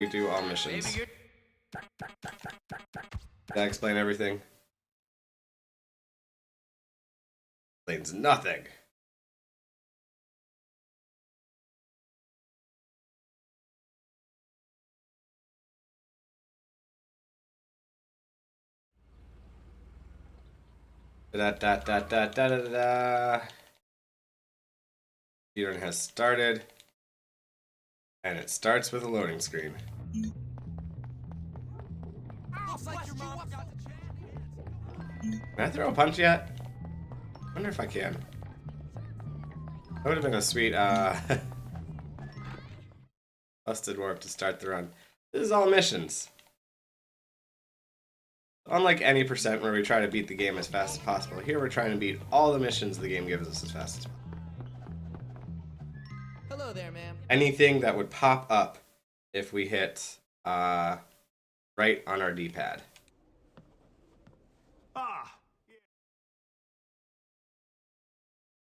We do all missions. Did I explain everything? Explains nothing. Da da da da da da da. Computer has started, and it starts with a loading screen. Can I throw a punch yet? I wonder if I can. That would have been a sweet busted warp to start the run. This is all missions. Unlike any percent where we try to beat the game as fast as possible, here we're trying to beat all the missions the game gives us as fast as possible. Hello there, ma'am. Anything that would pop up if we hit right on our D-pad.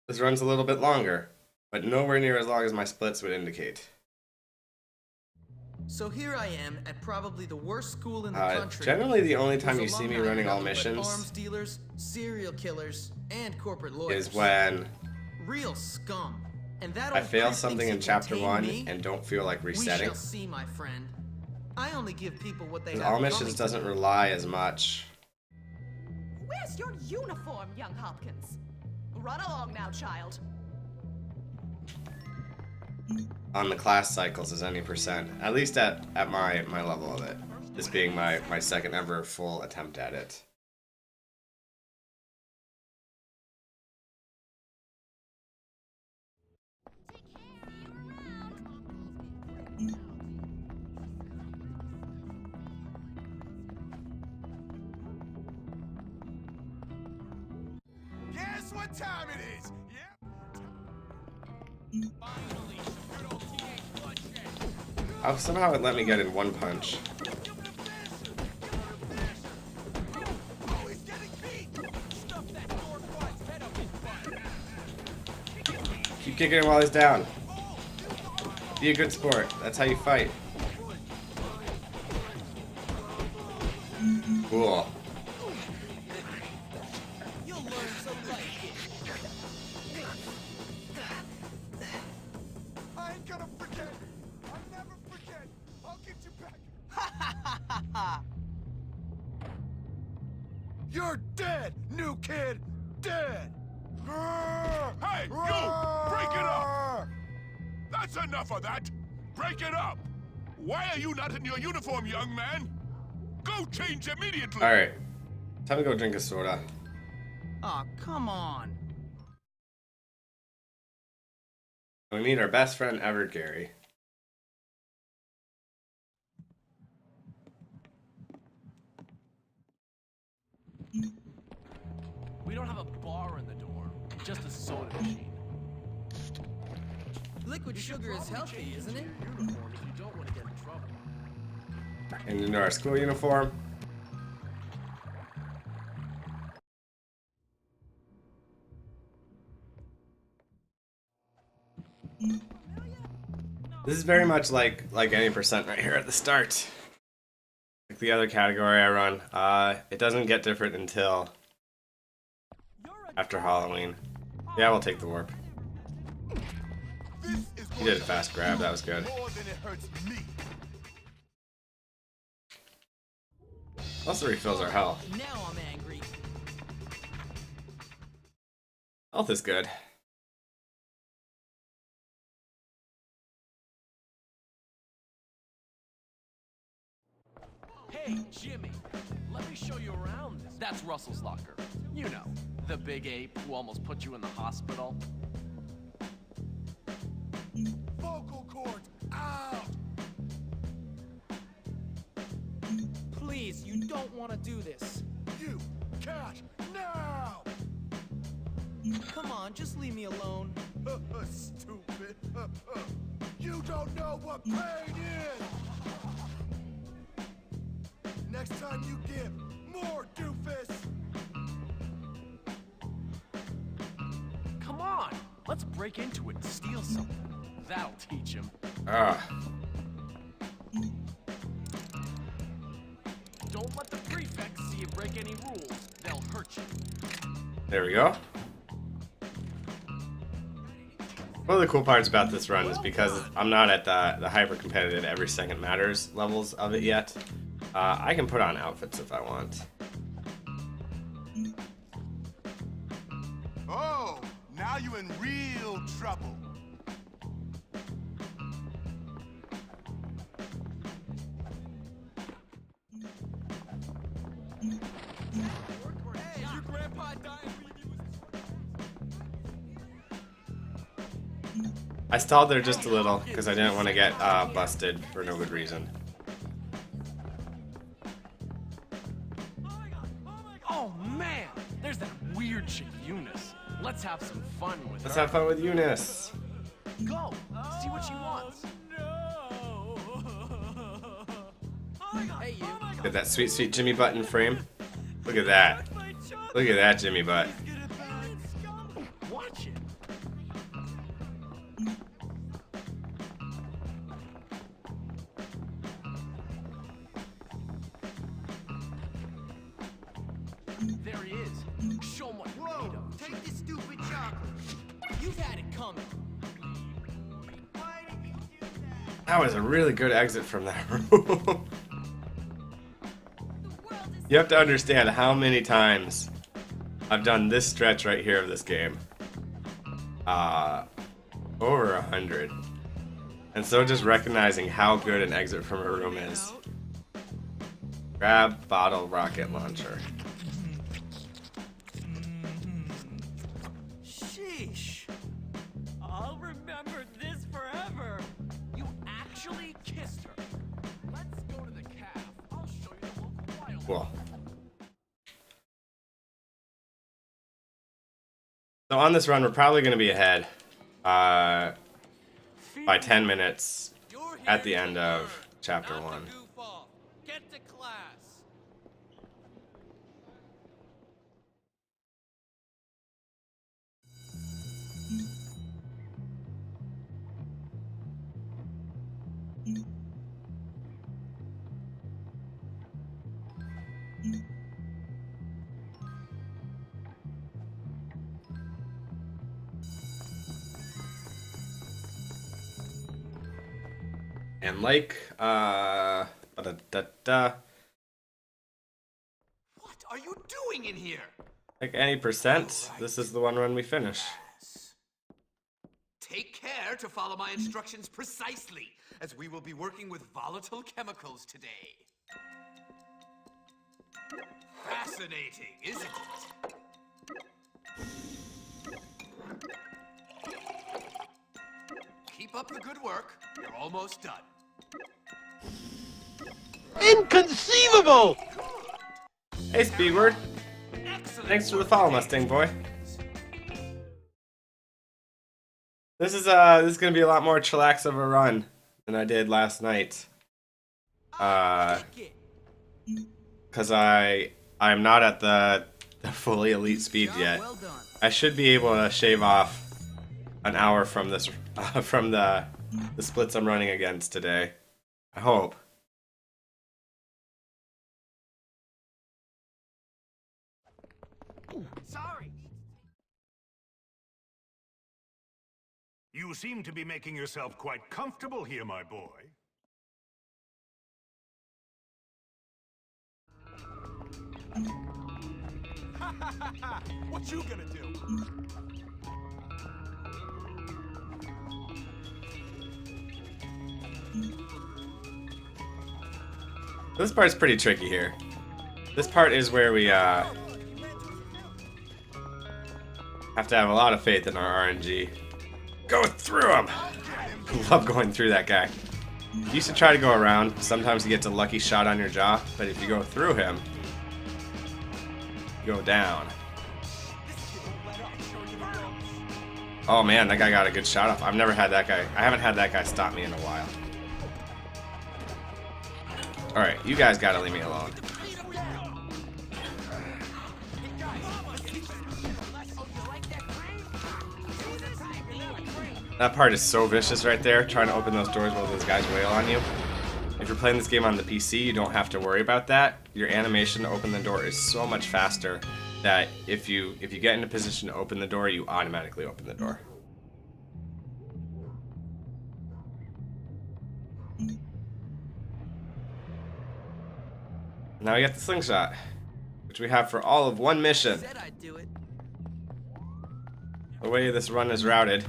This runs a little bit longer, but nowhere near as long as my splits would indicate. So here I am at probably the worst school in the country. Generally, the only time you see me running all missions arms dealers, serial killers, and corporate lawyers is when real scum. And that I fail something in chapter 1 and don't feel like resetting. We shall see, my friend. I only give people what they have. All missions doesn't rely as much. Where's your uniform, young Hopkins? Run along now, child. On the class cycles as any percent, at least at my level of it. This being my second ever full attempt at it. Guess what time it is? Yep. Finally, good old teenage bloodshed. Somehow it let me get in one punch. Oh, he's getting beat. Stuff that dork head up his butt. Keep kicking him while he's down. Be a good sport. That's how you fight. Cool. You'll learn to like it. I ain't gonna forget. I'll never forget. I'll get you back. You're dead, new kid. Dead. Hey, you! Break it up! That's enough of that! Break it up! Why are you not in your uniform, young man? Go change immediately! Alright. Time to go drink a soda. Aw, come on. We meet our best friend ever, Gary. We don't have a bar in the dorm, just a soda machine. Liquid sugar is healthy, isn't it? Uniform if you don't want to get in trouble. And into our school uniform. This is very much like any percent right here at the start. Like the other category I run. It doesn't get different until after Halloween. Yeah, we'll take the warp. He did a fast grab, that was good. More than it hurts me. Also refills our health. Now I'm angry. Health is good. Hey, Jimmy, let me show you around this. That's Russell's locker. You know, the big ape who almost put you in the hospital. Vocal cords out. Please, you don't want to do this. You cash now. Come on, just leave me alone. Stupid. You don't know what pain is. Next time you give, more doofus. Come on, let's break into it and steal something. That'll teach him. Ah. don't let the prefects see you break any rules. They'll hurt you. There we go. One of the cool parts about this run is because I'm not at the hyper competitive every second matters levels of it yet. I can put on outfits if I want. Oh, now you in real trouble. Hey, your grandpa died when he was... I stalled there just a little because I didn't want to get busted for no good reason. Oh man, there's that weird chick Eunice. Let's have some fun with Let's her. have fun with Eunice. Go, see what she wants. Hey you. Look at that sweet, sweet Jimmy Butt in frame. Look at that. Look at that Jimmy Butt. Watch it. There he is. Show him what you're made of. Take this stupid chocolate. You've had it coming. Why did you do that? That was a really good exit from that room. You have to understand how many times I've done this stretch right here of this game. Over 100. And so just recognizing how good an exit from a room is. Grab bottle rocket launcher. Sheesh. I'll remember this forever. You actually kissed her. Let's go to the calf. I'll show you the local wild. Cool. So on this run, we're probably going to be ahead by 10 minutes You're here at the to end learn, of chapter not to 1. goof off. Get to class. And like, ba-da-da-da, What are you doing in here? like any percent, this is the one run we finish. Take care to follow my instructions precisely, as we will be working with volatile chemicals today. Fascinating, isn't it? Keep up the good work. You're almost done. Inconceivable! Hey, Speedward. Excellent. Thanks for the follow, Mustang boy. This is gonna be a lot more chillax of a run than I did last night. Cause I'm not at the fully elite speed yet. Well done. I should be able to shave off an hour from this from the splits I'm running against today. I hope. Sorry. You seem to be making yourself quite comfortable here, my boy. What you gonna do? This part's pretty tricky here. This part is where we have to have a lot of faith in our RNG. Go through him! I love going through that guy. You used to try to go around. Sometimes you get a lucky shot on your jaw, but if you go through him, you go down. Oh man, that guy got a good shot off. I've never had that guy. I haven't had that guy stop me in a while. Alright, you guys gotta leave me alone. That part is so vicious right there, trying to open those doors while those guys wail on you. If you're playing this game on the PC, you don't have to worry about that. Your animation to open the door is so much faster that if you get in a position to open the door, you automatically open the door. Now we got the slingshot, which we have for all of one mission. Said I'd do it. The way this run is routed.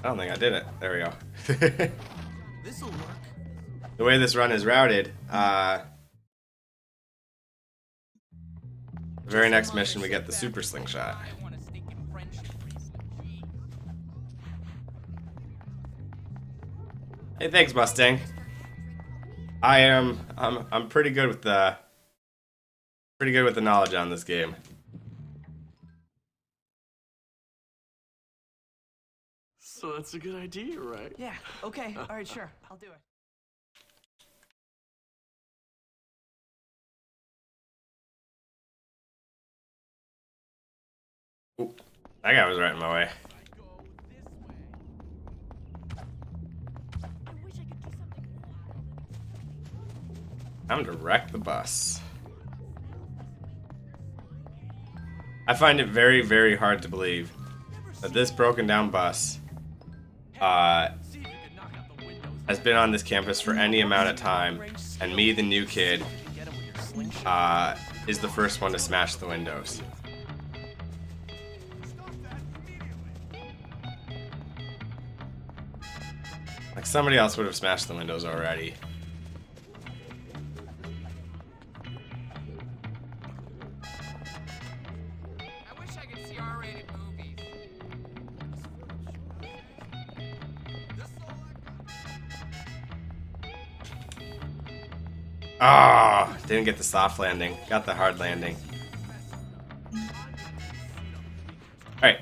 I don't think I did it. There we go. This'll work. The way this run is routed, the very next mission we get the super slingshot. Hey, thanks, Mustang. I'm pretty good with the knowledge on this game. So that's a good idea, right? Yeah, okay. All right, sure. I'll do it. Ooh, that guy was right in my way. Time to wreck the bus. I find it very, very hard to believe that this broken down bus has been on this campus for any amount of time, and me, the new kid, is the first one to smash the windows. Like, somebody else would have smashed the windows already. I wish I could see R-rated movies. Ah, didn't get the soft landing. Got the hard landing. Alright.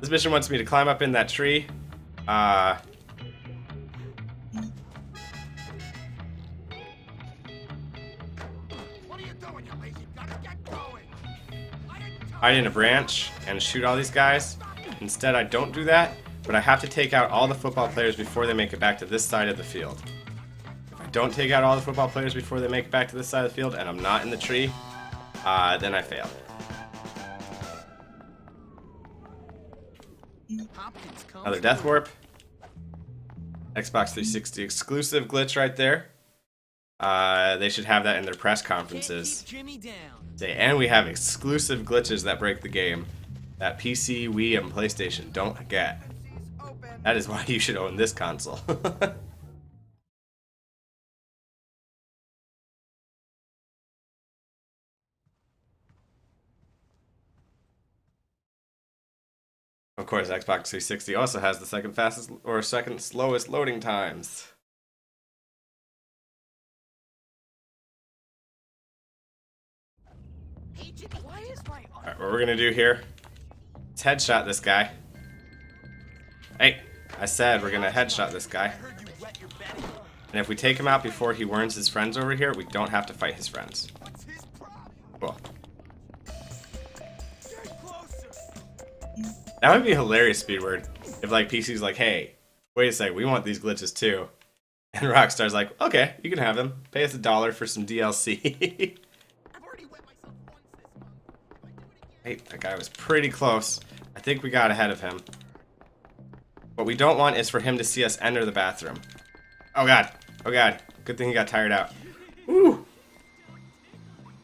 This mission wants me to climb up in that tree. Hide in a branch and shoot all these guys. Instead, I don't do that, but I have to take out all the football players before they make it back to this side of the field. If I don't take out all the football players before they make it back to this side of the field and I'm not in the tree, then I fail. Another death warp. Xbox 360 exclusive glitch right there. They should have that in their press conferences. Jimmy down. And we have exclusive glitches that break the game that PC, Wii, and PlayStation don't get. That is why you should own this console. Of course, Xbox 360 also has the second fastest or second slowest loading times. Alright, what we're gonna do here is headshot this guy. Hey, I said we're gonna headshot this guy. And if we take him out before he warns his friends over here, we don't have to fight his friends. Cool. That would be a hilarious, Speedward, if like PC's like, hey, wait a second, we want these glitches too. And Rockstar's like, okay, you can have them. Pay us $1 for some DLC. Hey, that guy was pretty close. I think we got ahead of him. What we don't want is for him to see us enter the bathroom. Oh god. Oh god. Good thing he got tired out. Woo!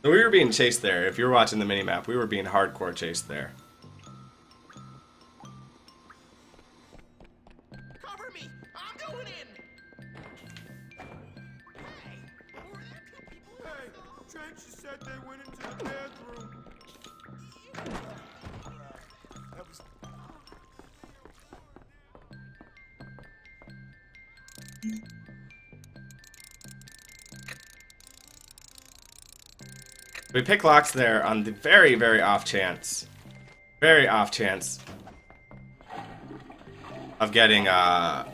So we were being chased there. If you're watching the minimap, we were being hardcore chased there. Cover me! I'm going in! Hey! Hey, Trench said they went into the bathroom. That was... We pick locks there on the very, very off chance of getting I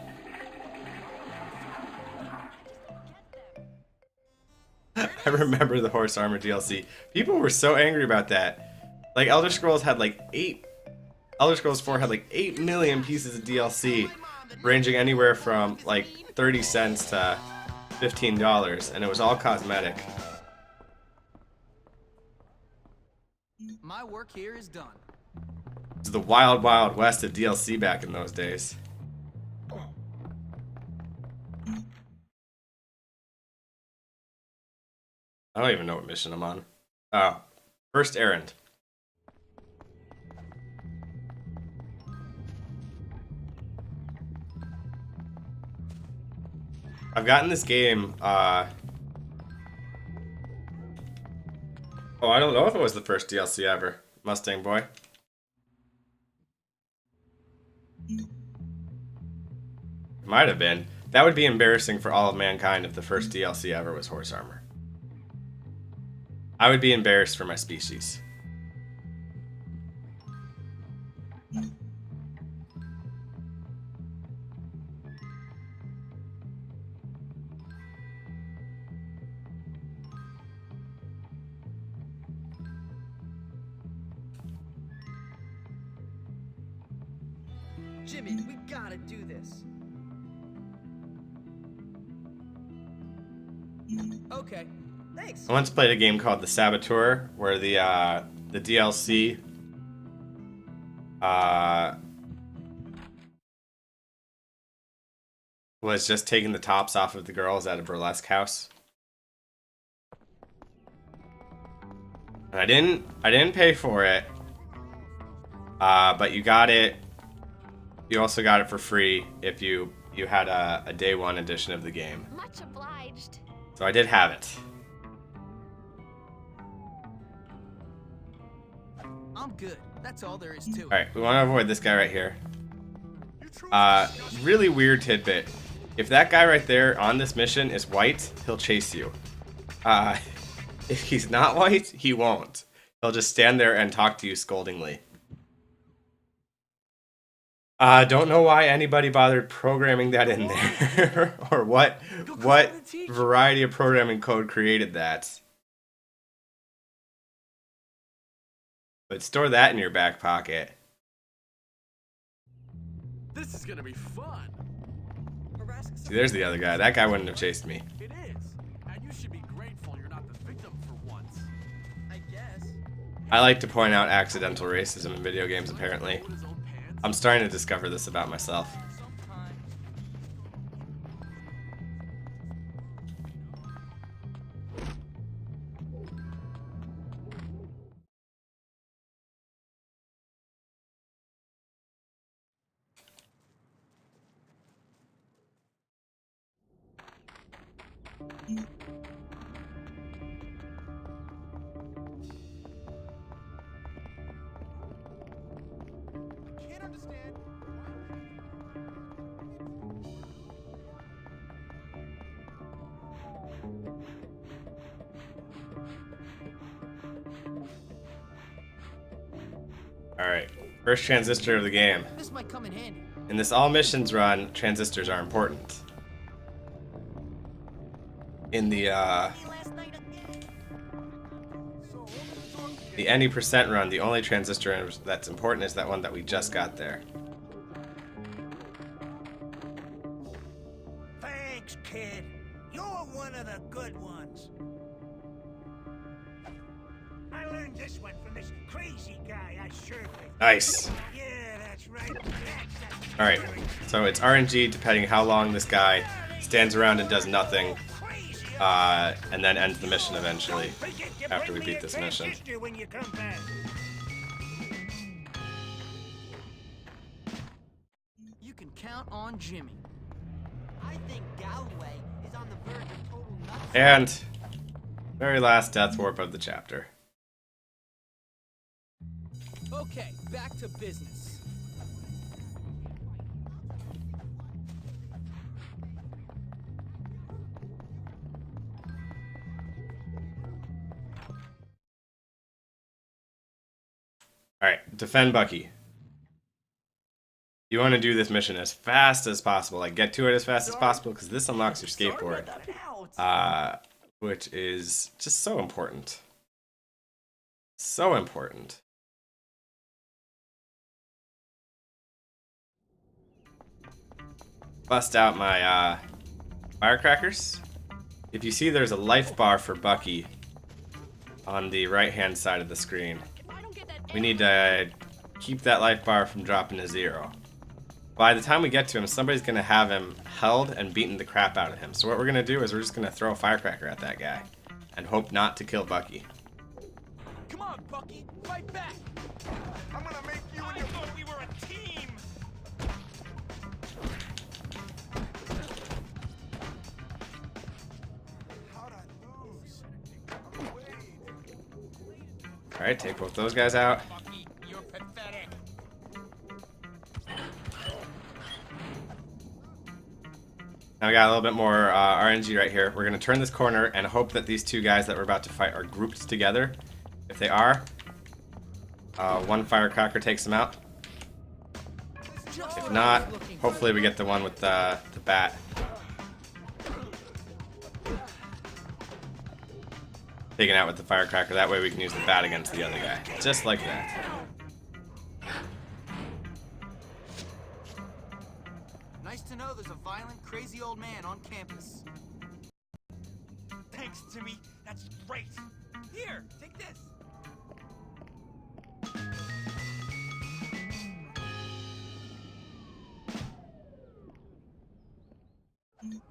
remember the horse armor DLC. People were so angry about that. Like Elder Scrolls 4 had like 8 million pieces of DLC, ranging anywhere from like 30 cents to $15, and it was all cosmetic. My work here is done. It was the wild, wild west of DLC back in those days. I don't even know what mission I'm on. Oh, first errand. I've gotten this game, oh, I don't know if it was the first DLC ever. Mustang Boy. It might have been. That would be embarrassing for all of mankind if the first DLC ever was horse armor. I would be embarrassed for my species. Jimmy, we gotta do this. Okay, thanks. I once played a game called The Saboteur, where the DLC was just taking the tops off of the girls at a burlesque house. And I didn't pay for it, but you got it. You also got it for free if you had a day one edition of the game. Much obliged. So I did have it. I'm good. That's all there is to it. Alright, we want to avoid this guy right here. Really weird tidbit. If that guy right there on this mission is white, he'll chase you. If he's not white, he won't. He'll just stand there and talk to you scoldingly. Don't know why anybody bothered programming that in there, or what variety of programming code created that. But store that in your back pocket. This is gonna be fun. See, there's the other guy. That guy wouldn't have chased me. It is. And you should be grateful you're not the victim for once. I guess. I like to point out accidental racism in video games, apparently. I'm starting to discover this about myself. Can't understand. Alright, first transistor of the game. This might come in handy. In this all missions run, transistors are important. In the any percent run, the only transistor that's important is that one that we just got there. Thanks, kid. You're one of the good ones. I learned this one from this crazy guy I served with. Nice. Yeah, that's right. Alright, so it's RNG depending how long this guy stands around and does nothing, and then ends the mission eventually, after we beat this mission. When you come back. You can count on Jimmy. I think Galloway is on the verge of total nuts. And very last death warp of the chapter. Okay, back to business. Alright, defend Bucky. You want to do this mission as fast as possible. Like, get to it as fast as possible, because this unlocks your skateboard. Which is just so important. So important. bust out my firecrackers. If you see, there's a life bar for Bucky on the right-hand side of the screen. We need to keep that life bar from dropping to 0. By the time we get to him, somebody's going to have him held and beaten the crap out of him. So what we're going to do is we're just going to throw a firecracker at that guy and hope not to kill Bucky. Come on, Bucky, fight back. I'm gonna make you and I your... thought we were a team. How'd I lose? Alright, take both those guys out. Bucky, you're pathetic. Now we got a little bit more RNG right here. We're going to turn this corner and hope that these two guys that we're about to fight are grouped together. If they are, one firecracker takes them out. If not, hopefully we get the one with the bat. Taken out with the firecracker. That way we can use the bat against the other guy. Just like that. Nice to know there's a violent, crazy old man on campus. Thanks, Timmy. That's great. Here, take this.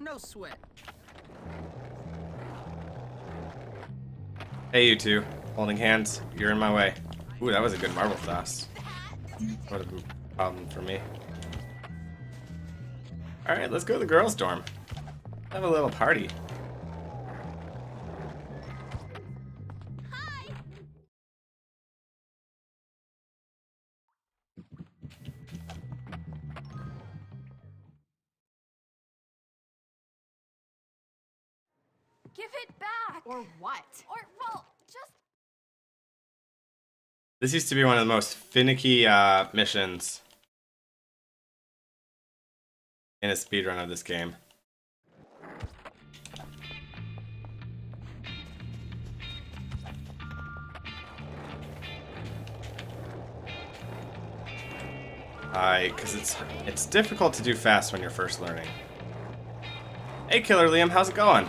No sweat. Hey, you two. Holding hands. You're in my way. Ooh, that was a good marble toss. What a problem for me. Alright, let's go to the girls' dorm. Have a little party. Give it back! Or what? Or, well, just... This used to be one of the most finicky missions in a speedrun of this game. Because it's difficult to do fast when you're first learning. Hey, Killer Liam, how's it going?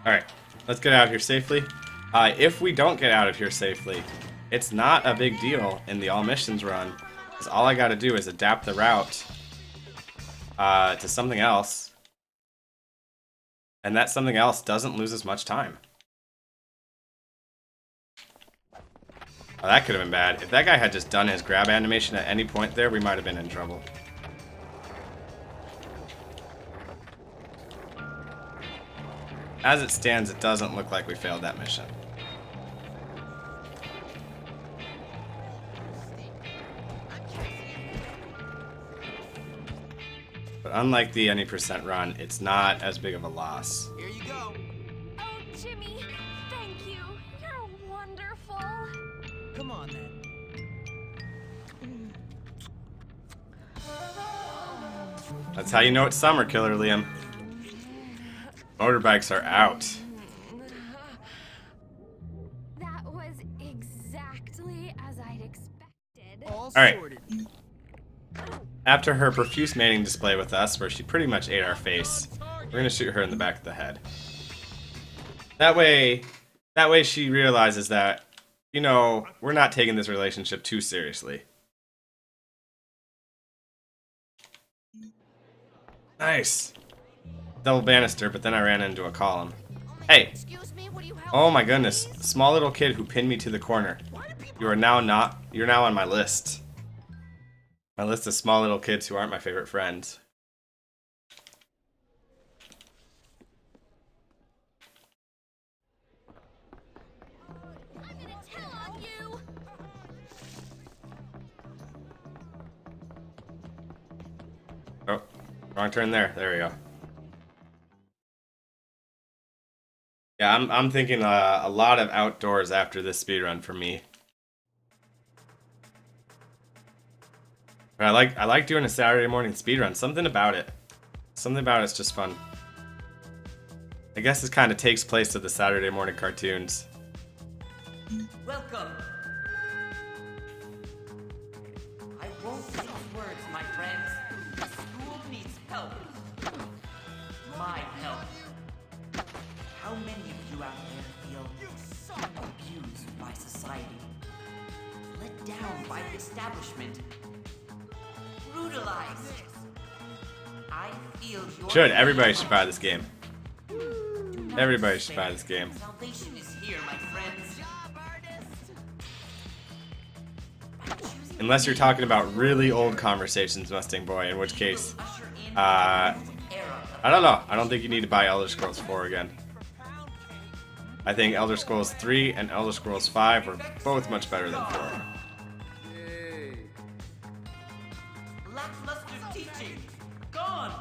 Alright, let's get out of here safely. If we don't get out of here safely, it's not a big deal in the all missions run, because all I gotta do is adapt the route to something else, and that something else doesn't lose as much time. Oh, that could have been bad. If that guy had just done his grab animation at any point there, we might have been in trouble. As it stands, it doesn't look like we failed that mission. But unlike the any percent run, it's not as big of a loss. Here you go. Oh, Jimmy, thank you. You're wonderful. Come on, then. That's how you know it's summer, Killer Liam. Motorbikes are out. That was exactly as I'd expected. Alright. After her profuse mating display with us, where she pretty much ate our face, we're gonna shoot her in the back of the head. That way she realizes that, you know, we're not taking this relationship too seriously. Nice. Double banister, but then I ran into a column. Hey! Excuse me, would you help? Oh my goodness. Small little kid who pinned me to the corner. You're now on my list. My list of small little kids who aren't my favorite friends. I'm gonna tell on you. Oh, wrong turn there. There we go. Yeah, I'm thinking a lot of outdoors after this speedrun for me. But I like doing a Saturday morning speedrun. Something about it's just fun. I guess this kind of takes place of the Saturday morning cartoons. Welcome. I won't mince words, my friends. The school needs help. My help. How many of you out there feel abused by society? Let down by the establishment? Brutalized? I feel your Should. Everybody should buy this game. Everybody should buy this game. Salvation is here, my friends. Unless you're talking about really old conversations, Mustang Boy, in which case, I don't know. I don't think you need to buy Elder Scrolls 4 again. I think Elder Scrolls 3 and Elder Scrolls 5 are both much better than 4. Lackluster teaching, gone.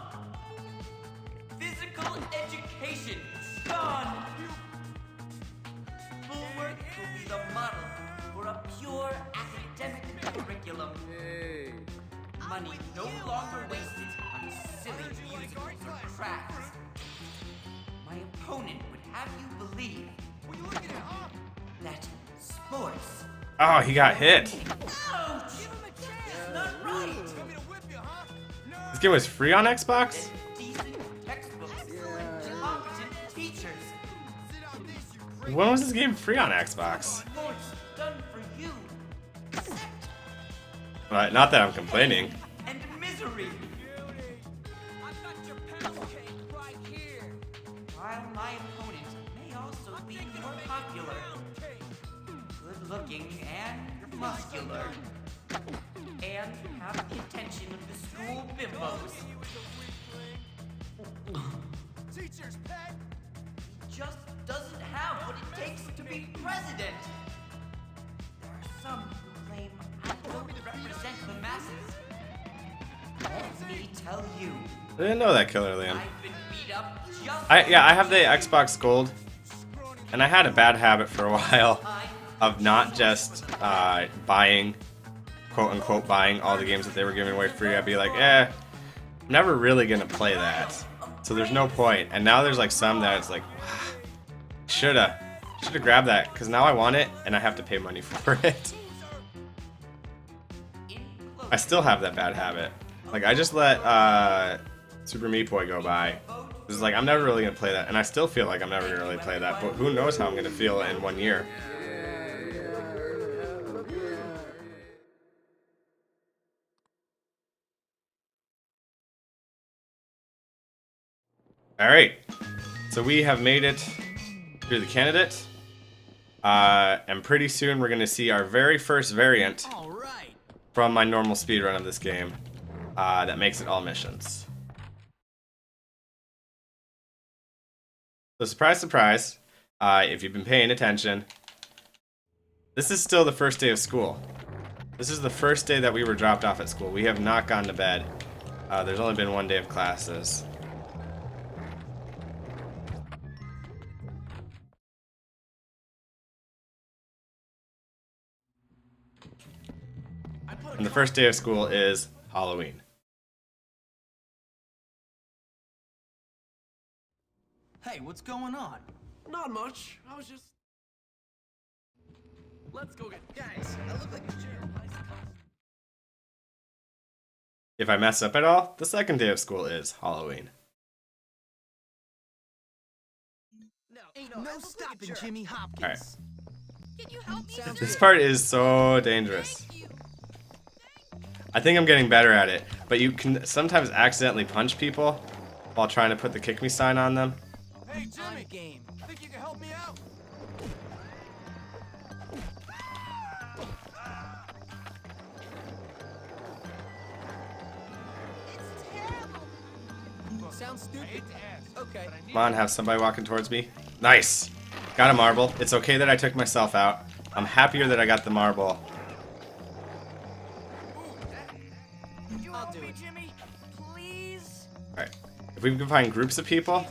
Physical education, gone. Schoolwork will be the model for a pure academic curriculum. Money no longer wasted on silly musicals or crafts. My opponent would have you believe that sports. Oh, he got hit. Ouch! That's not right. This game was free on Xbox? Decent textbooks, competent teachers. When was this game free on Xbox? Sports done for you. But not that I'm complaining. And misery. I've got your pound cake right here. While my opponent may also be more popular, good looking and muscular, and have the attention of the school bimbos. Teacher's pet. He just doesn't have what it takes to be president. There are some who claim I don't represent the masses. Let me tell you, I didn't know that, Killer Liam. I've been beat up just I have the Xbox Gold, and I had a bad habit for a while of not just buying, quote unquote, buying all the games that they were giving away free. I'd be like, I'm never really gonna play that, so there's no point. And now there's like some that it's like, shoulda grabbed that, because now I want it and I have to pay money for it. I still have that bad habit. Like, I just let Super Meat Boy go by. It's like, I'm never really gonna play that, and I still feel like I'm never gonna really play that, but who knows how I'm gonna feel in 1 year. Alright, so we have made it through the candidate, and pretty soon we're gonna see our very first variant from my normal speedrun of this game that makes it all missions. So surprise, surprise, if you've been paying attention, this is still the first day of school. This is the first day that we were dropped off at school. We have not gone to bed. There's only been 1 day of classes. And the first day of school is Halloween. Hey, what's going on? Not much. I was just. Let's go get. Guys, I look like a jerk. If I mess up at all, the second day of school is Halloween. No stopping Jimmy Hopkins. Alright. Can you help me? This part is so dangerous. I think I'm getting better at it, but you can sometimes accidentally punch people while trying to put the kick me sign on them. Hey, Jimmy. Game. Think you can help me out? It's terrible. Sounds stupid. Okay. Come on, have somebody walking towards me. Nice. Got a marble. It's okay that I took myself out. I'm happier that I got the marble. I'll do it. Jimmy, please. Alright. If we can find groups of people.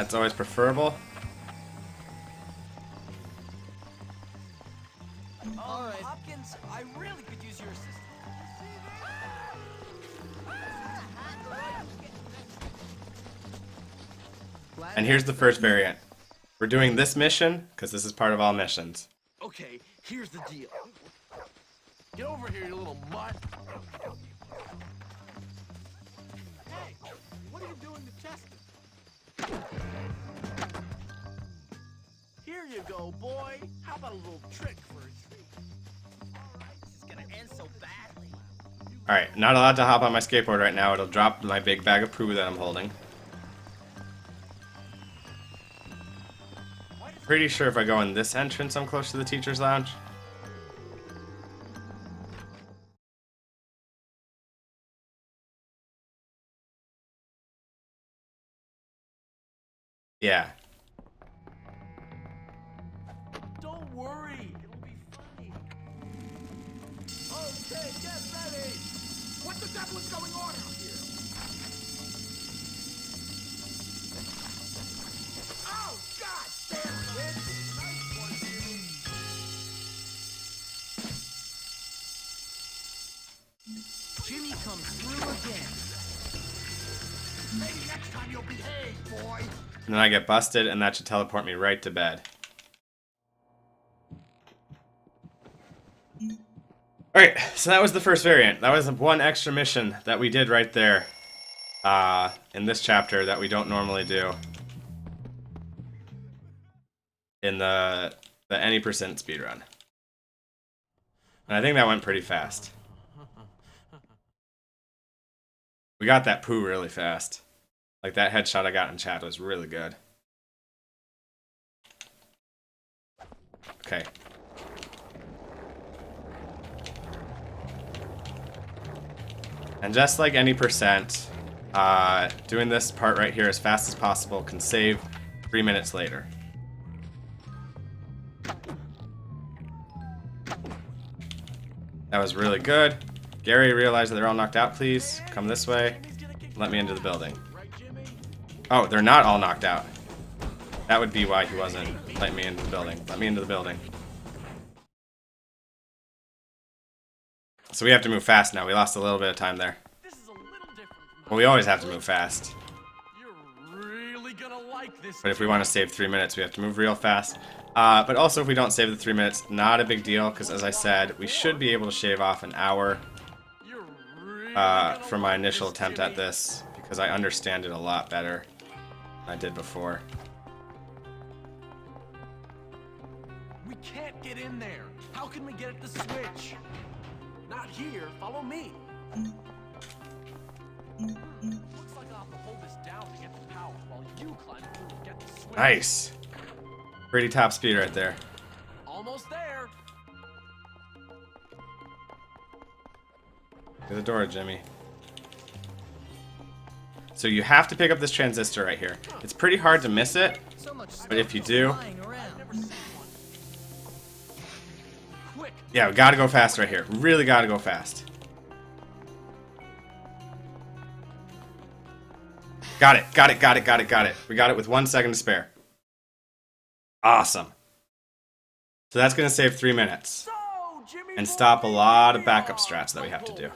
That's always preferable. Hopkins, I really could use your assistance. And here's the first variant. We're doing this mission because this is part of all missions. Okay, here's the deal. Get over here, you little mutt. Hey, what are you doing to Chester? Here you go, boy. How about a little trick for a treat? Alright, this is gonna end so badly. Alright, not allowed to hop on my skateboard right now. It'll drop my big bag of poo that I'm holding. Pretty sure if I go in this entrance, I'm close to the teacher's lounge. Yeah. Don't worry, it'll be funny. Okay, get ready. What the devil is going on out here? Oh, God damn it! Nice one, Jimmy. Jimmy comes through again. Maybe next time you'll behave, boy. And then I get busted, and that should teleport me right to bed. Alright, so that was the first variant. That was one extra mission that we did right there. In this chapter that we don't normally do. In the any percent speedrun. And I think that went pretty fast. We got that poo really fast. Like, that headshot I got in chat was really good. Okay. And just like any percent, doing this part right here as fast as possible can save 3 minutes later. That was really good. Gary, realize that they're all knocked out, please. Come this way. Let me into the building. Oh, they're not all knocked out. That would be why he wasn't letting me into the building. Let me into the building. So we have to move fast now. We lost a little bit of time there. This is a little different from Well, we always have to move fast. You're really gonna like this. But if we want to save 3 minutes, we have to move real fast. But also, if we don't save the 3 minutes, not a big deal, because as I said, we should be able to shave off an hour You're really from my initial attempt at this, because I understand it a lot better than I did before. We can't get in there. How can we get at the switch? Not here. Follow me. Looks like I'll have to hold this down to get the power while you climb through and get the switch. Nice. Pretty top speed right there. Almost there. To the door, Jimmy. So you have to pick up this transistor right here. It's pretty hard to miss it, So much but if you do, lying around. Never seen one. Quick. yeah, we gotta go fast right here. Really gotta go fast. Got it, got it, got it, got it, got it. We got it with 1 second to spare. Awesome. So that's gonna save 3 minutes. So, Jimmy And boy, stop a lot of here backup we strats that we are. have to do.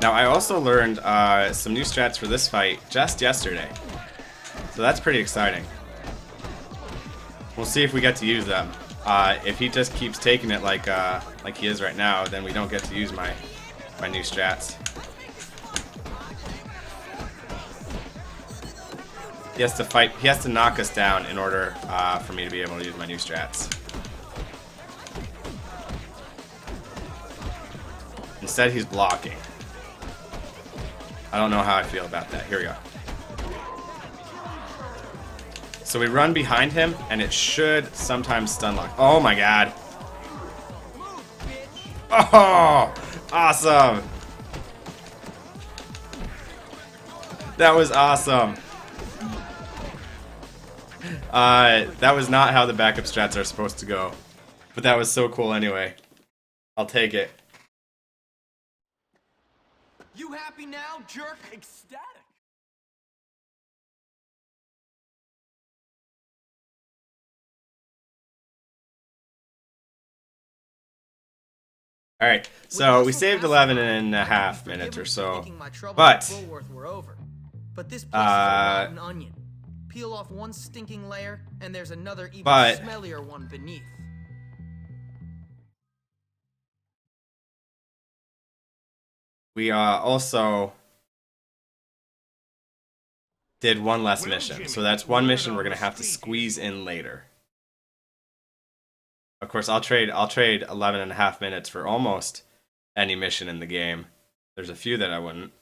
Now, I also learned some new strats for this fight just yesterday. So that's pretty exciting. We'll see if we get to use them. If he just keeps taking it like he is right now, then we don't get to use my new strats. He has to fight. He has to knock us down in order for me to be able to use my new strats. Instead, he's blocking. I don't know how I feel about that. Here we go. So we run behind him, and it should sometimes stun lock. Oh my god. Oh, awesome. That was awesome. That was not how the backup strats are supposed to go. But that was so cool anyway. I'll take it. You happy now, jerk? Ecstatic. Alright, so we saved 11.5 minutes or so. But But this place is a rotten onion. Peel off one stinking layer, and there's another even smellier one beneath. we also did one less mission. So that's one mission we're gonna have to squeeze in later. Of course, I'll trade 11.5 minutes for almost any mission in the game. There's a few that I wouldn't.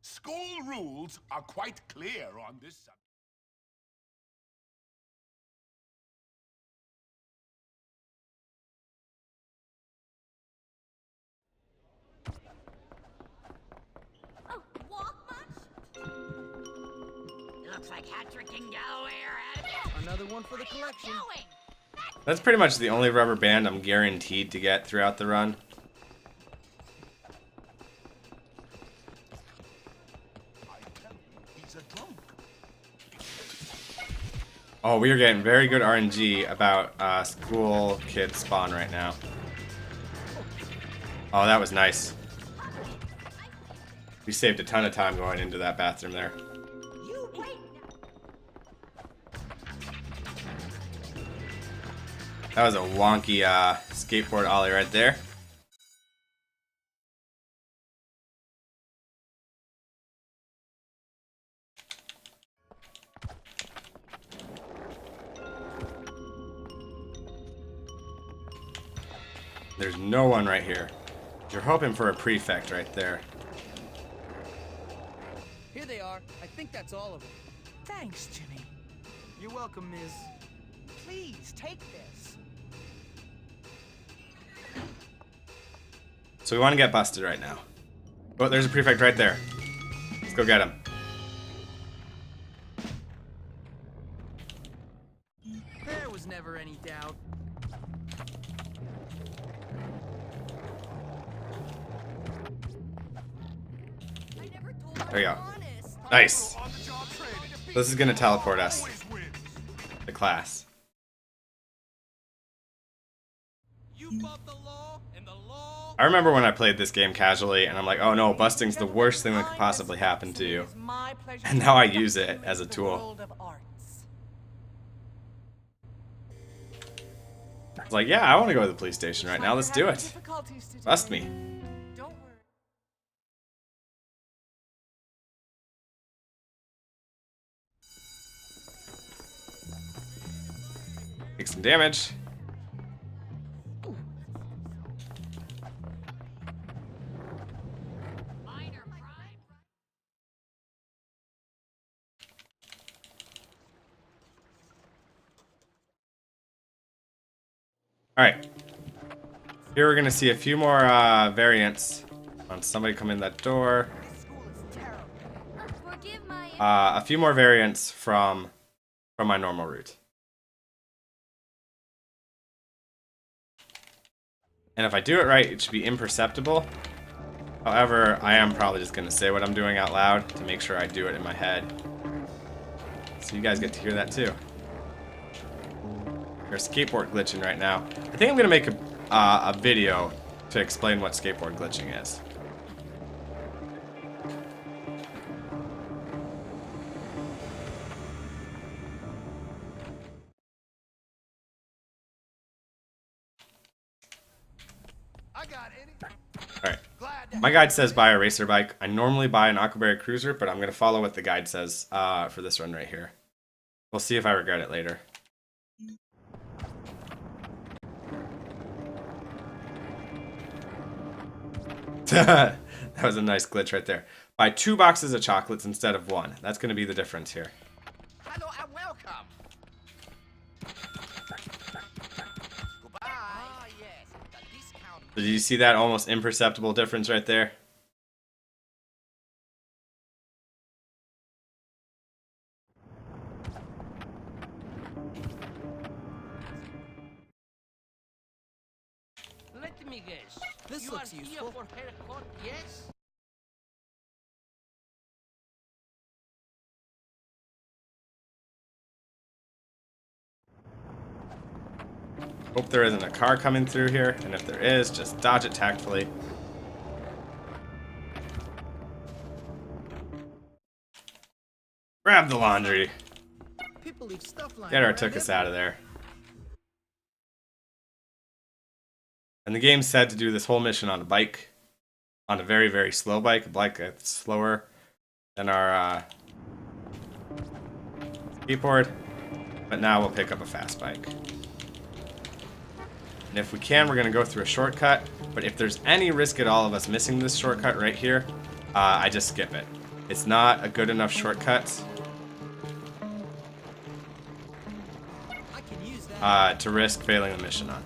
School rules are quite clear on this subject. Oh, walk much? Looks like Hattrick and Galloway are out of it. Another one for the collection. That's pretty much the only rubber band I'm guaranteed to get throughout the run. Oh, we are getting very good RNG about school kids spawn right now. Oh, that was nice. We saved a ton of time going into that bathroom there. That was a wonky skateboard ollie right there. There's no one right here. You're hoping for a prefect right there. Here they are. I think that's all of them. Thanks, Jimmy. You're welcome, Ms. Please take this. So we want to get busted right now. Oh, there's a prefect right there. Let's go get him. There was never any doubt. There we go. Nice. This is gonna teleport us to class. I remember when I played this game casually and I'm like, oh no, busting's the worst thing that could possibly happen to you. And now I use it as a tool. It's like, yeah, I want to go to the police station right now. Let's do it. Bust me. Take some damage. Alright. Here we're gonna see a few more variants on somebody come in that door. A few more variants from my normal route. And if I do it right, it should be imperceptible. However, I am probably just gonna say what I'm doing out loud to make sure I do it in my head. So you guys get to hear that too. There's skateboard glitching right now. I think I'm gonna make a video to explain what skateboard glitching is. Alright. My guide says buy a racer bike. I normally buy an Aquaberry Cruiser, but I'm going to follow what the guide says for this run right here. We'll see if I regret it later. That was a nice glitch right there. Buy 2 boxes of chocolates instead of 1. That's going to be the difference here. Hello and welcome. Goodbye. Ah, yes. So did you see that almost imperceptible difference right there? Let me guess. This You looks are here useful. for haircut, yes? Hope there isn't a car coming through here, and if there is, just dodge it tactfully. Grab the laundry. People leave stuff lying Get our around took us everywhere. out of there. And the game said to do this whole mission on a bike. On a very, very slow bike. A bike that's slower than our skateboard. But now we'll pick up a fast bike. And if we can, we're going to go through a shortcut. But if there's any risk at all of us missing this shortcut right here, I just skip it. It's not a good enough shortcut I can use that. to risk failing the mission on.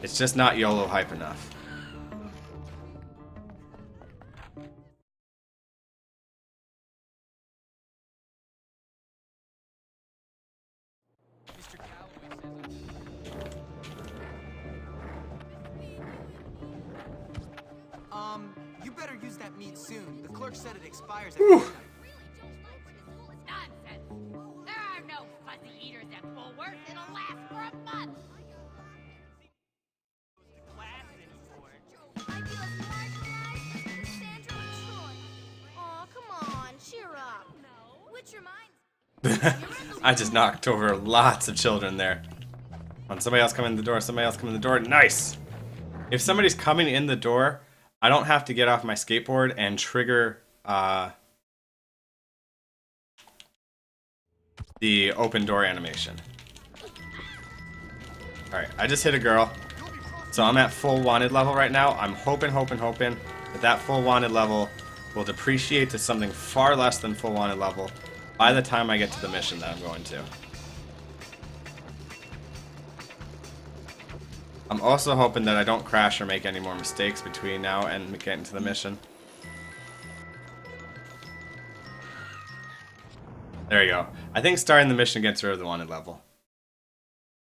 It's just not YOLO hype enough. You better use that meat soon. The clerk said it expires at Whew. midnight. Nonsense! There are no fuzzy eaters at Bulworth. It'll last for a month. Aw, come on, cheer up. Which reminds I just knocked over lots of children there. On somebody else coming in the door, somebody else coming in the door. Nice! If somebody's coming in the door, I don't have to get off my skateboard and trigger the open door animation. Alright, I just hit a girl. So I'm at full wanted level right now. I'm hoping that that full wanted level will depreciate to something far less than full wanted level by the time I get to the mission that I'm going to. I'm also hoping that I don't crash or make any more mistakes between now and getting to the mission. There you go. I think starting the mission gets rid of the wanted level.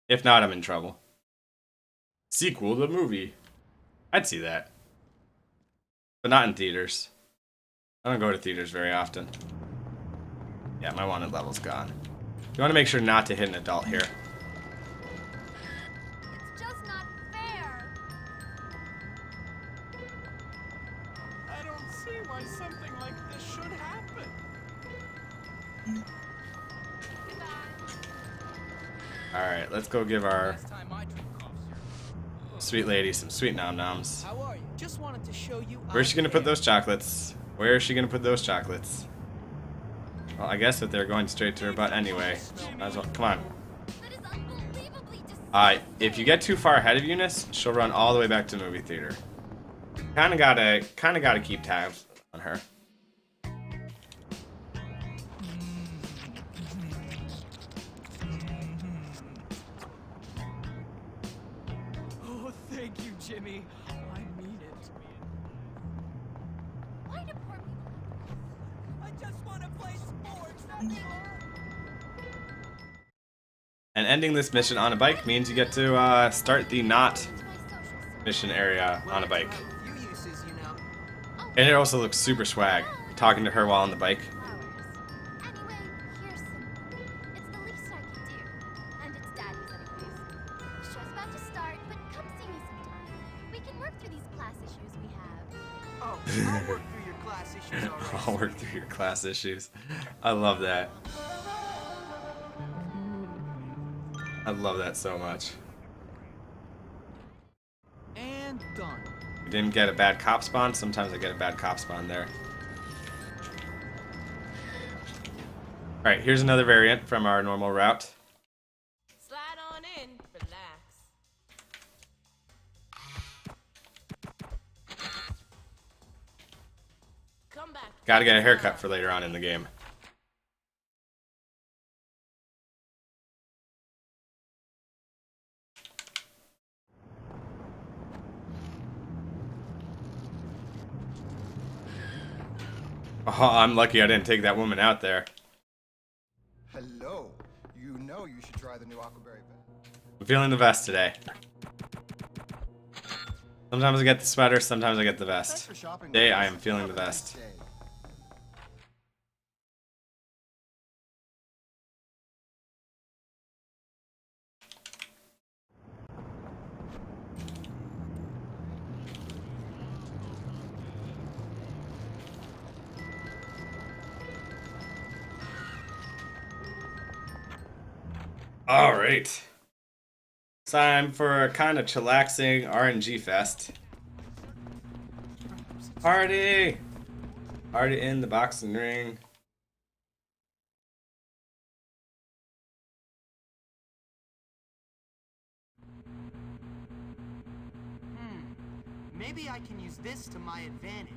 If not, I'm in trouble. Sequel to the movie. I'd see that. But not in theaters. I don't go to theaters very often. Yeah, my wanted level's gone. You want to make sure not to hit an adult here. it's just not fair. I don't see why something like this should happen. Alright, let's go give our Last time I drank cough syrup. sweet lady some sweet nom-noms. How are you? Just wanted to show you. Where's she gonna put those chocolates? Where is she gonna put those chocolates? Well, I guess that they're going straight to her butt anyway. Might as well. Come on. That is unbelievably disgusting. If you get too far ahead of Eunice, she'll run all the way back to the movie theater. Kinda gotta keep tabs on her. Oh, thank you, Jimmy. I mean it. Why do poor people I just want to play sports. Nothing more. And ending this mission on a bike means you get to start the not to my social circle? mission area on a bike. Few uses, you know. And it also looks super swag, talking to her while on the bike. Flowers. Anyway, here's some. It's the least I can do. And it's Daddy's anyways. The show's about to start, but come see me sometime. We can work through these class issues we have. Oh, I'll work through your class issues already. I'll work through your class issues. I love that. I love that so much. And done. We didn't get a bad cop spawn. Sometimes I get a bad cop spawn there. Alright, here's another variant from our normal route. Slide on in, relax. Come back. Gotta get a haircut for later on in the game. Oh, I'm lucky I didn't take that woman out there. Hello. You know you should try the new Aquaberry pen. I'm feeling the vest today. Sometimes I get the sweater, sometimes I get the vest. Today I am feeling the vest. Alright. Time for a kind of chillaxing RNG fest. Party! Party in the boxing ring. Maybe I can use this to my advantage.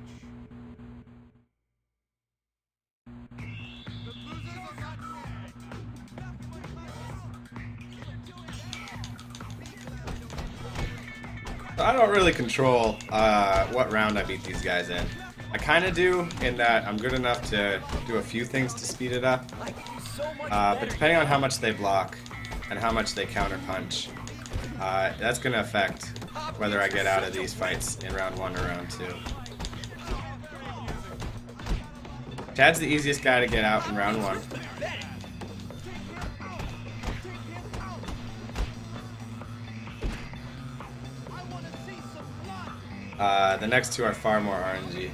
I don't really control what round I beat these guys in. I kind of do, in that I'm good enough to do a few things to speed it up. But depending on how much they block and how much they counter punch, that's going to affect whether I get out of these fights in round 1 or round 2. Chad's the easiest guy to get out in round 1. The next two are far more RNG.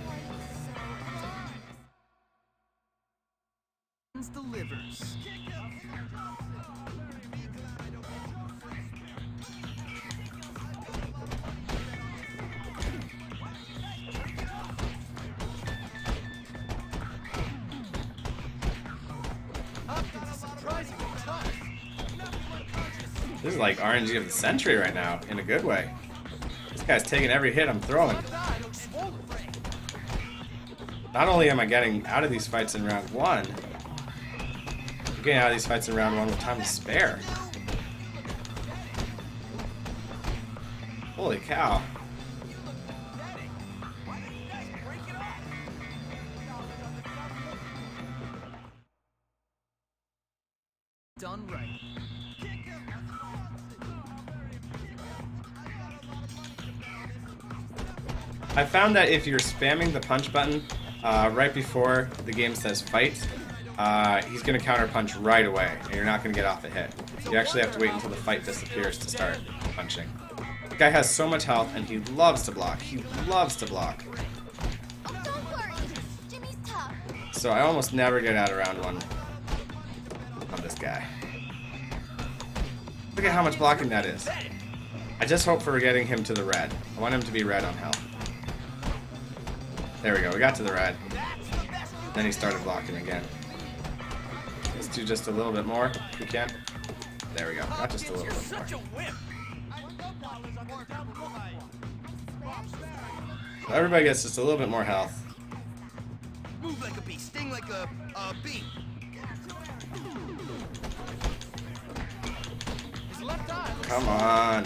Delivers. This is like RNG of the century right now, in a good way. This guy's taking every hit I'm throwing. Not only am I getting out of these fights in round 1, I'm getting out of these fights in round 1 with time to spare. Holy cow. Done right. I found that if you're spamming the punch button right before the game says fight, he's going to counter punch right away, and you're not going to get off a hit. You actually have to wait until the fight disappears to start punching. The guy has so much health, and he loves to block. He loves to block. Don't worry. Jimmy's tough. So I almost never get out of round 1 on this guy. Look at how much blocking that is. I just hope for getting him to the red. I want him to be red on health. There we go, we got to the red. Then he started blocking again. Let's do just a little bit more, if we can. There we go, got just a little bit more. So everybody gets just a little bit more health. Move like a bee, sting like a bee. His left eye. Come on.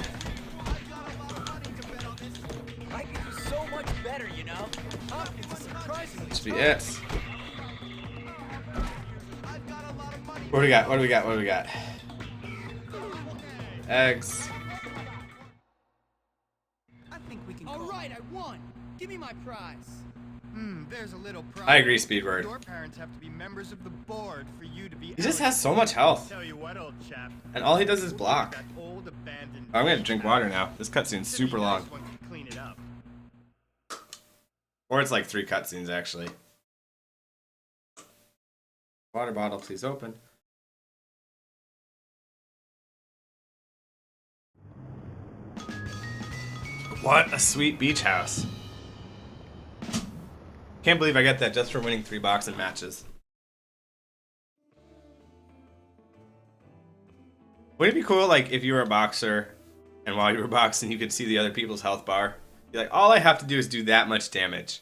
I can do so much better, you know. Hopkins is surprisingly. This be it. What do we got? What do we got? What do we got? Eggs. I think we can. All right, I won. Give me my prize. There's a little prize. I agree, Speedbird. Your parents have to be members of the board for you to be. He just has so much health. Tell you what, old chap. And all he does is block. That old abandoned. I'm gonna drink water now. This cutscene's super long. Once you clean it up. Or it's like 3 cutscenes, actually. Water bottle, please open. What a sweet beach house. Can't believe I got that just for winning 3 boxing matches. Wouldn't it be cool, like, if you were a boxer, and while you were boxing, you could see the other people's health bar? You're like, all I have to do is do that much damage.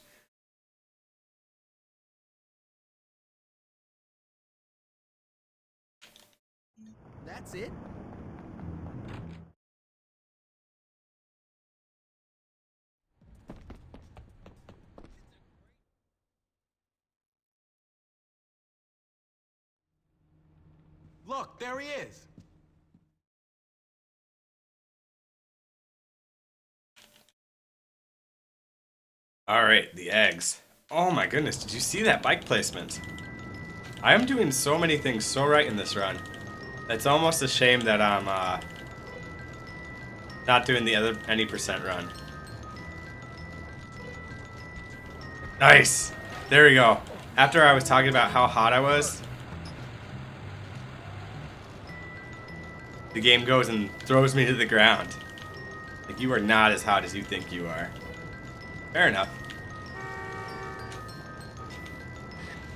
That's it? Look, there he is. All right, the eggs. Oh my goodness, did you see that bike placement? I am doing so many things so right in this run. It's almost a shame that I'm not doing the other any percent run. Nice! There we go. After I was talking about how hot I was, the game goes and throws me to the ground. Like, you are not as hot as you think you are. Fair enough.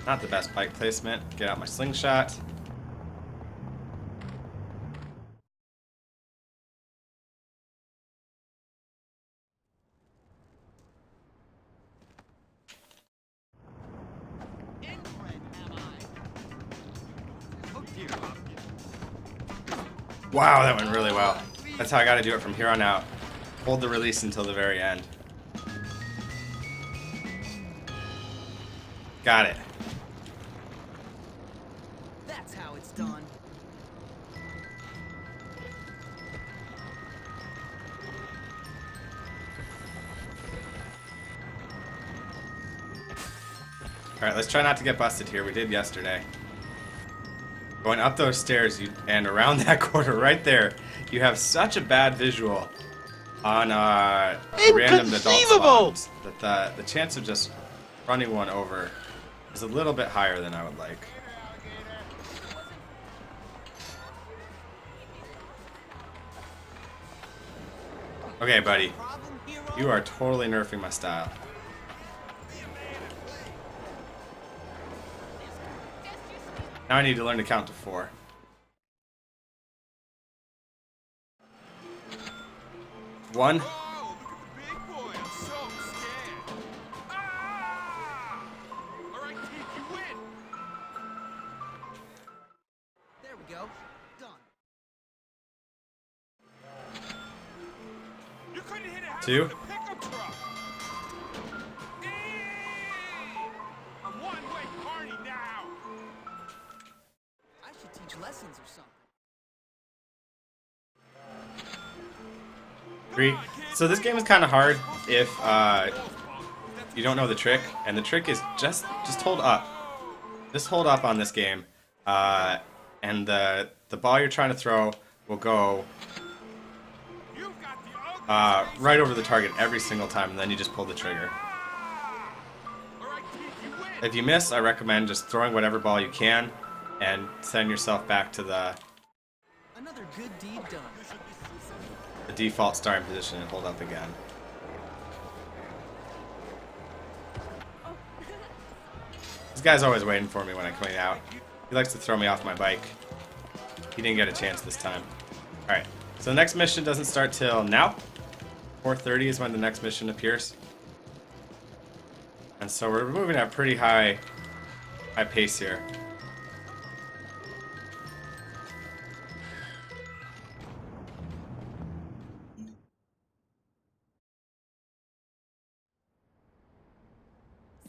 Not the best bike placement. Get out my slingshot. Wow, that went really well. That's how I gotta do it from here on out. Hold the release until the very end. Got it. That's how it's done. Alright, let's try not to get busted here. We did yesterday. Going up those stairs and around that corner right there, you have such a bad visual on random adult spawns that the chance of just running one over is a little bit higher than I would like. Okay, buddy. You are totally nerfing my style. Now I need to learn to count to 4. One. Oh, look at the big boy. I'm so scared. Ah! All right, kid, you win. There we go. Done. You couldn't hit a house 2. with a pickup truck. I'm one-way party now. I should teach lessons or something. 3. So this game is kind of hard if you don't know the trick, and the trick is just hold up. Just hold up on this game, and the ball you're trying to throw will go right over the target every single time, and then you just pull the trigger. If you miss, I recommend just throwing whatever ball you can and send yourself back to the Another good deed done. default starting position and hold up again. This guy's always waiting for me when I'm coming out. He likes to throw me off my bike. He didn't get a chance this time. Alright, so the next mission doesn't start till now. 4:30 is when the next mission appears. And so we're moving at a pretty high pace here.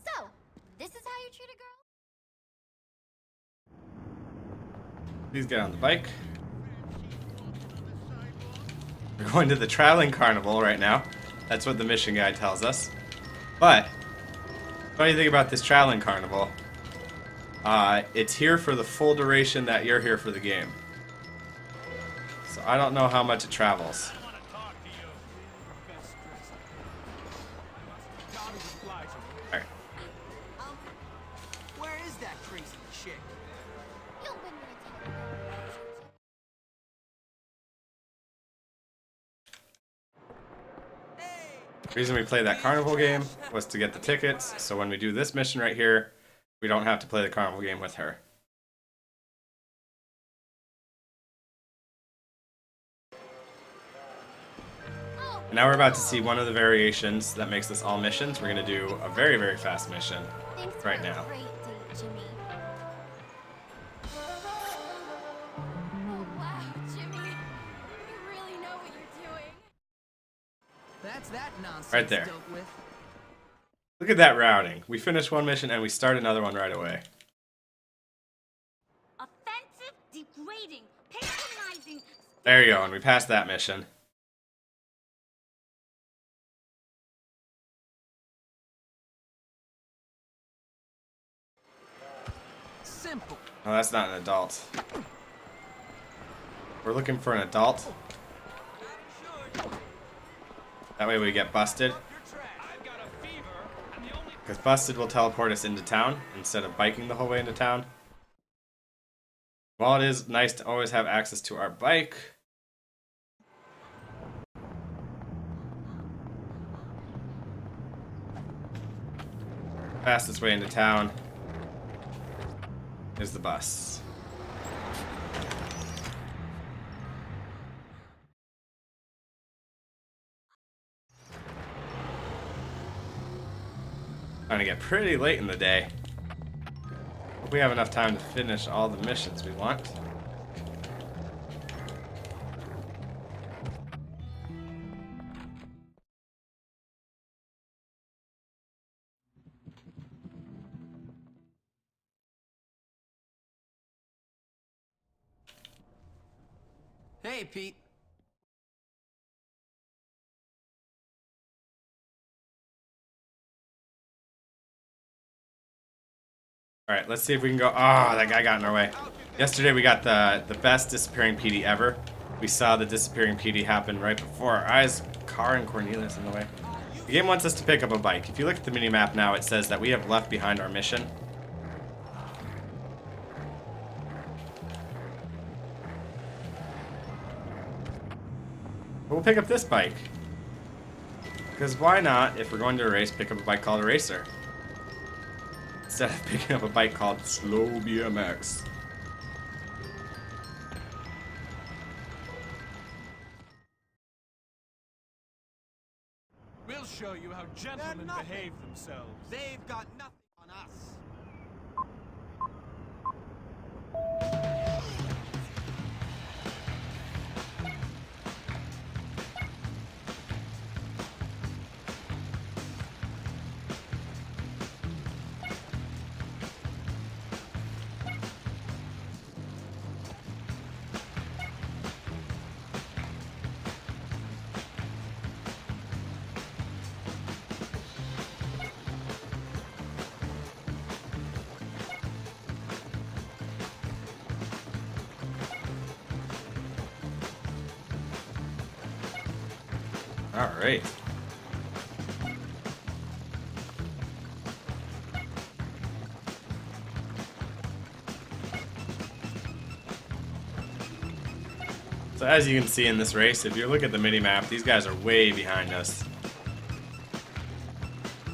So, this is how you treat a girl? Please get on the bike. We're going to the traveling carnival right now. That's what the mission guide tells us. But, funny thing about this traveling carnival, it's here for the full duration that you're here for the game. So I don't know how much it travels. Alright. Where is that crazy chick? You'll win when I take her. The reason we played that carnival game was to get the tickets, so when we do this mission right here, we don't have to play the carnival game with her. And now we're about to see one of the variations that makes this all missions. We're going to do a very, very fast mission right now. Great date, Jimmy. Oh, wow, Jimmy. You really know what you're doing. That's that nonsense Right there. dealt with. Look at that routing. We finish one mission and we start another one right away. Offensive, degrading There you go, and we passed that mission. Simple. Oh, that's not an adult. We're looking for an adult. That way we get busted. Because busted will teleport us into town instead of biking the whole way into town. While it is nice to always have access to our bike, fastest way into town is the bus. Trying to get pretty late in the day. Hope we have enough time to finish all the missions we want. Hey, Pete. Alright, let's see if we can go. Oh, that guy got in our way. Yesterday we got the best disappearing PD ever. We saw the disappearing PD happen right before our eyes. Car and Cornelius in the way. The game wants us to pick up a bike. If you look at the minimap now, it says that we have left behind our mission. We'll pick up this bike. Because why not, if we're going to a race, pick up a bike called a Racer? Instead of picking up a bike called Slow BMX. We'll show you how gentlemen behave themselves. They've got nothing on us. All right. So as you can see in this race, if you look at the mini-map, these guys are way behind us.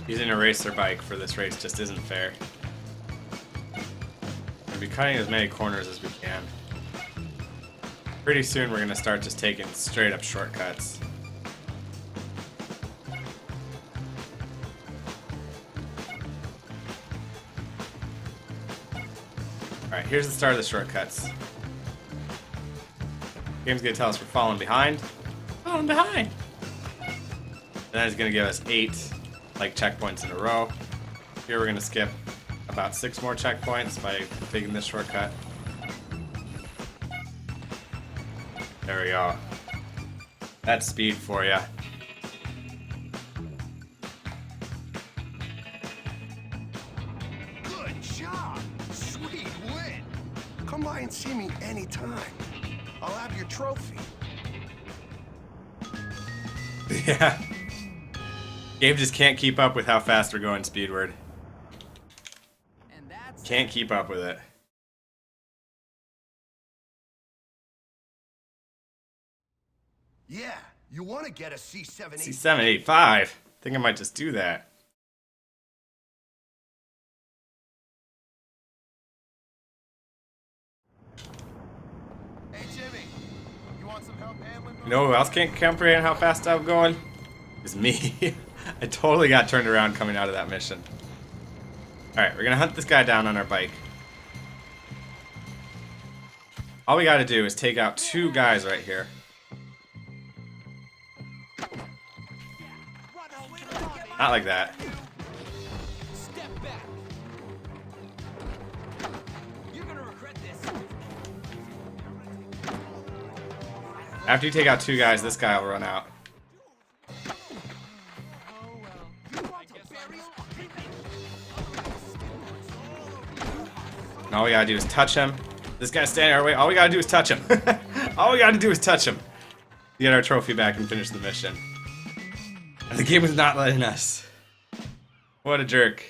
Using a racer bike for this race just isn't fair. We'll be cutting as many corners as we can. Pretty soon we're going to start just taking straight up shortcuts. Alright, here's the start of the shortcuts. Game's gonna tell us we're falling behind. Falling behind! And then it's gonna give us 8 like checkpoints in a row. Here we're gonna skip about 6 more checkpoints by taking this shortcut. There we go. That's speed for you. Good job! Sweet win! Come by and see me anytime. I'll have your trophy. Yeah. Gabe just can't keep up with how fast we're going speedward. Can't keep up with it. Yeah, you want to get a C785. C785? I think I might just do that. Hey, Jimmy, you want some help handling? You know who else can't comprehend how fast I'm going? It's me. I totally got turned around coming out of that mission. Alright, we're gonna hunt this guy down on our bike. All we gotta do is take out 2 guys right here. Not like that. Step back. You're gonna regret this. After you take out 2 guys, this guy will run out. And all we gotta do is touch him. This guy's standing our way. All we gotta do is touch him. All we gotta do is touch him. Get our trophy back and finish the mission. And the game is not letting us. What a jerk.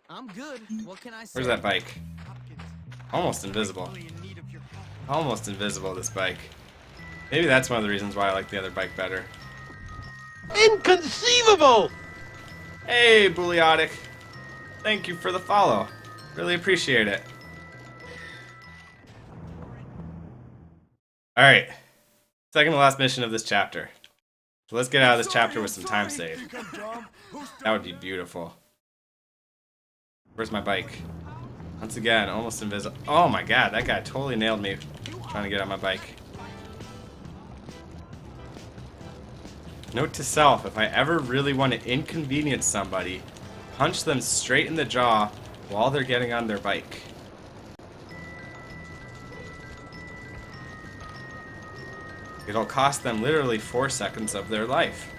I'm good. What can I say? Where's that bike? Almost invisible. Almost invisible, this bike. Maybe that's one of the reasons why I like the other bike better. Inconceivable! Hey, Buliotic. Thank you for the follow. Really appreciate it. Alright. Second to last mission of this chapter. So let's get out of this chapter with some time saved. That would be beautiful. Where's my bike? Once again, almost invisible. Oh my god, that guy totally nailed me trying to get on my bike. Note to self, if I ever really want to inconvenience somebody, punch them straight in the jaw while they're getting on their bike. It'll cost them literally 4 seconds of their life.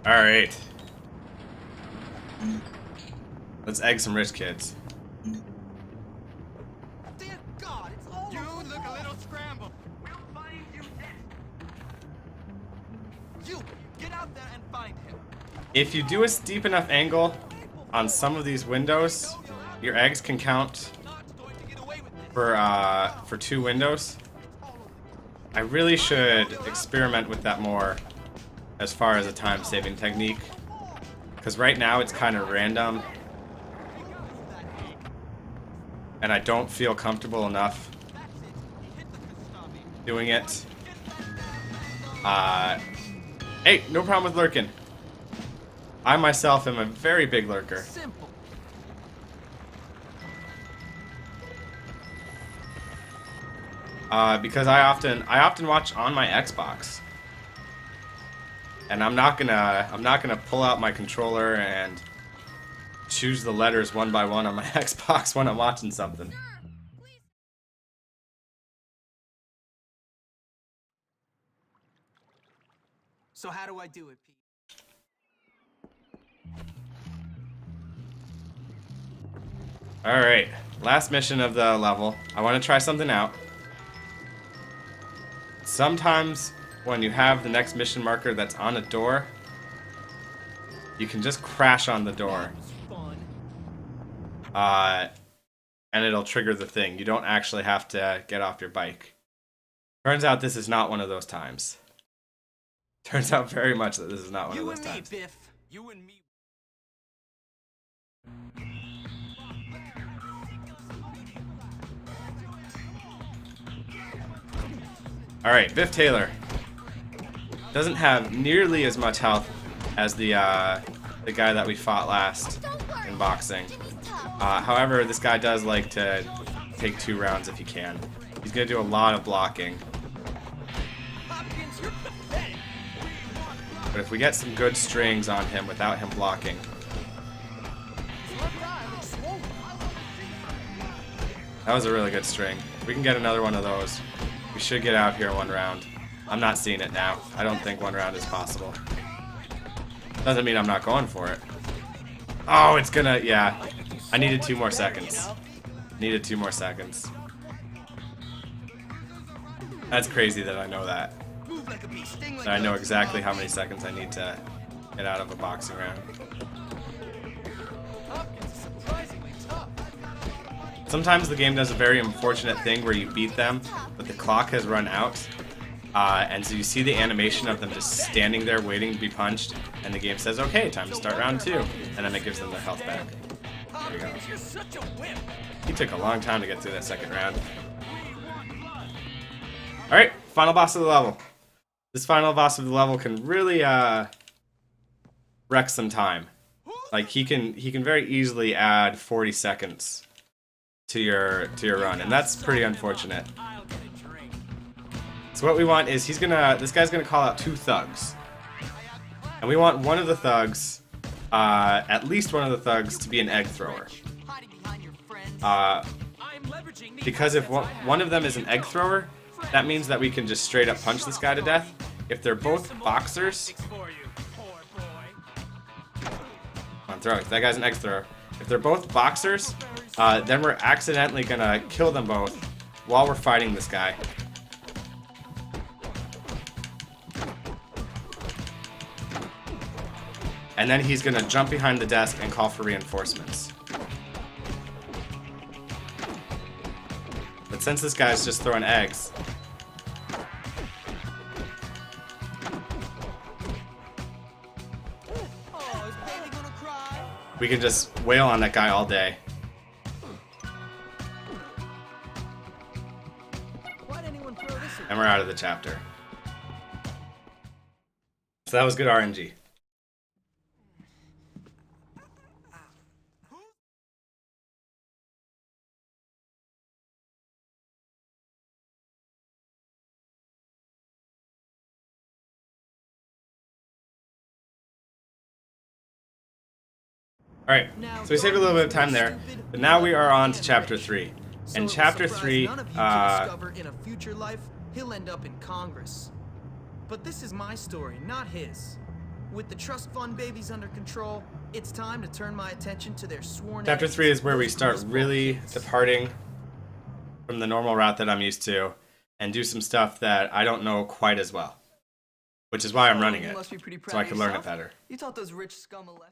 Alright. Let's egg some rich kids. Dear God, it's all You look a little scrambled. We'll find you next. You, get out there and find him. If you do a steep enough angle on some of these windows, your eggs can count for 2 windows. I really should experiment with that more as far as a time-saving technique, because right now it's kind of random and I don't feel comfortable enough doing it. Hey, no problem with lurking. I myself am a very big lurker. simple. Because I often watch on my Xbox, and I'm not gonna pull out my controller and choose the letters one by one on my Xbox when I'm watching something. So how do I do it, Pete? Alright, last mission of the level. I want to try something out. Sometimes when you have the next mission marker that's on a door, you can just crash on the door. And it'll trigger the thing. You don't actually have to get off your bike. Turns out this is not one of those times. Turns out very much that this is not one of those times. You and me, Biff. You and me. Alright, Biff Taylor doesn't have nearly as much health as the guy that we fought last in boxing. However, this guy does like to take 2 rounds if he can. He's going to do a lot of blocking. But if we get some good strings on him without him blocking... That was a really good string. If we can get another one of those, we should get out here in 1 round. I'm not seeing it now. I don't think 1 round is possible. Doesn't mean I'm not going for it. Oh, it's gonna... Yeah. I needed 2 more seconds. Needed 2 more seconds. That's crazy that I know that. That I know exactly how many seconds I need to get out of a boxing round. Sometimes the game does a very unfortunate thing where you beat them, but the clock has run out. And so you see the animation of them just standing there waiting to be punched, and the game says, okay, time to start round 2. And then it gives them their health back. There you go. He took a long time to get through that 2nd round. Alright, final boss of the level. This final boss of the level can really wreck some time. Like he can very easily add 40 seconds to your run, and that's pretty unfortunate. So what we want is this guy's gonna call out 2 thugs. And we want one of the thugs, at least one of the thugs, to be an egg thrower. Because if one of them is an egg thrower, that means that we can just straight up punch this guy to death. If they're both boxers... Come on, throw it. That guy's an egg thrower. If they're both boxers, then we're accidentally gonna kill them both while we're fighting this guy. And then he's gonna jump behind the desk and call for reinforcements. But since this guy's just throwing eggs, we can just wail on that guy all day. And we're out of the chapter. So that was good RNG. Alright, so we saved a little bit of time there, but now we are on to Chapter 3. And Chapter 3, in a future life, he'll end up in Congress. But this is my story, not his. With the trust fund babies under control, it's time to turn my attention to their sworn... Chapter 3 is where we start really departing from the normal route that I'm used to, and do some stuff that I don't know quite as well. Which is why I'm running it, so I can learn it better. You taught those rich scum a lesson.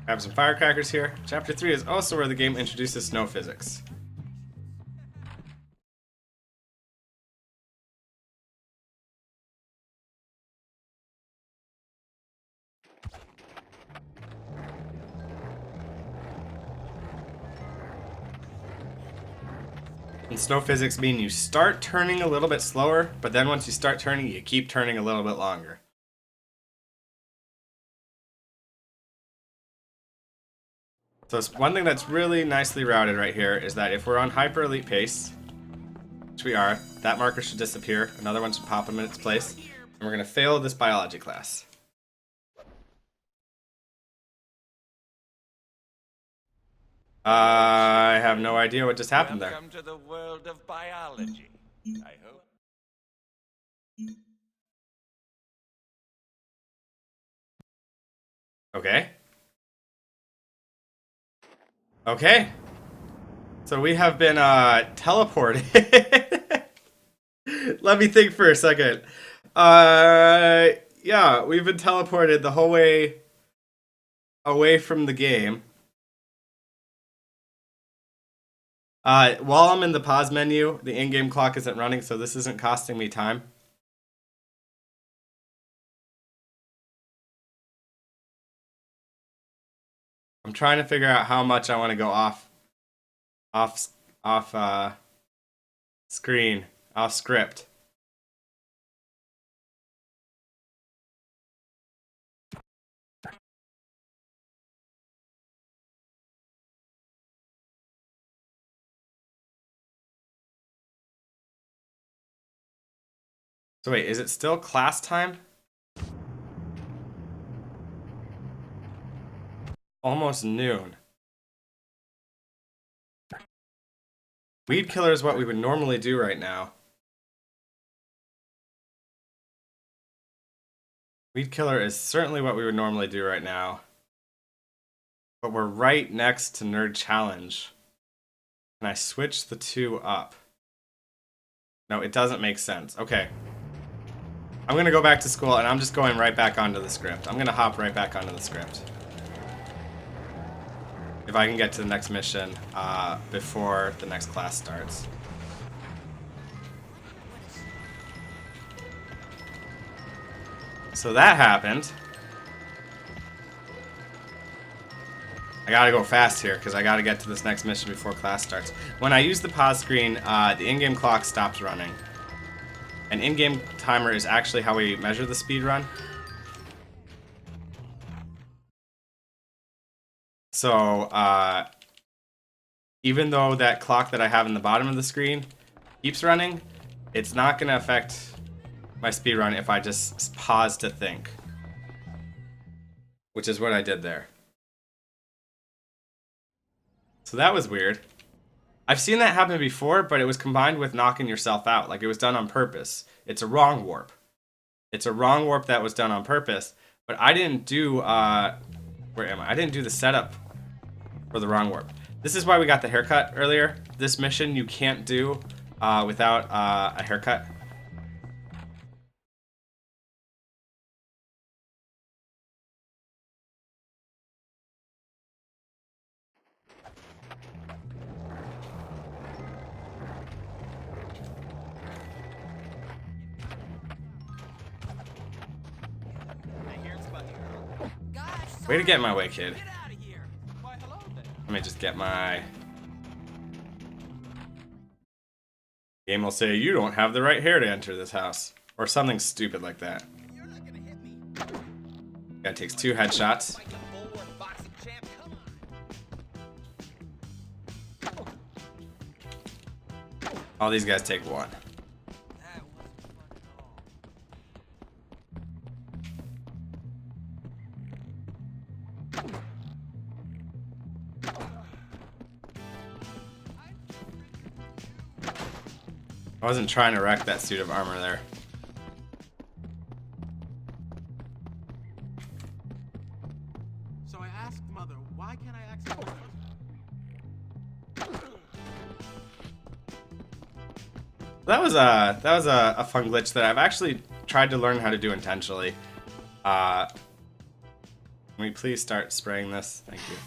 Grab some firecrackers here. Chapter 3 is also where the game introduces snow physics. And snow physics mean you start turning a little bit slower, but then once you start turning, you keep turning a little bit longer. So one thing that's really nicely routed right here is that if we're on hyper elite pace, which we are, that marker should disappear, another one should pop in its place, and we're going to fail this biology class. I have no idea what just happened there. Welcome to the world of biology, I hope. Okay. Okay. So we have been teleported. Let me think for a second. Yeah, we've been teleported the whole way away from the game. While I'm in the pause menu, the in-game clock isn't running, so this isn't costing me time. I'm trying to figure out how much I want to go off screen, off script. So wait, is it still class time? Almost noon. Weed killer is what we would normally do right now. Weed killer is certainly what we would normally do right now. But we're right next to Nerd Challenge. Can I switch the two up? No, it doesn't make sense. Okay. I'm gonna go back to school and I'm just going right back onto the script. I'm gonna hop right back onto the script. If I can get to the next mission before the next class starts. So that happened. I gotta go fast here because I gotta get to this next mission before class starts. When I use the pause screen, the in-game clock stops running. An in-game timer is actually how we measure the speed run. So, even though that clock that I have in the bottom of the screen keeps running, it's not going to affect my speedrun if I just pause to think. Which is what I did there. So that was weird. I've seen that happen before, but it was combined with knocking yourself out. Like, it was done on purpose. It's a wrong warp. It's a wrong warp that was done on purpose. But I didn't do, where am I? I didn't do the setup for the wrong warp. This is why we got the haircut earlier. This mission you can't do without a haircut. Way to get in my way, kid. Let me just get my... Game will say, you don't have the right hair to enter this house. Or something stupid like that. Guy takes 2 headshots. All these guys take 1. I wasn't trying to wreck that suit of armor there. So I asked Mother, why can't I access That was a fun glitch that I've actually tried to learn how to do intentionally. Can we please start spraying this? Thank you.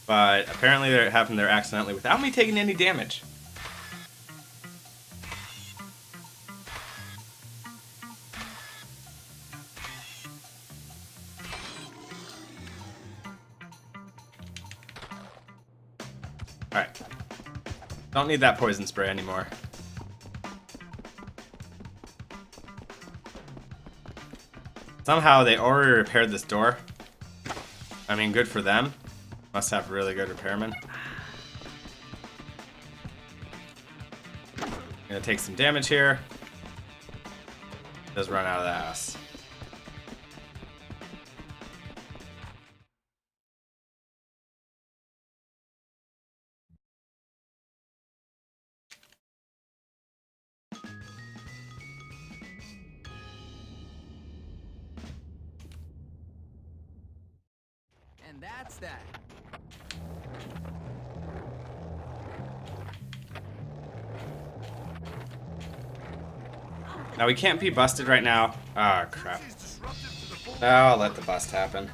But apparently it happened there accidentally without me taking any damage. Alright. Don't need that poison spray anymore. Somehow they already repaired this door. I mean, good for them. Must have really good repairmen. Gonna take some damage here. Does run out of the ass. And that's that. Now we can't be busted right now. Ah, crap. I'll let the bust happen.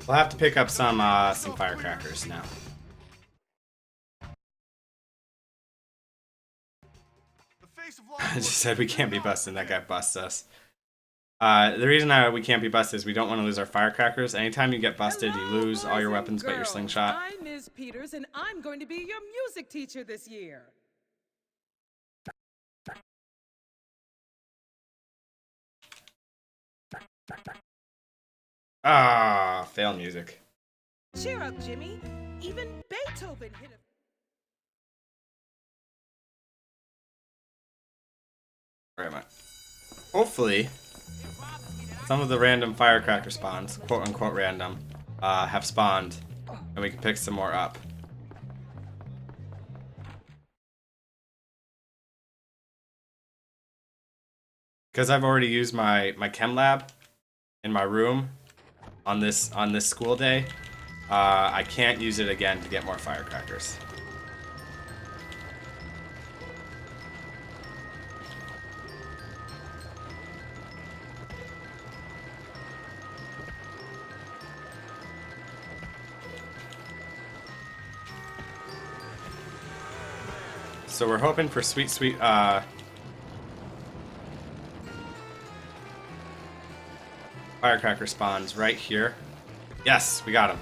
We'll have to pick up some firecrackers now. I just said we can't be busted, that guy busts us. The reason we can't be busted is we don't want to lose our firecrackers. Anytime you get busted, you lose all your weapons but your slingshot. I'm Ms. Peters, and I'm going to be your music teacher this year. Ah, fail music. Cheer up, Jimmy. Even Beethoven hit a... Where am I? Hopefully, some of the random firecracker spawns, quote-unquote random, have spawned, and we can pick some more up. Because I've already used my chem lab in my room on this school day, I can't use it again to get more firecrackers. So we're hoping for sweet firecracker spawns right here. Yes, we got him.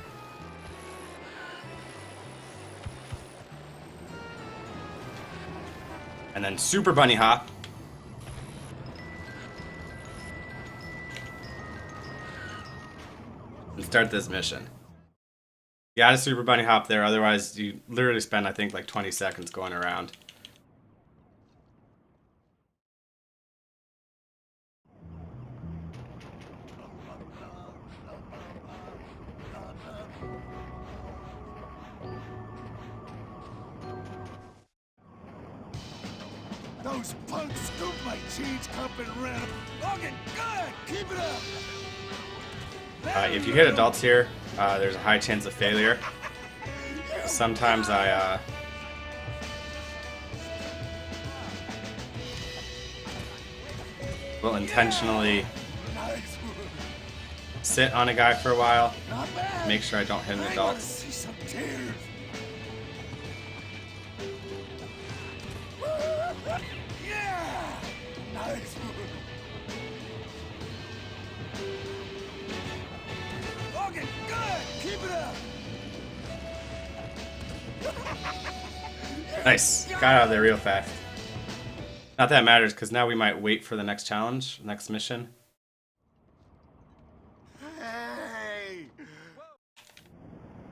And then super bunny hop. and start this mission. You gotta super bunny hop there, otherwise you literally spend, I think, like 20 seconds going around. Those punks scoop my cheese cup and rim. Looking good! Keep it up! If you hit adults here, there's a high chance of failure. Sometimes I will intentionally sit on a guy for a while, make sure I don't hit an adult. See some tears. Yeah! Nice. Looking good! Keep it up! Nice. Got out of there real fast. Not that it matters, because now we might wait for the next challenge, next mission. Hey!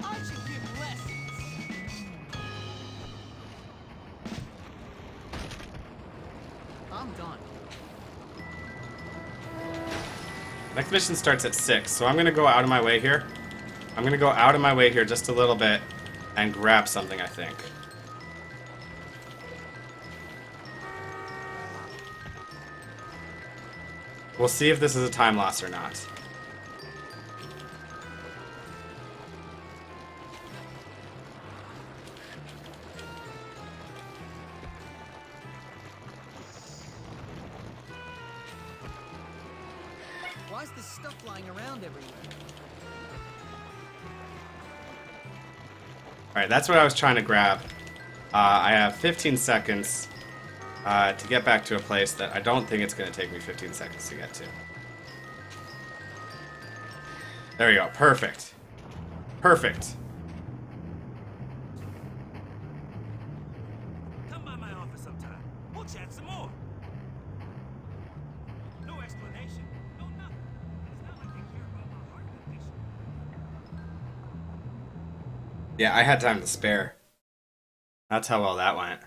I should give lessons. I'm done. Next mission starts at 6, so I'm going to go out of my way here. I'm going to go out of my way here just a little bit and grab something, I think. We'll see if this is a time loss or not. Why is this stuff lying around everywhere? Alright, that's what I was trying to grab. I have 15 seconds to get back to a place that I don't think it's going to take me 15 seconds to get to. There we go. Perfect. Perfect. Come by my office sometime. We'll chat some more. No explanation. No nothing. It's not like they care about my heart condition. Yeah, I had time to spare. That's how well that went.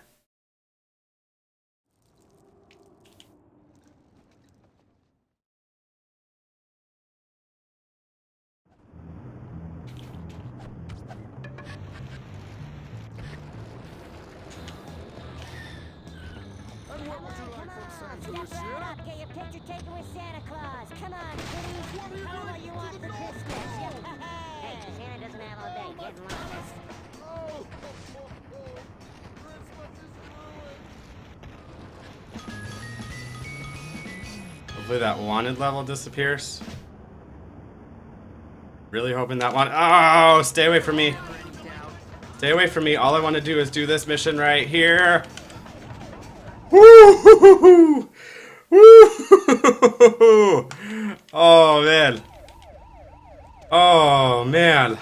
Get your picture taken with Santa Claus. Come on, kiddies. Tell me what you want for Christmas. Hey, Santa doesn't have all day. Get lost. Hopefully that wanted level disappears. Really hoping that one. Oh, stay away from me. Stay away from me. All I want to do is do this mission right here. Woo! Woo! Oh man. Oh man.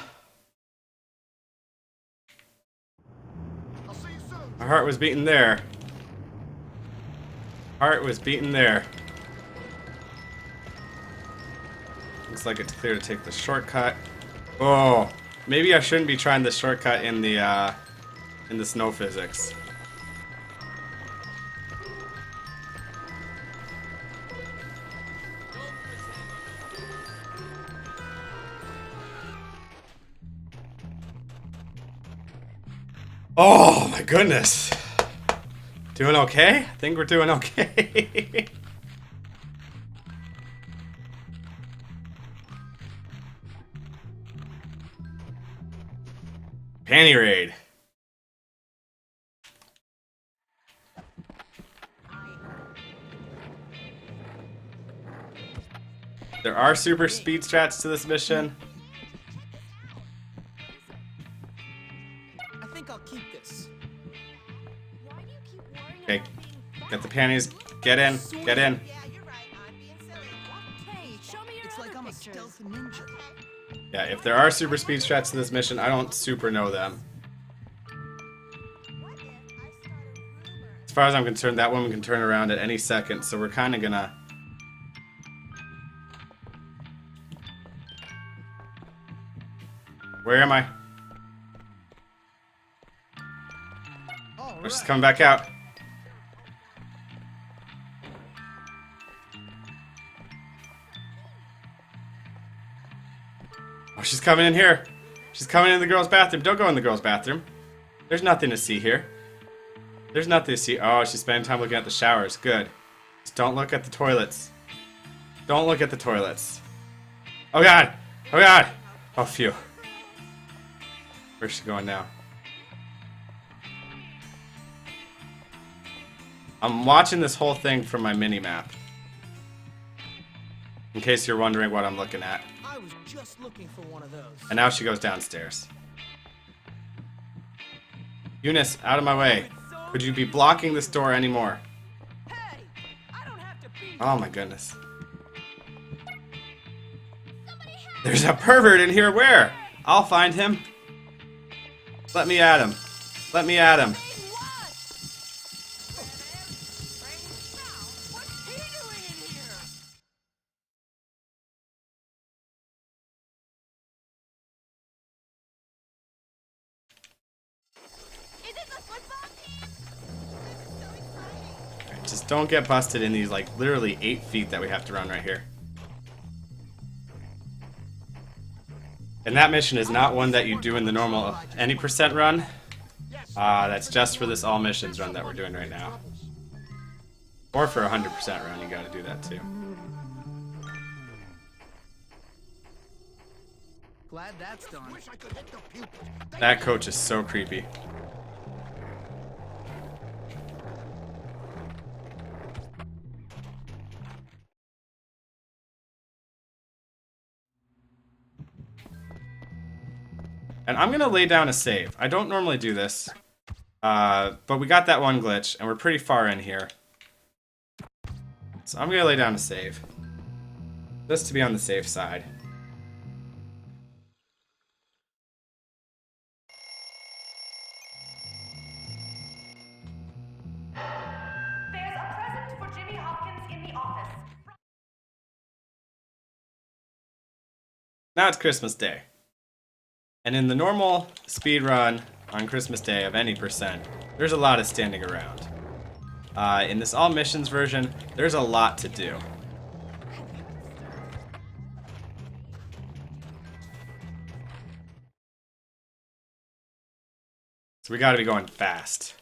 My heart was beating there. Heart was beating there. Looks like it's clear to take the shortcut. Oh, maybe I shouldn't be trying the shortcut in the snow physics. Oh my goodness. Doing okay? I think we're doing okay. Panty raid. There are super speed strats to this mission. I think I'll keep this. Okay, get the panties. Get in. Get in. It's like I'm a stealth ninja. Yeah, if there are super speed strats to this mission, I don't super know them. As far as I'm concerned, that woman can turn around at any second, so we're kind of gonna... Where am I? Oh, she's coming back out. Oh, she's coming in here. She's coming in the girls' bathroom. Don't go in the girls' bathroom. There's nothing to see here. There's nothing to see. Oh, she's spending time looking at the showers. Good. Just don't look at the toilets. Don't look at the toilets. Oh god! Oh god! Oh phew. Where's she going now? I'm watching this whole thing from my mini-map. In case you're wondering what I'm looking at. I was just looking for one of those. And now she goes downstairs. Eunice, out of my way. Could you be blocking this door anymore? Oh my goodness. There's a pervert in here. Where? I'll find him. Let me at him. Let me at him. Just don't get busted in these, like, literally 8 feet that we have to run right here. And that mission is not one that you do in the normal any percent run. That's just for this all missions run that we're doing right now. Or for 100% run, you gotta do that too. Glad that's done. That coach is so creepy. And I'm gonna lay down a save. I don't normally do this, but we got that one glitch, and we're pretty far in here. So I'm gonna lay down a save, just to be on the safe side. There's a present for Jimmy Hopkins in the office. Now it's Christmas Day. And in the normal speed run on Christmas Day of any percent, there's a lot of standing around. In this all missions version, there's a lot to do. So we gotta be going fast.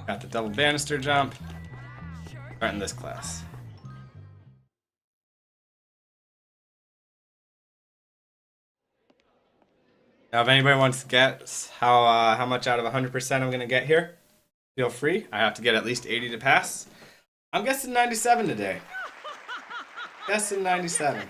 Got the double banister jump. Right in this class. Now, if anybody wants to guess how much out of 100% I'm gonna get here, feel free. I have to get at least 80 to pass. I'm guessing 97 today. Guessing 97.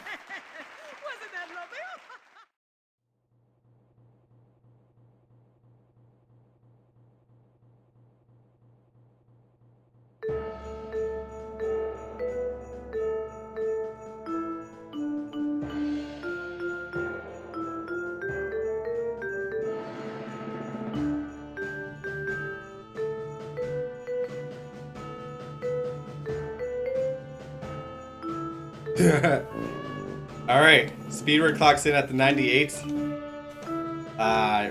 Alright, speedrun clocks in at the 98.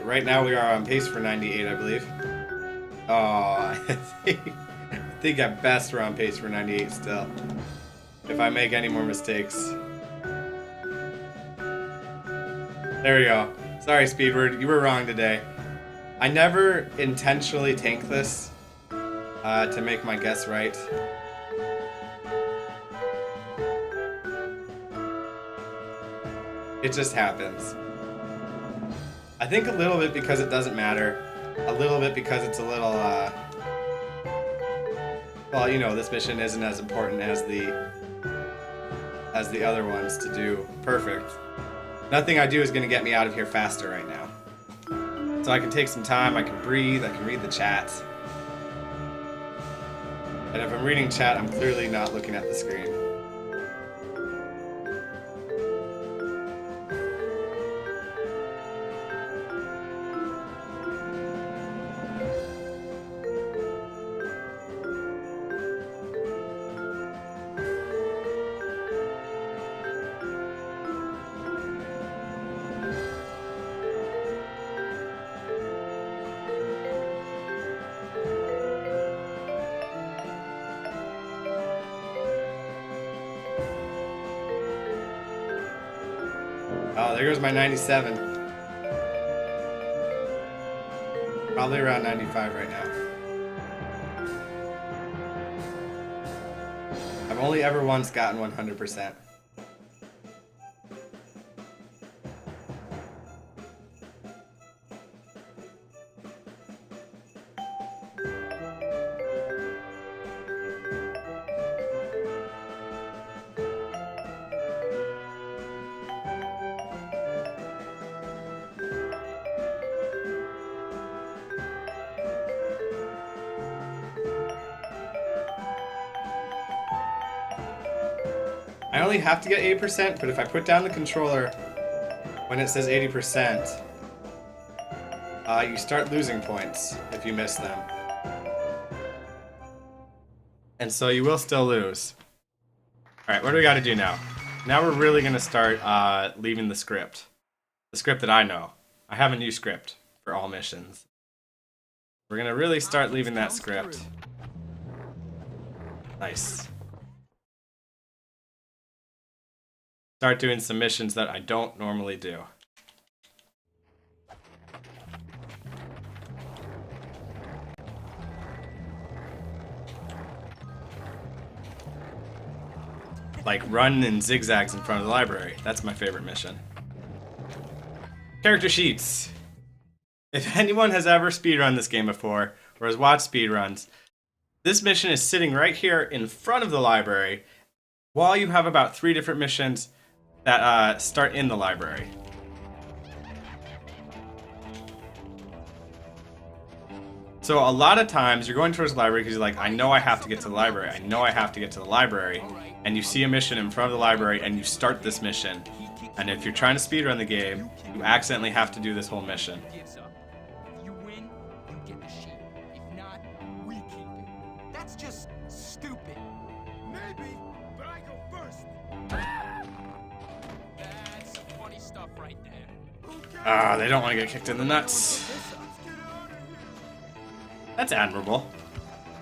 Right now we are on pace for 98, I believe. Oh, I think at best we're on pace for 98 still. If I make any more mistakes. There we go. Sorry, Speedward, you were wrong today. I never intentionally tank this to make my guess right. It just happens. I think a little bit because it doesn't matter. A little bit because it's a little, well, you know, this mission isn't as important as the other ones to do perfect. Nothing I do is going to get me out of here faster right now. So I can take some time, I can breathe, I can read the chat. And if I'm reading chat, I'm clearly not looking at the screen. Oh, there goes my 97. Probably around 95 right now. I've only ever once gotten 100%. I only have to get 8%, but if I put down the controller when it says 80%, you start losing points if you miss them. And so you will still lose. Alright, what do we got to do now? Now we're really going to start leaving the script. The script that I know. I have a new script for all missions. We're going to really start leaving that script. Nice. Start doing some missions that I don't normally do. Like run in zigzags in front of the library. That's my favorite mission. Character sheets. If anyone has ever speedrun this game before, or has watched speedruns, this mission is sitting right here in front of the library, while you have about 3 different missions that start in the library. So a lot of times you're going towards the library because you're like, I know I have to get to the library. I know I have to get to the library. And you see a mission in front of the library and you start this mission. And if you're trying to speedrun the game, you accidentally have to do this whole mission. If you win, you get the sheet. If not, we keep it. That's just stupid. Maybe, but I go first. That's some funny stuff right there. Ah, they don't want to get kicked in the nuts. That's admirable.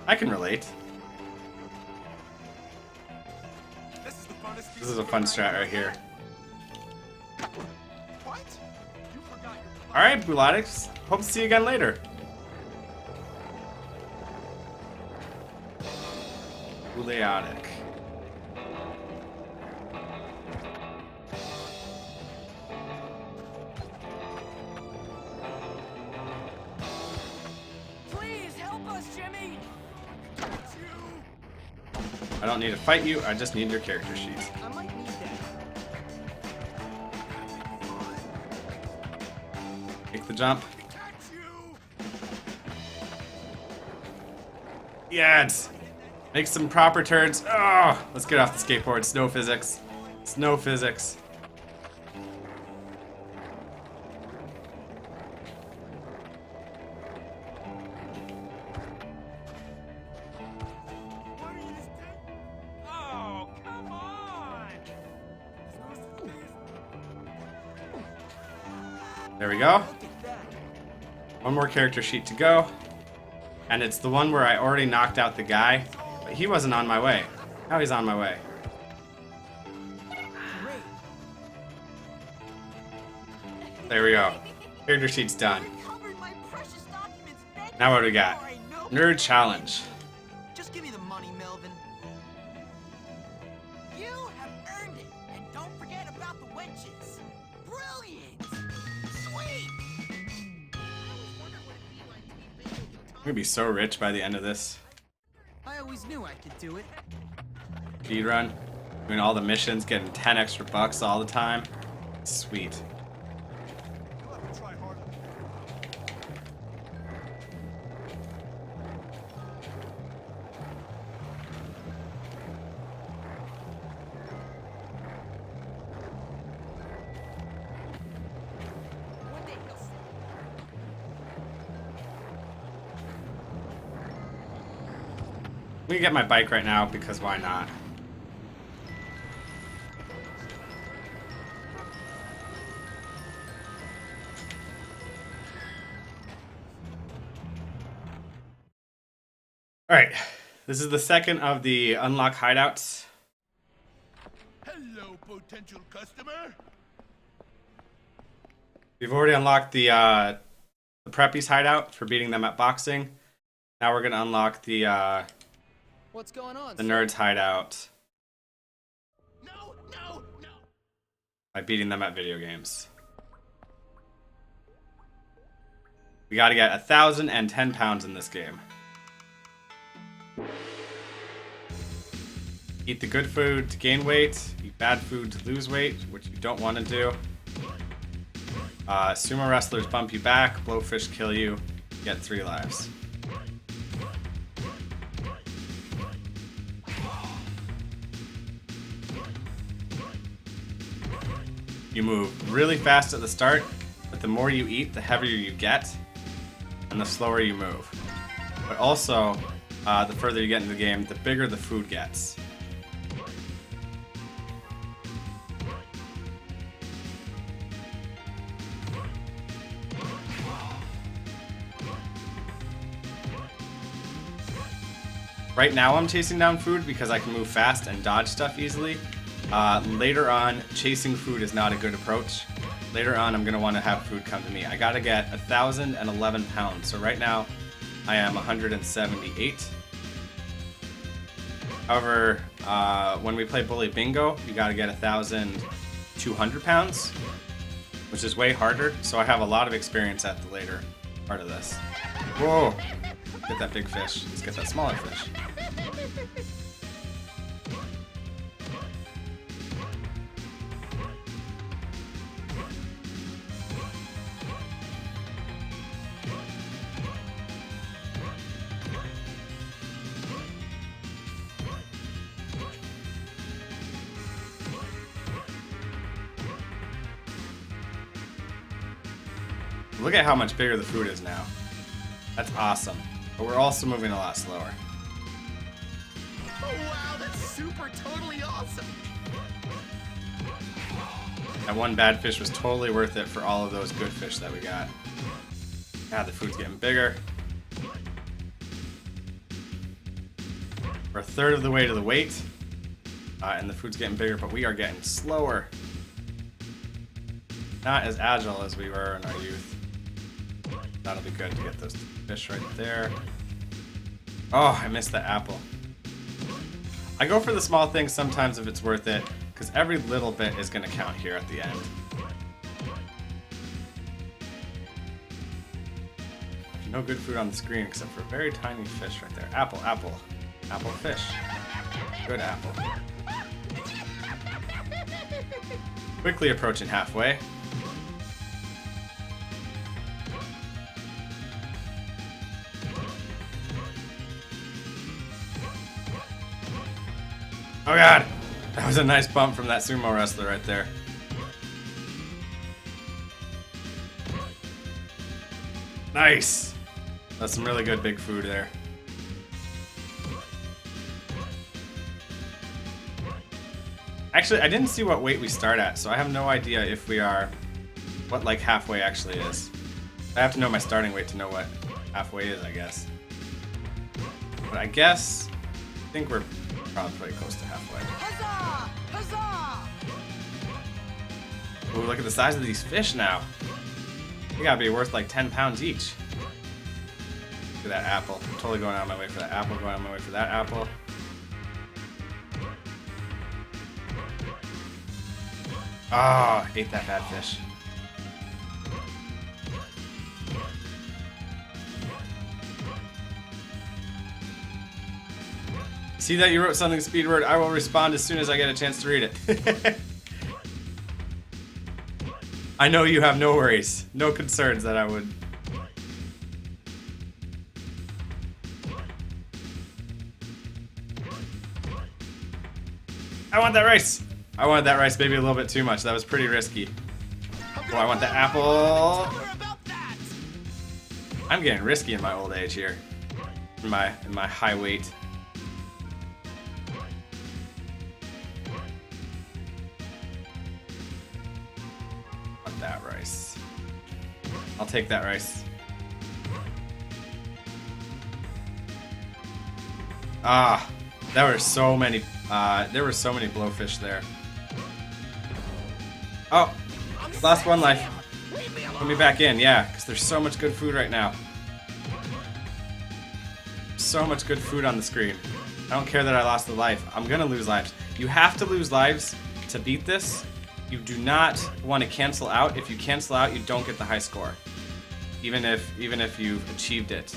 I can relate. This is a fun strat right here. Alright, Bulatics. Hope to see you again later. Buliotic. Please help us, Jimmy. I don't need to fight you, I just need your character sheets. I might need that. Take the jump. Yes! Make some proper turns. Oh, let's get off the skateboard. Snow physics. Snow physics. Oh, come on! There we go. One more character sheet to go. And it's the one where I already knocked out the guy, but he wasn't on my way. Now he's on my way. There we go. Character sheet's done. Now what do we got? Nerd challenge. Just give me the money, Melvin. You have earned it, and don't forget about the wenches. Brilliant! Sweet! I'm gonna be so rich by the end of this I always knew I could do it. speed run. Doing all the missions, getting 10 extra bucks all the time. Sweet. I'm gonna get my bike right now because why not? Alright, this is the second of the unlock hideouts. Hello, potential customer. We've already unlocked the Preppies hideout for beating them at boxing. Now we're gonna unlock the What's going on? nerds hideout. By beating them at video games. We gotta get 1,010 pounds in this game. Eat the good food to gain weight. Eat bad food to lose weight, which you don't want to do. Sumo wrestlers bump you back. Blowfish kill you. You get 3 lives. You move really fast at the start, but the more you eat, the heavier you get, and the slower you move. But also, the further you get into the game, the bigger the food gets. Right now I'm chasing down food because I can move fast and dodge stuff easily. Later on, chasing food is not a good approach. Later on, I'm going to want to have food come to me. I got to get 1,011 pounds. So right now, I am 178. However, when we play Bully Bingo, you got to get 1,200 pounds, which is way harder. So I have a lot of experience at the later part of this. Whoa! Get that big fish. Let's get that smaller fish. Look at how much bigger the food is now. That's awesome. But we're also moving a lot slower. Oh wow, that's super totally awesome. That one bad fish was totally worth it for all of those good fish that we got. Now the food's getting bigger. We're a third of the way to the weight. And the food's getting bigger, but we are getting slower. Not as agile as we were in our youth. That'll be good to get those fish right there. Oh, I missed the apple. I go for the small things sometimes if it's worth it, because every little bit is going to count here at the end. No good food on the screen except for a very tiny fish right there. Apple, apple. Apple, fish. Good apple. Quickly approaching halfway. Oh god! That was a nice bump from that sumo wrestler right there. Nice! That's some really good big food there. Actually, I didn't see what weight we start at, so I have no idea if we are... what, like, halfway actually is. I have to know my starting weight to know what halfway is, I guess. But I guess... I think we're probably pretty close to halfway. Huzzah! Huzzah! Ooh, look at the size of these fish now. They gotta be worth like 10 pounds each. Look at that apple. I'm totally going out of my way for that apple, going out of my way for that apple. Ah, ate that bad fish. See that you wrote something Speedword? I will respond as soon as I get a chance to read it. I know you have no worries, no concerns that I would. I want that rice. I wanted that rice maybe a little bit too much. That was pretty risky. Oh, I want the apple. I'm getting risky in my old age here. In my high weight. That rice. I'll take that rice. Ah, there were so many blowfish there. Oh, last one life. Put me back in, yeah, because there's so much good food right now. So much good food on the screen. I don't care that I lost the life. I'm gonna lose lives. You have to lose lives to beat this. You do not want to cancel out. If you cancel out, you don't get the high score. Even if you've achieved it,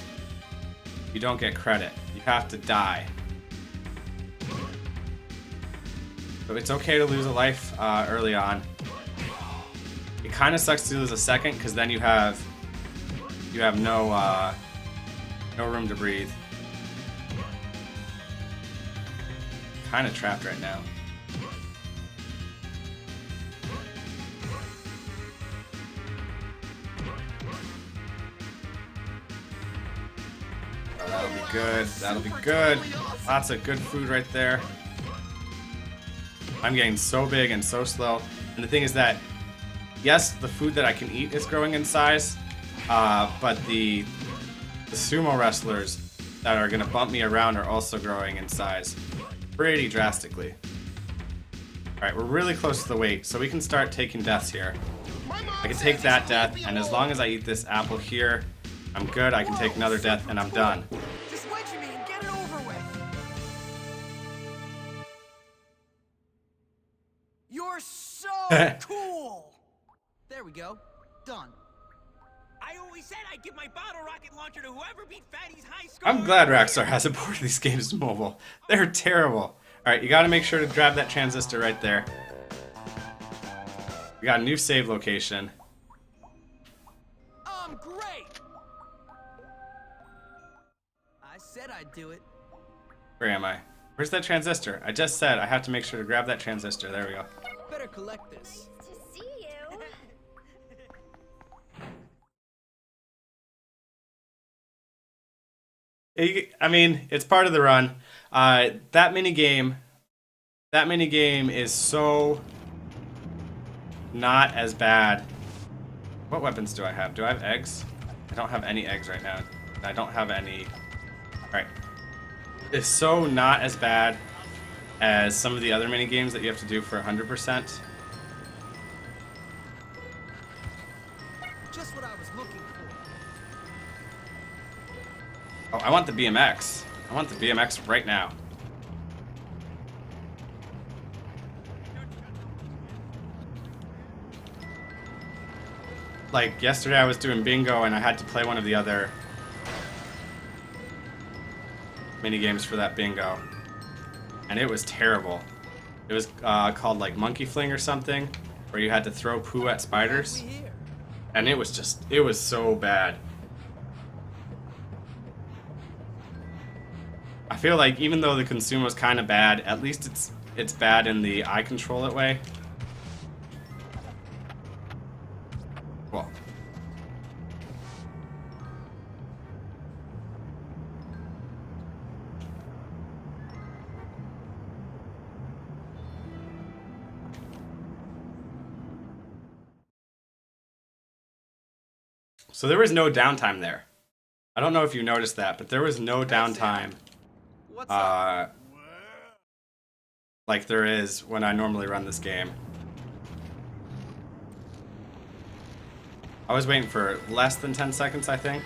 you don't get credit. You have to die. So it's okay to lose a life early on. It kind of sucks to lose a second because then you have no room to breathe. Kind of trapped right now. Oh, that'll be good. That'll be good. Lots of good food right there. I'm getting so big and so slow. And the thing is that, yes, the food that I can eat is growing in size, but the sumo wrestlers that are gonna bump me around are also growing in size pretty drastically. Alright, we're really close to the weight, so we can start taking deaths here. I can take that death, and as long as I eat this apple here, I'm good. I can take another death, and I'm done. Just wedge me and get it over with. You're so cool. There we go. Done. I always said I'd give my bottle rocket launcher to whoever beat Fatty's high score. I'm glad Rockstar hasn't ported these games to mobile. They're terrible. Alright, you gotta make sure to grab that transistor right there. We got a new save location. Great. I said I'd do it. Where am I? Where's that transistor? I just said I have to make sure to grab that transistor. There we go. Better collect this. To see you. I mean, it's part of the run. That mini game is so not as bad. What weapons do I have? Do I have eggs? I don't have any eggs right now. I don't have any. Alright. It's so not as bad as some of the other mini games that you have to do for 100%. Just what I was looking for. Oh, I want the BMX. I want the BMX right now. Like, yesterday I was doing bingo and I had to play one of the other mini games for that bingo. And it was terrible. It was called like Monkey Fling or something, where you had to throw poo at spiders. And it was so bad. I feel like even though the consume was kind of bad, at least it's bad in the I control it way. Cool. So there was no downtime there. I don't know if you noticed that, but there was no downtime. What's up? Like there is when I normally run this game. I was waiting for less than 10 seconds, I think.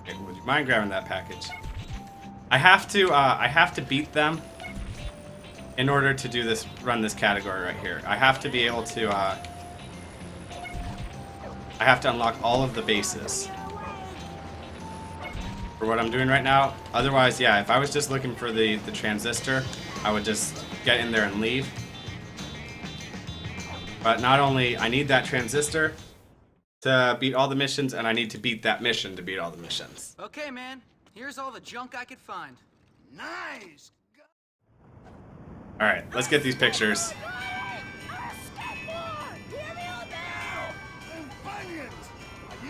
Okay, would you mind grabbing that package? I have to beat them in order to do this, run this category right here. I have to be able to, I have to unlock all of the bases for what I'm doing right now. Otherwise, yeah, if I was just looking for the transistor, I would just get in there and leave. But not only, I need that transistor to beat all the missions, and I need to beat that mission to beat all the missions. Okay, man. Here's all the junk I could find. Nice. Alright, let's get these pictures.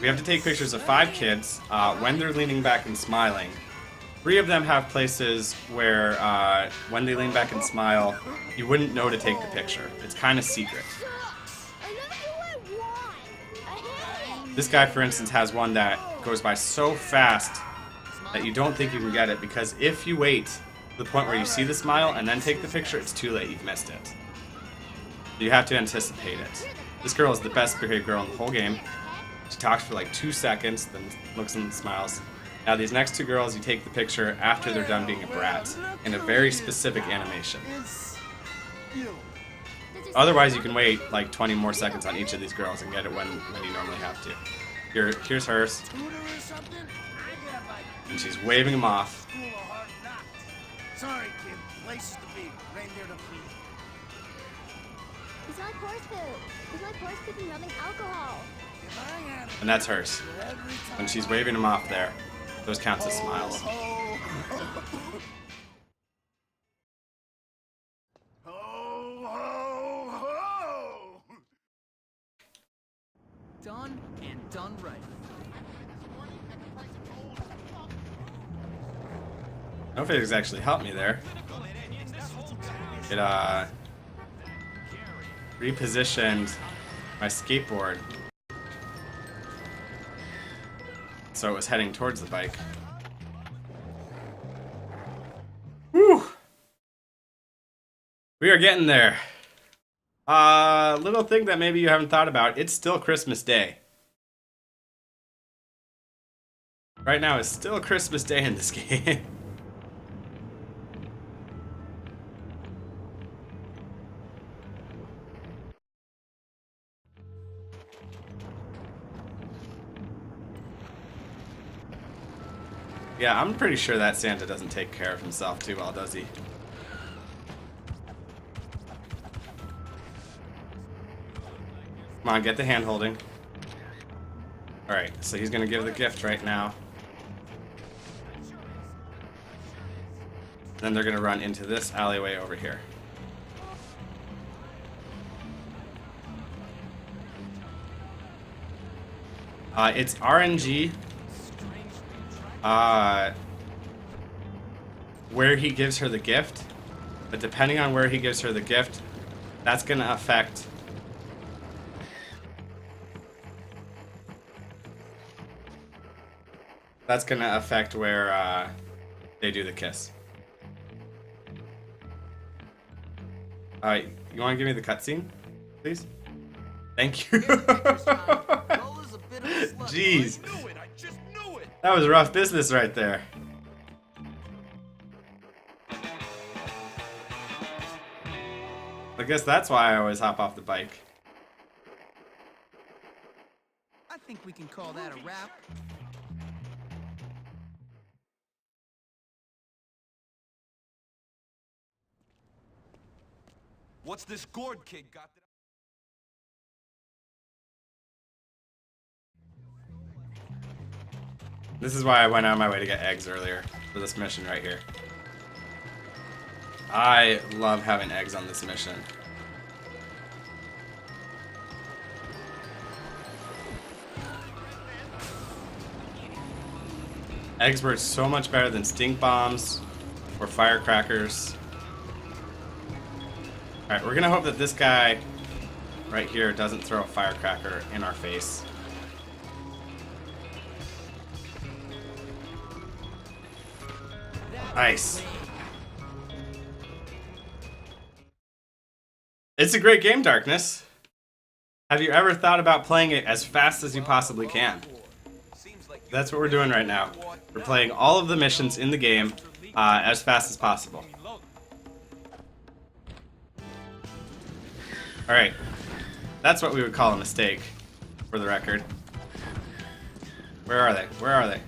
We have to take pictures of 5 kids when they're leaning back and smiling. 3 of them have places where when they lean back and smile, you wouldn't know to take the picture. It's kind of secret. This guy, for instance, has one that goes by so fast that you don't think you can get it, because if you wait to the point where you see the smile and then take the picture, it's too late. You've missed it. You have to anticipate it. This girl is the best behaved girl in the whole game. She talks for like 2 seconds, then looks and smiles. Now these next two girls, you take the picture after they're done being a brat in a very specific animation. Otherwise, you can wait like 20 more seconds on each of these girls and get it when you normally have to. Here's hers. And she's waving them off. Sorry, kid. Places to be. Reindeer to feed. It's like horse poop. It's like horse poop and rubbing alcohol. And that's hers. When she's waving them off there, those counts as smiles. Done and done right. No physics actually helped me there. It repositioned my skateboard so it was heading towards the bike. Whew! We are getting there. Little thing that maybe you haven't thought about, it's still Christmas Day. Right now it's still Christmas Day in this game. Yeah, I'm pretty sure that Santa doesn't take care of himself too well, does he? Come on, get the hand holding. Alright, so he's gonna give the gift right now. Then they're gonna run into this alleyway over here. It's RNG. Where he gives her the gift, but depending on where he gives her the gift, that's gonna affect where they do the kiss. You want to give me the cutscene, please? Thank you. Jeez. That was rough business right there. I guess that's why I always hop off the bike. I think we can call that a wrap. What's this gourd kid got? This is why I went out of my way to get eggs earlier for this mission right here. I love having eggs on this mission. Eggs were so much better than stink bombs or firecrackers. Alright, we're gonna hope that this guy right here doesn't throw a firecracker in our face. Nice. It's a great game, Darkness. Have you ever thought about playing it as fast as you possibly can? That's what we're doing right now. We're playing all of the missions in the game as fast as possible. Alright. That's what we would call a mistake, for the record. Where are they? Where are they?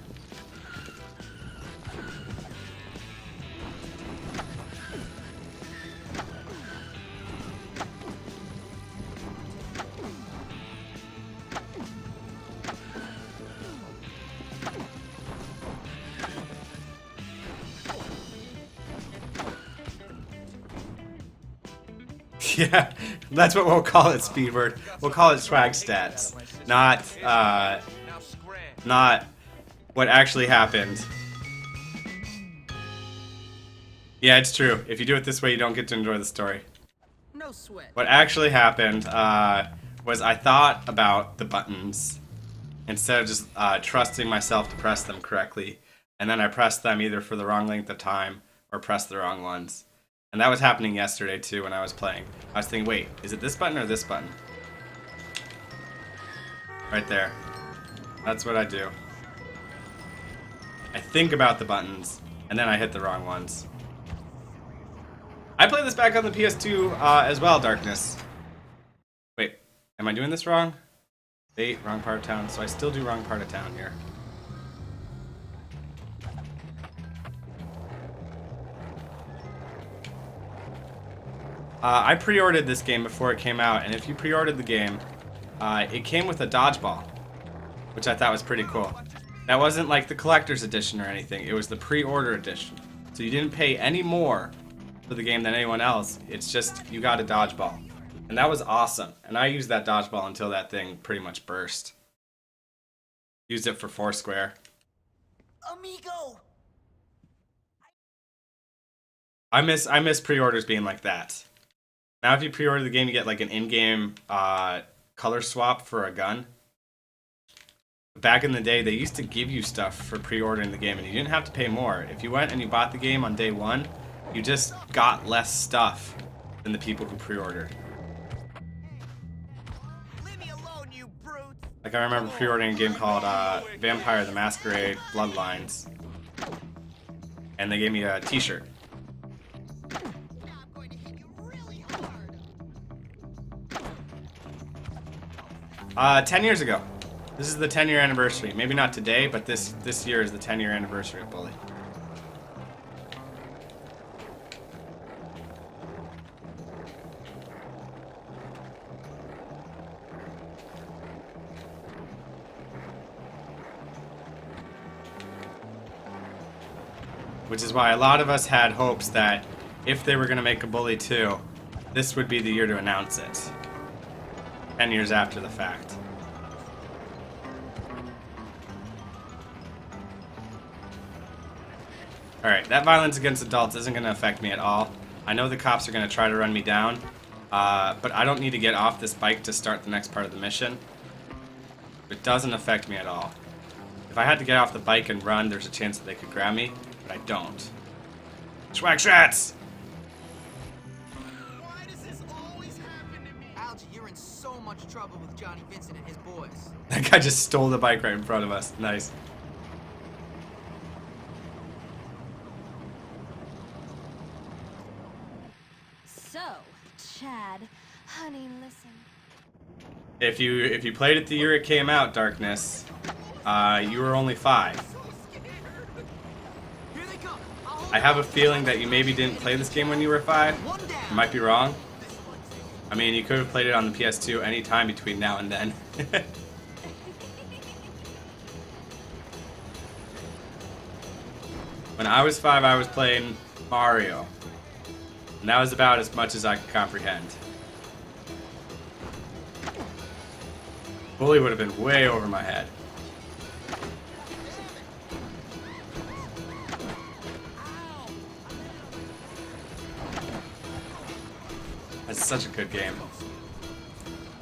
Yeah, that's what we'll call it, Speedbird. We'll call it swag stats, not what actually happened. Yeah, it's true. If you do it this way, you don't get to enjoy the story. No sweat. What actually happened was I thought about the buttons instead of just trusting myself to press them correctly. and then I pressed them either for the wrong length of time or pressed the wrong ones. And that was happening yesterday too when I was playing. I was thinking, wait, is it this button or this button? Right there. That's what I do. I think about the buttons, and then I hit the wrong ones. I played this back on the PS2 as well, Darkness. Wait, am I doing this wrong? Bait, wrong part of town. So I still do wrong part of town here. I pre-ordered this game before it came out, and if you pre-ordered the game, it came with a dodgeball, which I thought was pretty cool. That wasn't like the collector's edition or anything, it was the pre-order edition. So you didn't pay any more for the game than anyone else, it's just you got a dodgeball. And that was awesome, and I used that dodgeball until that thing pretty much burst. Used it for Foursquare. Amigo! I miss pre-orders being like that. Now if you pre-order the game, you get like an in-game color swap for a gun. Back in the day, they used to give you stuff for pre-ordering the game, and you didn't have to pay more. If you went and you bought the game on day one, you just got less stuff than the people who pre-ordered. Like I remember pre-ordering a game called Vampire the Masquerade Bloodlines, and they gave me a t-shirt. 10 years ago. This is the 10-year anniversary. Maybe not today, but this year is the 10-year anniversary of Bully. Which is why a lot of us had hopes that if they were going to make a Bully 2, this would be the year to announce it. 10 years after the fact. Alright, that violence against adults isn't going to affect me at all. I know the cops are going to try to run me down, but I don't need to get off this bike to start the next part of the mission. It doesn't affect me at all. If I had to get off the bike and run, there's a chance that they could grab me, but I don't. Swag shots! Why does this always happen to me? Algie, you're in so much trouble with Johnny Vincent and his boys. That guy just stole the bike right in front of us. Nice. So, Chad, honey, listen. If you played it the year it came out, Darkness, you were only 5. I have a feeling that you maybe didn't play this game when you were 5. I might be wrong. I mean, you could have played it on the PS2 any time between now and then. When I was 5, I was playing Mario. And that was about as much as I could comprehend. Bully would have been way over my head. That's such a good game.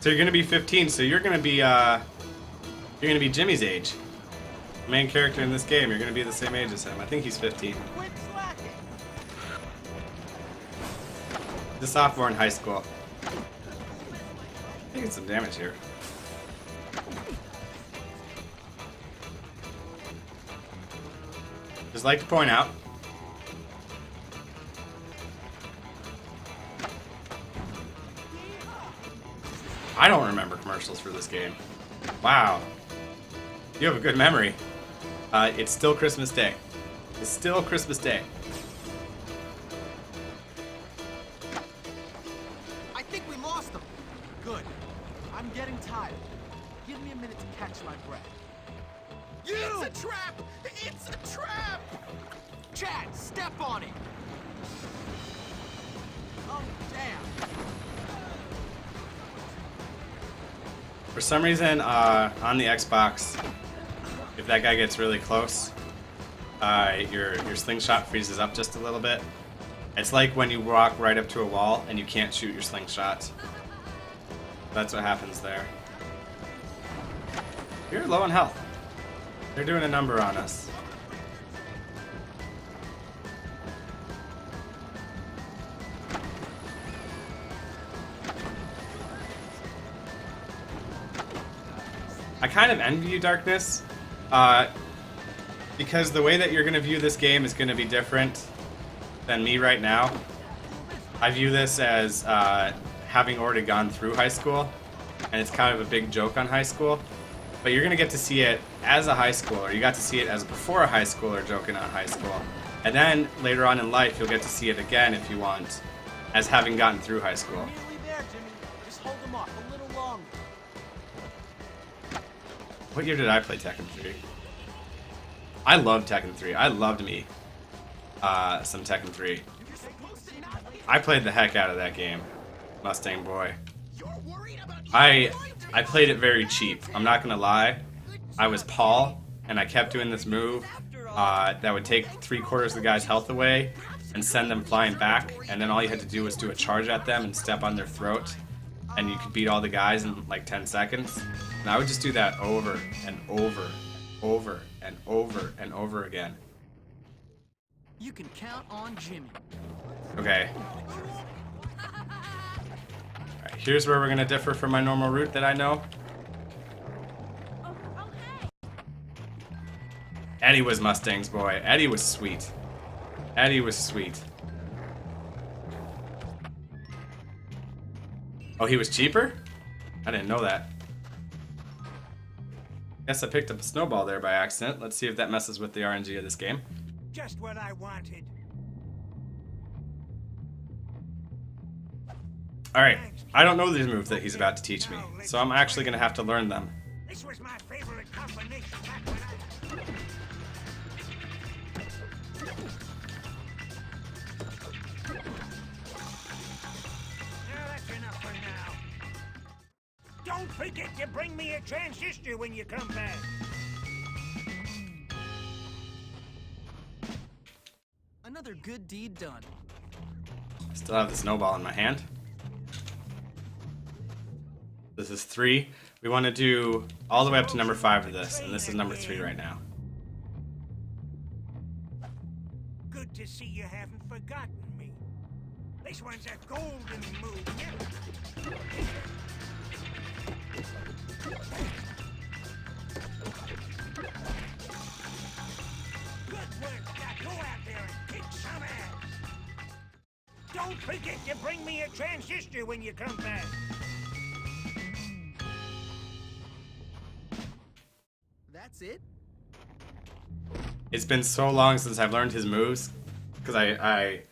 So you're gonna be 15, so you're gonna be Jimmy's age. The main character in this game, you're gonna be the same age as him. I think he's 15. He's a sophomore in high school. Taking some damage here. Just like to point out, I don't remember commercials for this game. Wow. You have a good memory. It's still Christmas Day. It's still Christmas Day. I think we lost them. Good. I'm getting tired. Give me a minute to catch my breath. It's a trap! It's a trap! Chad, step on it! Oh, damn. For some reason, on the Xbox, if that guy gets really close, your slingshot freezes up just a little bit. It's like when you walk right up to a wall and you can't shoot your slingshot. That's what happens there. You're low on health. They're doing a number on us. kind of envy you, Darkness, because the way that you're going to view this game is going to be different than me right now. I view this as having already gone through high school, and it's kind of a big joke on high school. But you're going to get to see it as a high schooler. You got to see it as before a high schooler joking on high school. And then later on in life, you'll get to see it again if you want, as having gotten through high school. Nearly there, Jimmy. Just hold them off a little longer. What year did I play Tekken 3? I loved Tekken 3. I loved me some Tekken 3. I played the heck out of that game, Mustang Boy. I played it very cheap. I'm not gonna lie. I was Paul, and I kept doing this move that would take 3/4 of the guy's health away and send them flying back. And then all you had to do was do a charge at them and step on their throat, and you could beat all the guys in like 10 seconds. And I would just do that over and over, over and over and over again. You can count on Jimmy. Okay. Alright, here's where we're gonna differ from my normal route that I know. Eddie was Mustang's boy. Eddie was sweet. Eddie was sweet. Oh, he was cheaper? I didn't know that. Guess I picked up a snowball there by accident. Let's see if that messes with the RNG of this game. Just what I wanted. Alright, I don't know these moves that he's about to teach me, so I'm actually going to have to learn them. This was my favorite combination back when that's enough for now. Don't forget to bring me a transistor when you come back. Another good deed done. Still have the snowball in my hand. This is 3. We want to do all the way up to number 5 of this, and this is number 3 right now. Good to see you haven't forgotten me. This one's a golden move. Good work. Now go out there and kick some ass. Don't forget to bring me a transistor when you come back. That's it? It's been so long since I've learned his moves, because I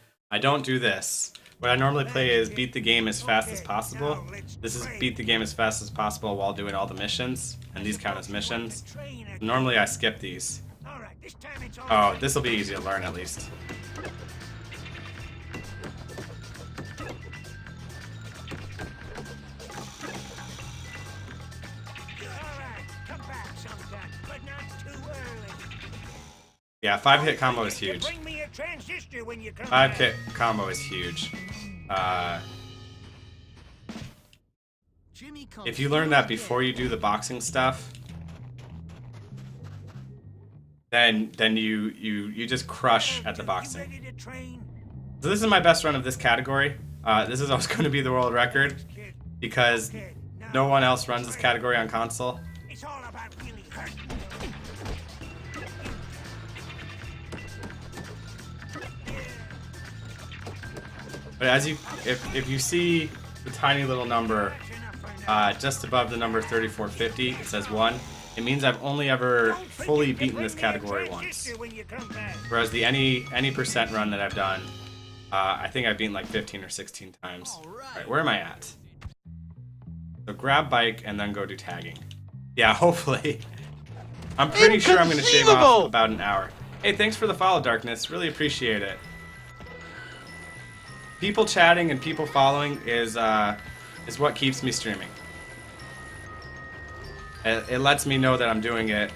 don't do this. What I normally play is beat the game as fast as possible. This is beat the game as fast as possible while doing all the missions, and these count as missions. Normally I skip these. Oh, this will be easy to learn at least. Yeah, 5-hit combo is huge. 5-hit combo is huge. If you learn that before you do the boxing stuff, then you just crush at the boxing. So this is my best run of this category. This is always going to be the world record because no one else runs this category on console. But as if you see the tiny little number just above the number 3450, it says 1. It means I've only ever fully beaten this category once. Whereas the any percent run that I've done, I think I've beaten like 15 or 16 times. Alright, where am I at? So grab bike and then go do tagging. Yeah, hopefully. I'm pretty sure I'm going to shave off about an hour. Hey, thanks for the follow, Darkness. Really appreciate it. People chatting and people following is what keeps me streaming. It lets me know that I'm doing it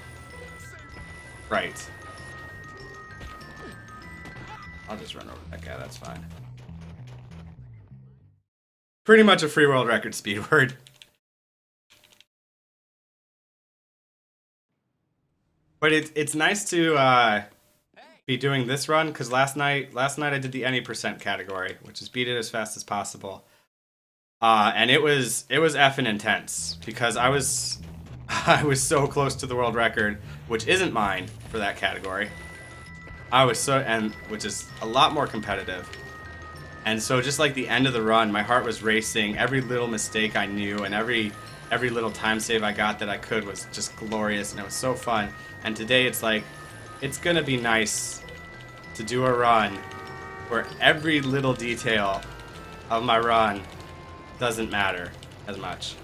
right. I'll just run over that guy, that's fine. Pretty much a free world record speed word. But it's nice to be doing this run because last night I did the any percent category, which is beat it as fast as possible. And it was effing intense because I was I was so close to the world record, which isn't mine for that category. I was so, and which is a lot more competitive. And so just like the end of the run, my heart was racing. Every little mistake I knew and every little time save I got that I could was just glorious, and it was so fun. And today it's like, it's gonna be nice to do a run where every little detail of my run doesn't matter as much.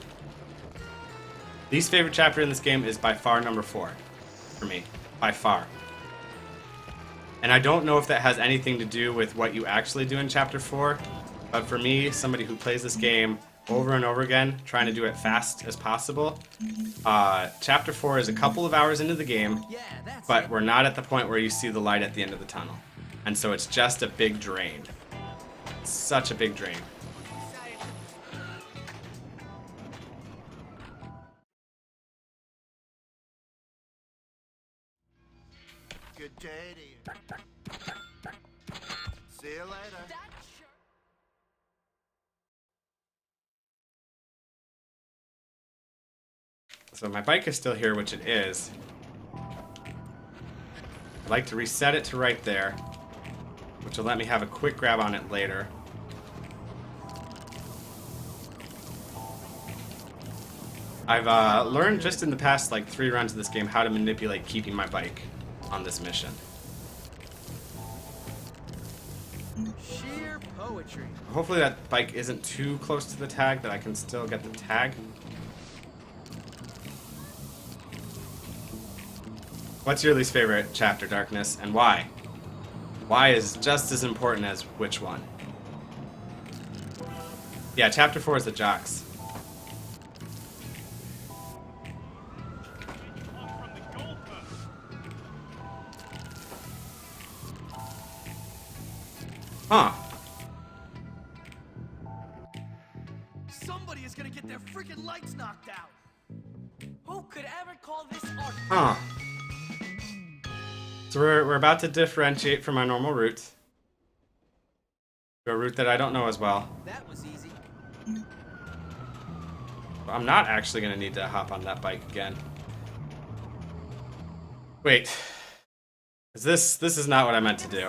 Least favorite chapter in this game is by far number 4 for me, by far. And I don't know if that has anything to do with what you actually do in chapter 4, but for me, somebody who plays this game over and over again, trying to do it fast as possible, chapter 4 is a couple of hours into the game, but we're not at the point where you see the light at the end of the tunnel. And so it's just a big drain. It's such a big drain. Good day to you. See you later. So my bike is still here, which it is. I'd like to reset it to right there, which will let me have a quick grab on it later. I've learned just in the past like 3 runs of this game how to manipulate keeping my bike on this mission. Sheer poetry. Hopefully that bike isn't too close to the tag, that I can still get the tag. What's your least favorite chapter, Darkness, and why? Why is just as important as which one? Yeah, chapter 4 is the jocks. Huh. Somebody is gonna get their freaking lights knocked out. Who could ever call this art? Huh. So we're about to differentiate from our normal route to a route that I don't know as well. That was easy. I'm not actually going to need to hop on that bike again. Wait. This is not what I meant to do.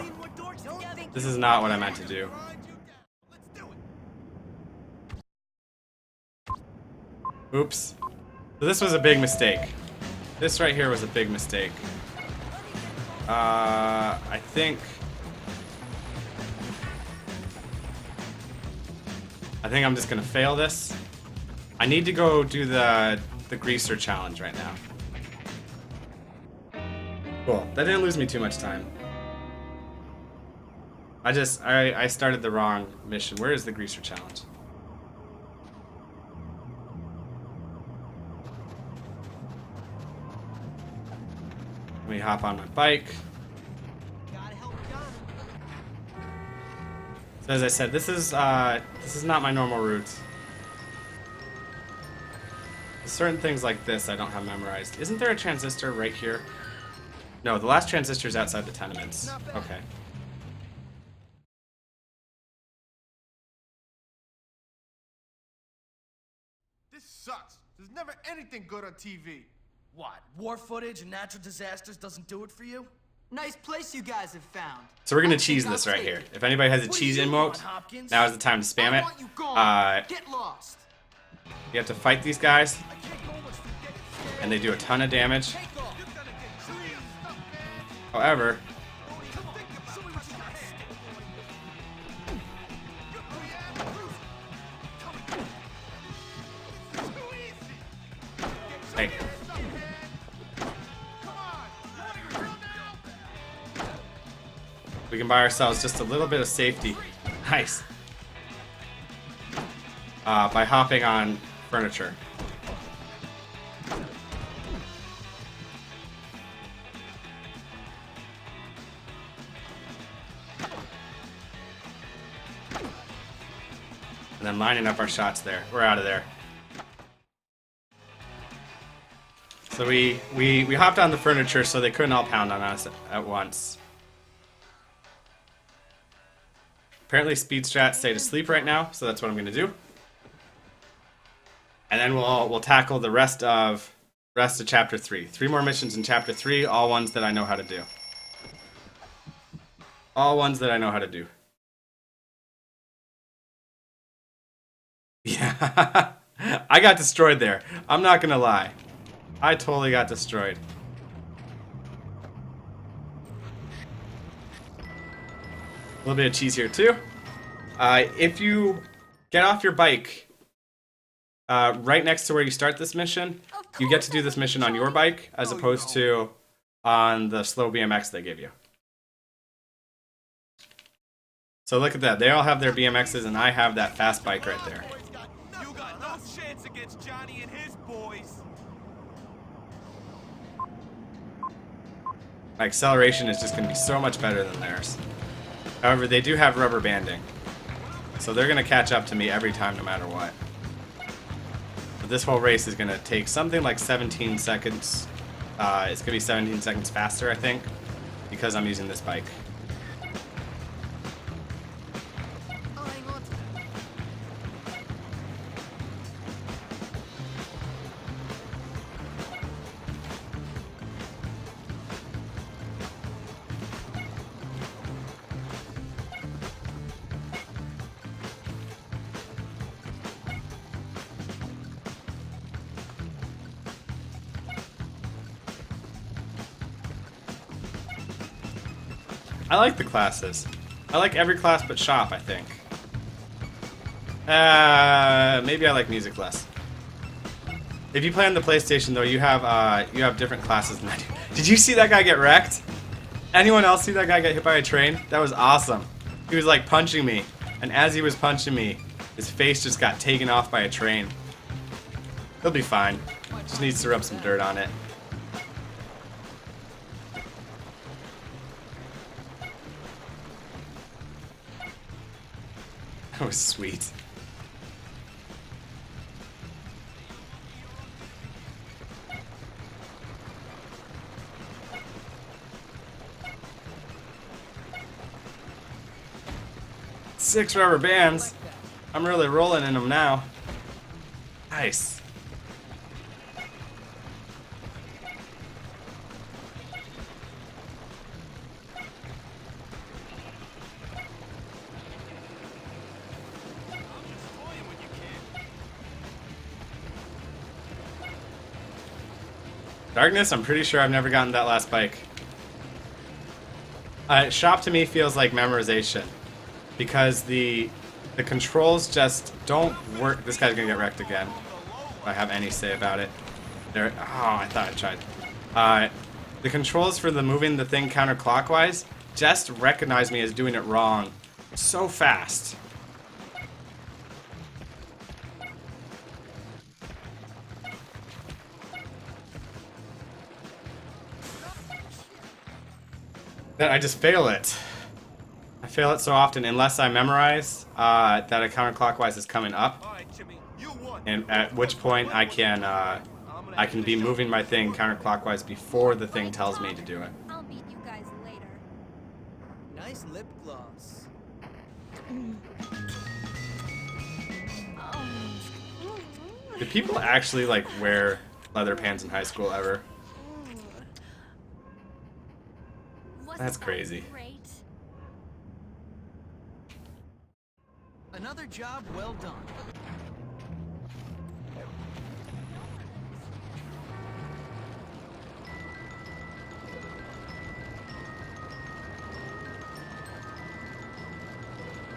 This is not what I meant to do. Oops. So this was a big mistake. This right here was a big mistake. I think I'm just gonna fail this. I need to go do the greaser challenge right now. Cool. That didn't lose me too much time. I started the wrong mission. Where is the greaser challenge? Let me hop on my bike. So as I said, this is not my normal route. Certain things like this I don't have memorized. Isn't there a transistor right here? No, the last transistor is outside the tenements. Okay. This sucks. There's never anything good on TV. What, war footage and natural disasters doesn't do it for you? Nice place you guys have found. So we're gonna cheese this right here. If anybody has a cheese emote, now is the time to spam it. Get lost. You have to fight these guys, and they do a ton of damage. However, hey. We can buy ourselves just a little bit of safety. Nice. By hopping on furniture. And then lining up our shots there. We're out of there. So we hopped on the furniture so they couldn't all pound on us at once. Apparently speed strats stay to sleep right now, so that's what I'm gonna do. And then we'll tackle the rest of Rest of chapter 3. 3 more missions in chapter 3, all ones that I know how to do. All ones that I know how to do. Yeah. I got destroyed there. I'm not gonna lie. I totally got destroyed. A little bit of cheese here too. If you get off your bike right next to where you start this mission, you get to do this mission on your bike as opposed to on the slow BMX they give you. So look at that. They all have their BMXs and I have that fast bike right there. You got no chance against Johnny and his boys. My acceleration is just going to be so much better than theirs. However, they do have rubber banding. So they're going to catch up to me every time no matter what. But this whole race is going to take something like 17 seconds. It's going to be 17 seconds faster, I think, because I'm using this bike. I like the classes. I like every class but shop, I think. Maybe I like music less. If you play on the PlayStation, though, you have different classes than I do. Did you see that guy get wrecked? Anyone else see that guy get hit by a train? That was awesome. He was like punching me, and as he was punching me, his face just got taken off by a train. He'll be fine. Just needs to rub some dirt on it. That was sweet. Six rubber bands. I'm really rolling in them now. Nice. Darkness, I'm pretty sure I've never gotten that last bike. Shop to me feels like memorization. Because the controls just don't work. This guy's gonna get wrecked again. If I have any say about it. There. Oh, I thought I tried. The controls for the moving the thing counterclockwise just recognize me as doing it wrong so fast. That I just fail it. I fail it so often unless I memorize that a counterclockwise is coming up, and at which point I can be moving my thing counterclockwise before the thing tells me to do it. I'll beat you guys later. Nice lip gloss. Did people actually like wear leather pants in high school ever? That's crazy. Another job well done.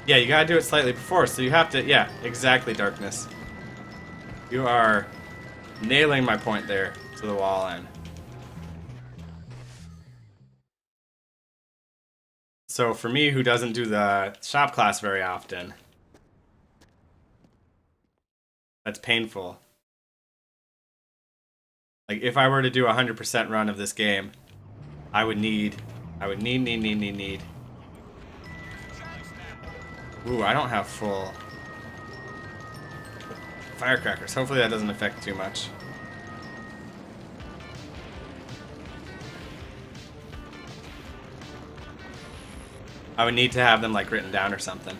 Yeah, you gotta do it slightly before, so you have to, yeah, exactly, Darkness. You are nailing my point there to the wall end. So for me, who doesn't do the shop class very often, that's painful. Like, if I were to do a 100% run of this game, I would need. Ooh, I don't have full firecrackers. Hopefully that doesn't affect too much. I would need to have them like written down or something.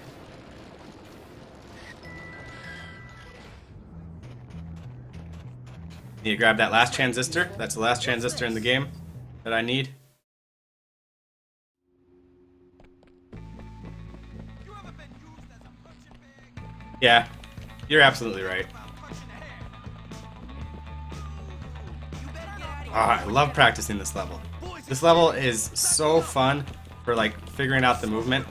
Need to grab that last transistor. That's the last transistor in the game that I need. Yeah, you're absolutely right. Ah, I love practicing this level. This level is so fun for like figuring out the movement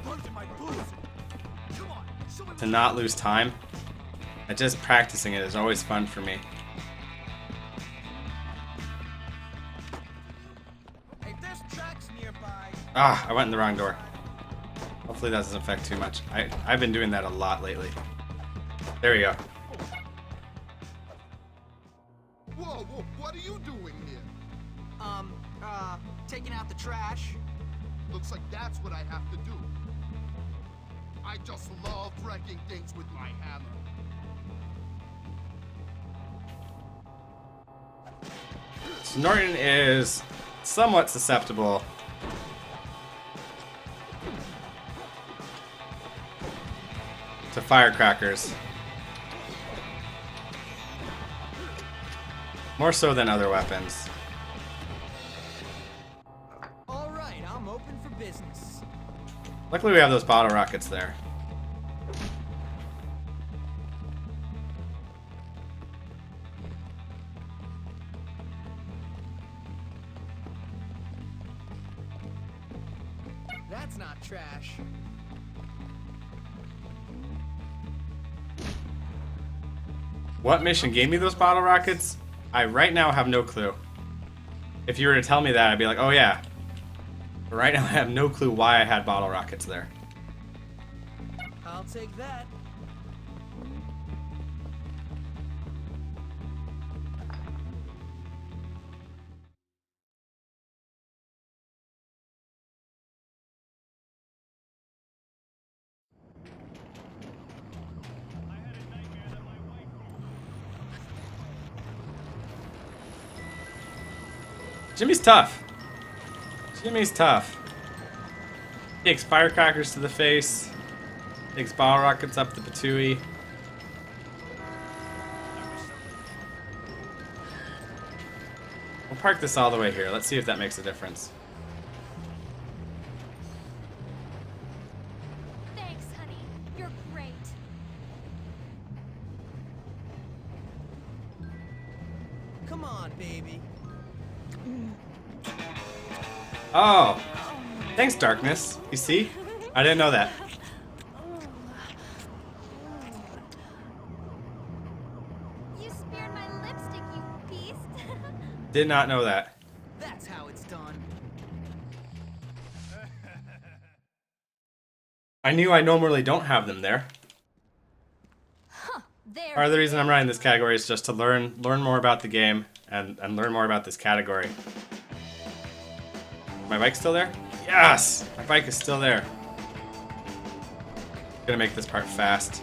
to not lose time. And just practicing it is always fun for me. Ah, I went in the wrong door. Hopefully that doesn't affect too much. I've been doing that a lot lately. There we go. Whoa, what are you doing here? Taking out the trash. Looks like that's what I have to do. I just love wrecking things with my hammer. Norton is somewhat susceptible to firecrackers. More so than other weapons. All right, I'm open for business. Luckily we have those bottle rockets there. That's not trash. What mission gave me those bottle rockets? I right now have no clue. If you were to tell me that, I'd be like, oh yeah. But right now I have no clue why I had bottle rockets there. I'll take that. Jimmy's tough. Jimmy's tough. Takes firecrackers to the face. Takes bottle rockets up the patooey. We'll park this all the way here. Let's see if that makes a difference. Thanks, honey. You're great. Come on, baby. Oh, thanks, Darkness. You see? I didn't know that. You smeared my lipstick, you beast. Did not know that. That's how it's done. I knew I normally don't have them there. There. Part of the reason I'm running this category is just to learn more about the game and learn more about this category. My bike's still there? Yes! My bike is still there. Gonna make this part fast.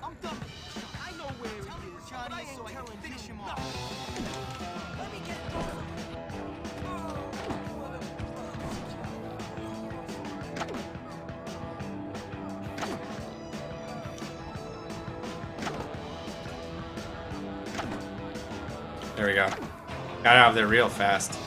I'm done. I know where he is, Johnny, so I can finish him off. Let me get There we go. Got out of there real fast.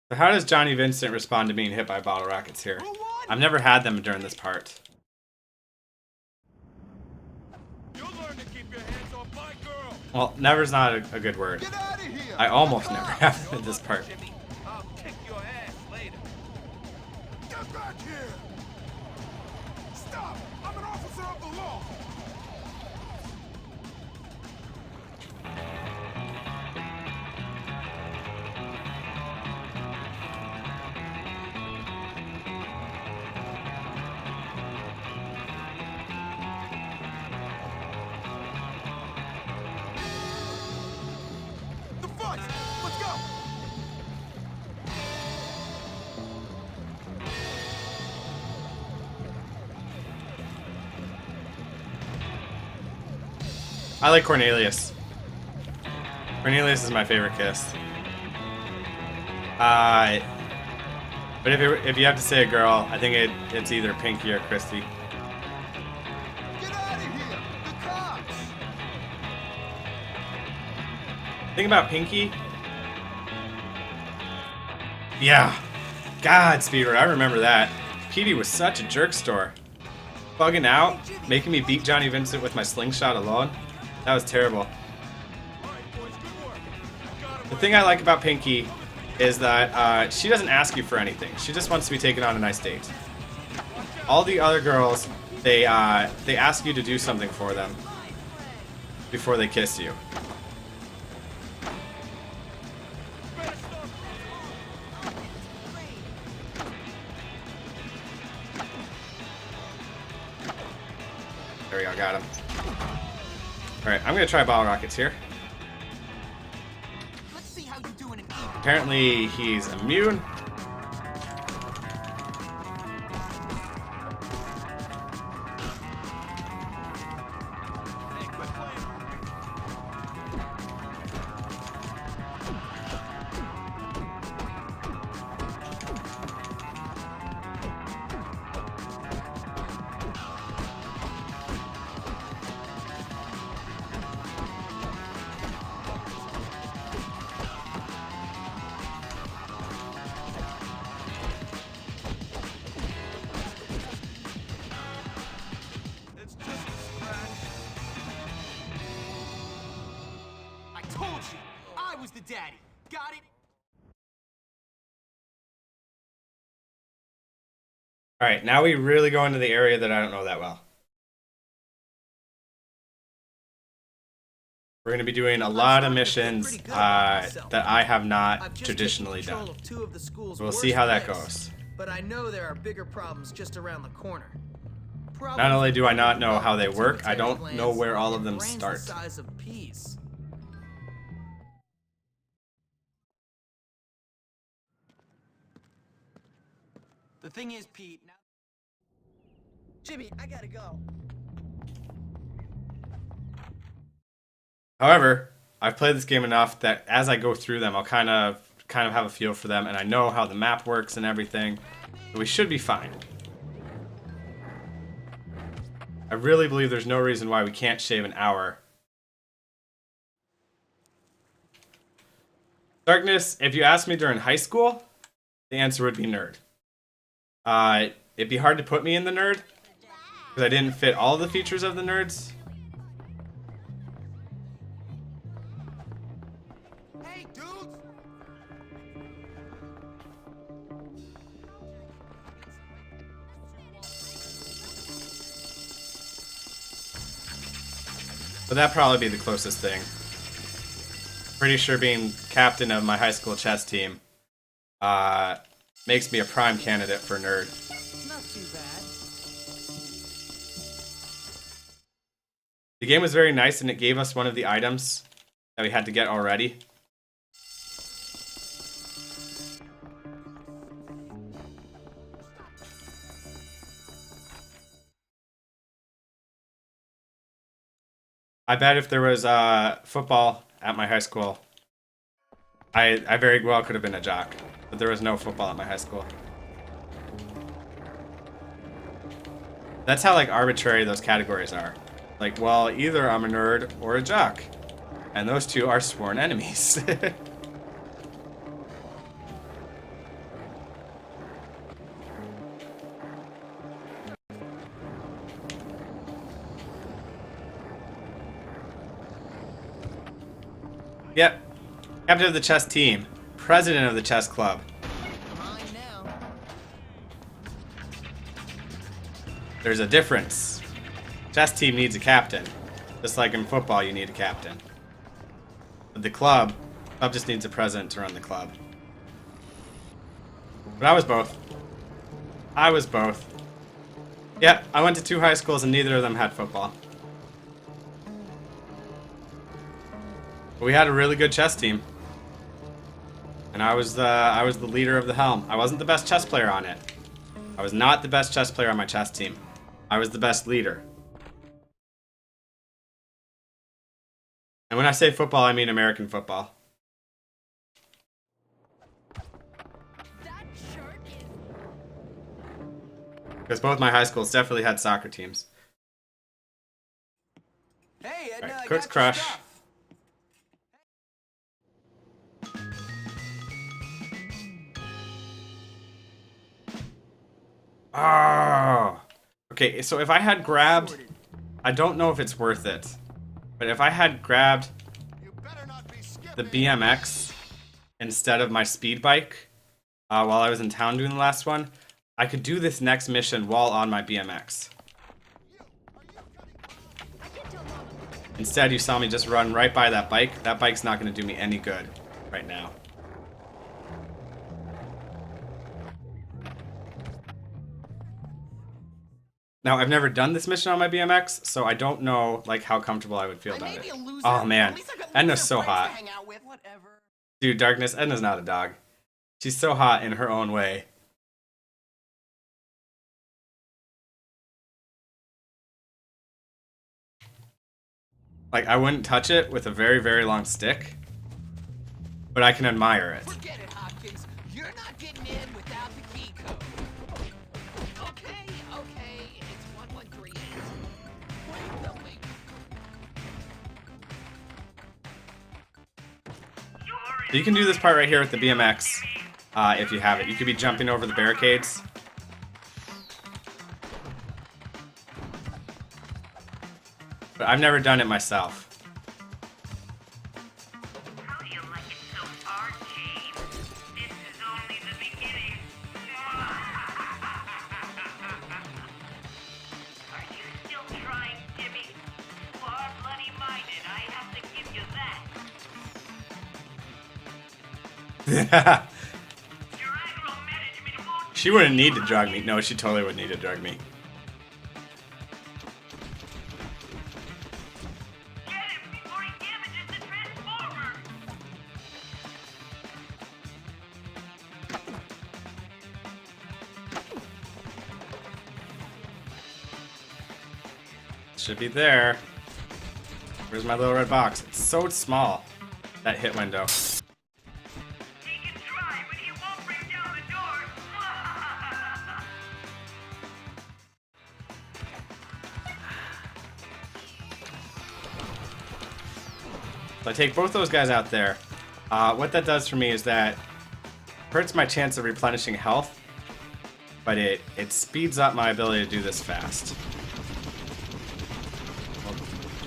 So how does Johnny Vincent respond to being hit by bottle rockets here? I've never had them during this part. Well, never's not a good word. I almost never have them in this part. I'll kick your ass later. Get back here! Stop! I'm an officer of the law! The fuck? I like Cornelius. Cornelius is my favorite kiss. But if you have to say a girl, I think it's either Pinky or Christy. Get out of here! The cops! Think about Pinky. Yeah. God, Speeder, I remember that. Petey was such a jerk store. Bugging out, making me beat Johnny Vincent with my slingshot alone. That was terrible. The thing I like about Pinky is that she doesn't ask you for anything. She just wants to be taken on a nice date. All the other girls, they ask you to do something for them before they kiss you. There we go, got him. Alright, I'm gonna try bottle rockets here. Apparently he's immune. Daddy. Got it? Alright, now we really go into the area that I don't know that well. We're going to be doing a lot of missions that I have not traditionally done. We'll see how that goes. But I know there are bigger problems just around the corner. Not only do I not know how they work, I don't know where all of them start. The thing is, Pete, now... Jimmy, I gotta go. However, I've played this game enough that as I go through them, I'll kind of have a feel for them, and I know how the map works and everything. So we should be fine. I really believe there's no reason why we can't shave an hour. Darkness, if you asked me during high school, the answer would be nerd. It'd be hard to put me in the nerd, because I didn't fit all the features of the nerds. Hey, dudes! But that'd probably be the closest thing. Pretty sure being captain of my high school chess team makes me a prime candidate for nerd. Not too bad. The game was very nice, and it gave us one of the items that we had to get already. I bet if there was football at my high school, I very well could have been a jock. But there was no football at my high school. That's how, like, arbitrary those categories are. Like, well, either I'm a nerd or a jock. And those two are sworn enemies. Yep. Captain of the chess team. President of the chess club. There's a difference. Chess team needs a captain. Just like in football, you need a captain. But the club just needs a president to run the club. But I was both. I was both. Yeah, I went to 2 high schools and neither of them had football. But we had a really good chess team. And I was the leader of the helm. I wasn't the best chess player on it. I was not the best chess player on my chess team. I was the best leader. And when I say football, I mean American football. Because both my high schools definitely had soccer teams. Hey, Edna, Right, I Cook's got your Crush. stuff. Oh. Okay, so if I had grabbed... I don't know if it's worth it. But if I had grabbed the BMX instead of my speed bike while I was in town doing the last one, I could do this next mission while on my BMX. Instead, you saw me just run right by that bike. That bike's not going to do me any good right now. Now, I've never done this mission on my BMX, so I don't know like how comfortable I would feel about it. Oh man, Edna's so hot. Dude, Darkness, Edna's not a dog. She's so hot in her own way. Like, I wouldn't touch it with a very, very long stick, but I can admire it. Forget it, Hopkins. You're not getting in without the key code. Okay, it's 1138. Wait. So you can do this part right here with the BMX, if you have it. You could be jumping over the barricades. But I've never done it myself. How do you like it so far, James? This is only the beginning. Are you still trying, Jimmy? You are bloody-minded, I have to give you that. She wouldn't need to drug me. No, she totally would need to drug me. Should be there. Where's my little red box? It's so small, that hit window. So I take both those guys out there. What that does for me is that hurts my chance of replenishing health, but it speeds up my ability to do this fast.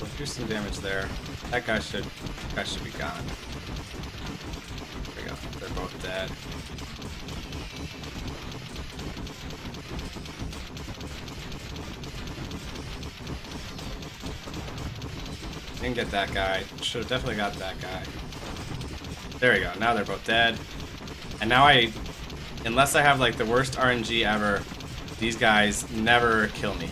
We'll do some damage there. That guy should be gone. There we go. They're both dead. Didn't get that guy. Should have definitely got that guy. There we go. Now they're both dead. And now unless I have like the worst RNG ever, these guys never kill me.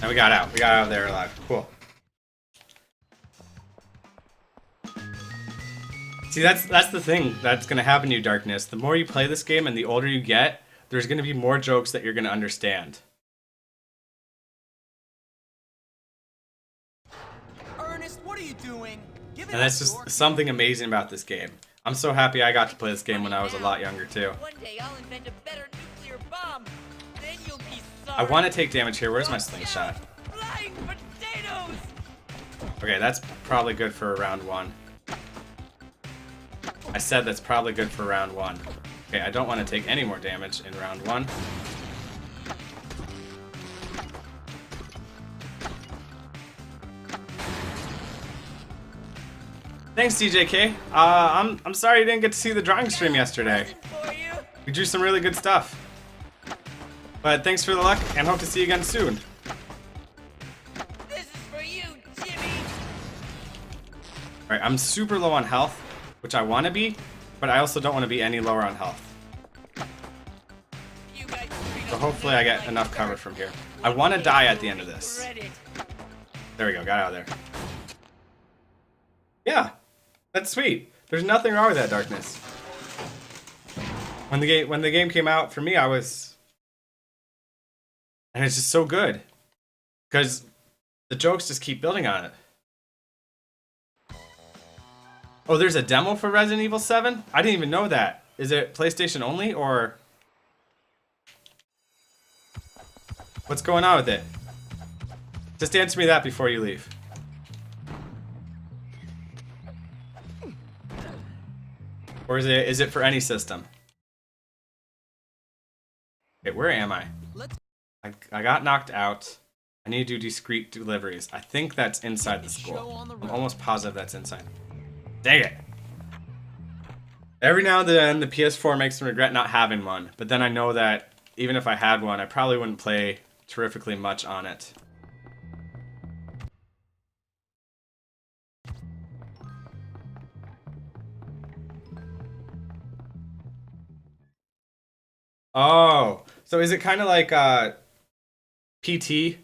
And we got out. We got out of there alive. Cool. See, that's the thing that's gonna happen to you, Darkness. The more you play this game and the older you get, there's gonna be more jokes that you're gonna understand. Ernest, what are you doing? Give it And that's just something amazing about this game. I'm so happy I got to play this game when I was a lot younger too. One day I'll invent a better nuclear bomb. Then you'll be sorry. I want to take damage here. Where's my slingshot? Flying potatoes! Okay, that's probably good for round one. I said that's probably good for round one. Okay, I don't want to take any more damage in round one. Thanks, DJK. I'm sorry you didn't get to see the drawing stream yesterday. We drew some really good stuff. But thanks for the luck, and hope to see you again soon. This is for you, Jimmy. Alright, I'm super low on health, which I want to be, but I also don't want to be any lower on health. So hopefully I get enough cover from here. I want to die at the end of this. There we go, got out of there. Yeah, that's sweet. There's nothing wrong with that, Darkness. When the game came out, for me, I was And it's just so good. Because the jokes just keep building on it. Oh, there's a demo for Resident Evil 7? I didn't even know that. Is it PlayStation only, or... What's going on with it? Just answer me that before you leave. Or is it for any system? Okay, where am I? I got knocked out. I need to do discrete deliveries. I think that's inside the school. I'm almost positive that's inside. Dang it. Every now and then the PS4 makes me regret not having one, but then I know that even if I had one, I probably wouldn't play terrifically much on it. Oh, so is it kind of like PT,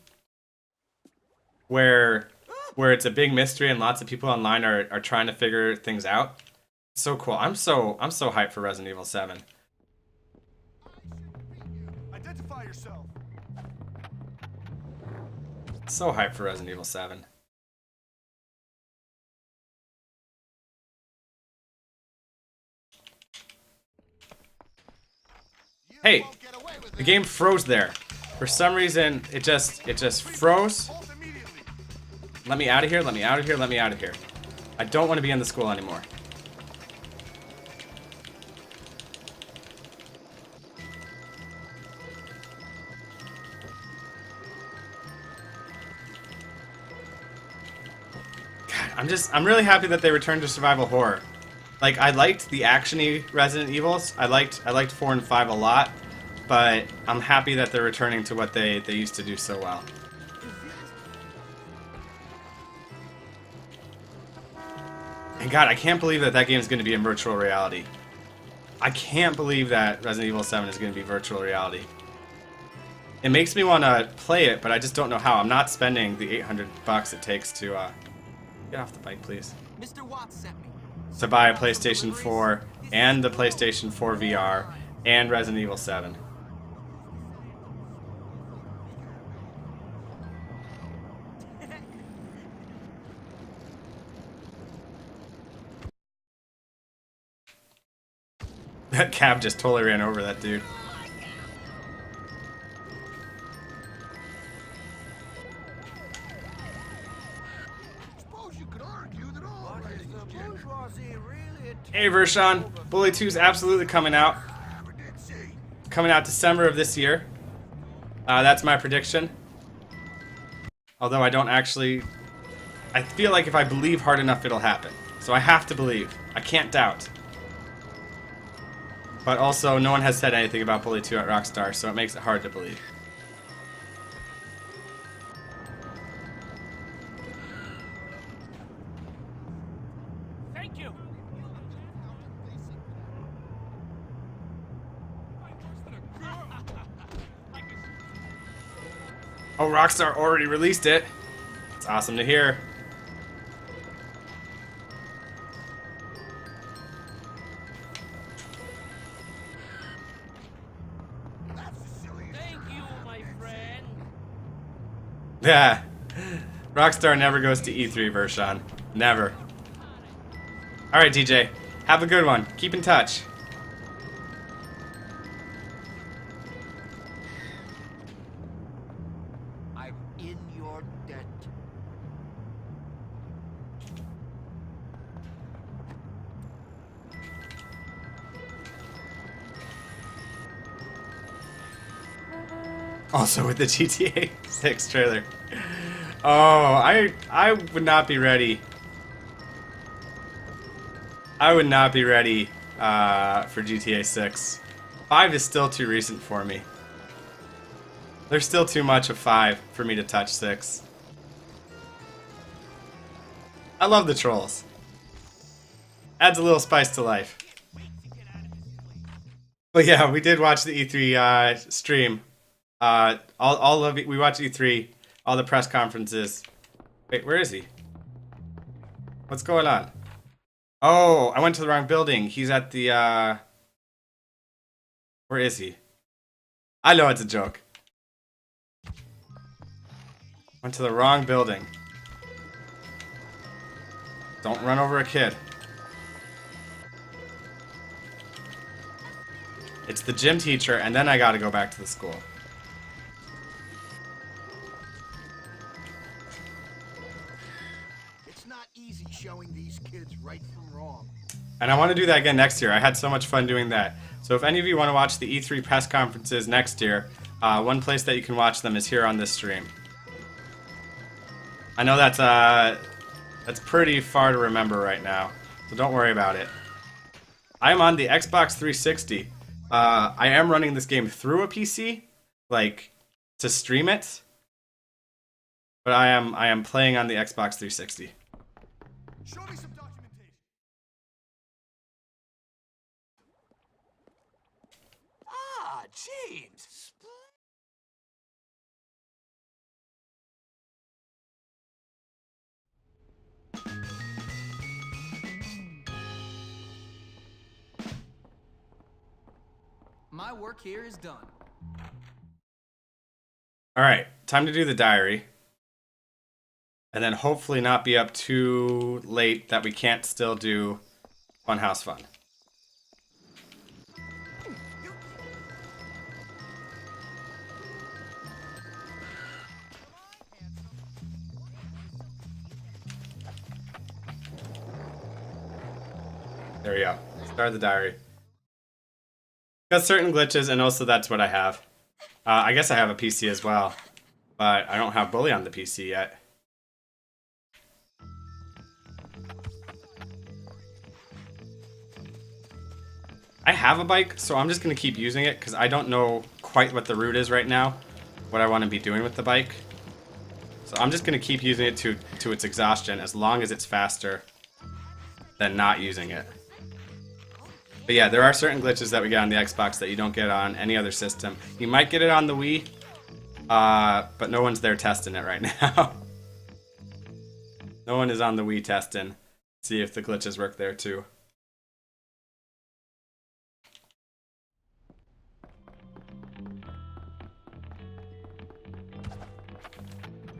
where it's a big mystery and lots of people online are trying to figure things out? So cool. I'm so hyped for Resident Evil 7. Identify yourself. So hyped for Resident Evil 7. Hey, the game froze there. For some reason, it just froze. Let me out of here, let me out of here, let me out of here. I don't want to be in the school anymore. God, I'm really happy that they returned to survival horror. Like, I liked the action-y Resident Evils. I liked 4 and 5 a lot, but I'm happy that they're returning to what they used to do so well. And God, I can't believe that game is going to be in virtual reality. I can't believe that Resident Evil 7 is going to be virtual reality. It makes me want to play it, but I just don't know how. I'm not spending the $800 it takes to get off the bike, please. Mr. Watts sent me. To buy a PlayStation 4 and the PlayStation 4 VR and Resident Evil 7. That cab just totally ran over that dude. Hey Vershawn, Bully 2 is absolutely coming out. Coming out December of this year. That's my prediction. Although I don't actually... I feel like if I believe hard enough, it'll happen. So I have to believe. I can't doubt. But also, no one has said anything about Bully 2 at Rockstar, so it makes it hard to believe. Thank you. Oh, Rockstar already released it. It's awesome to hear. Thank you, my friend. Yeah. Rockstar never goes to E3, Vershawn. Never. Alright, DJ. Have a good one. Keep in touch. I'm in your debt. Also with the GTA 6 trailer. Oh, I would not be ready. I would not be ready for GTA 6. 5 is still too recent for me. There's still too much of 5 for me to touch 6. I love the trolls. Adds a little spice to life. But yeah, we did watch the E3 stream. All of it, we watched E3, all the press conferences. Wait, where is he? What's going on? Oh, I went to the wrong building. He's at the, where is he? I know it's a joke. Went to the wrong building. Don't run over a kid. It's the gym teacher, and then I gotta go back to the school. It's not easy showing these kids right from wrong. And I want to do that again next year. I had so much fun doing that. So if any of you want to watch the E3 press conferences next year, one place that you can watch them is here on this stream. I know that's pretty far to remember right now, so don't worry about it. I am on the Xbox 360. I am running this game through a PC, like, to stream it. But I am playing on the Xbox 360. Show me some documentation. Ah, James. My work here is done. Alright, time to do the diary. And then hopefully not be up too late that we can't still do Funhouse Fun. There we go. Start the diary. Got certain glitches, and also that's what I have. I guess I have a PC as well, but I don't have Bully on the PC yet. I have a bike, so I'm just going to keep using it because I don't know quite what the route is right now, what I want to be doing with the bike. So I'm just going to keep using it to its exhaustion as long as it's faster than not using it. But yeah, there are certain glitches that we get on the Xbox that you don't get on any other system. You might get it on the Wii, but no one's there testing it right now. No one is on the Wii testing. See if the glitches work there too.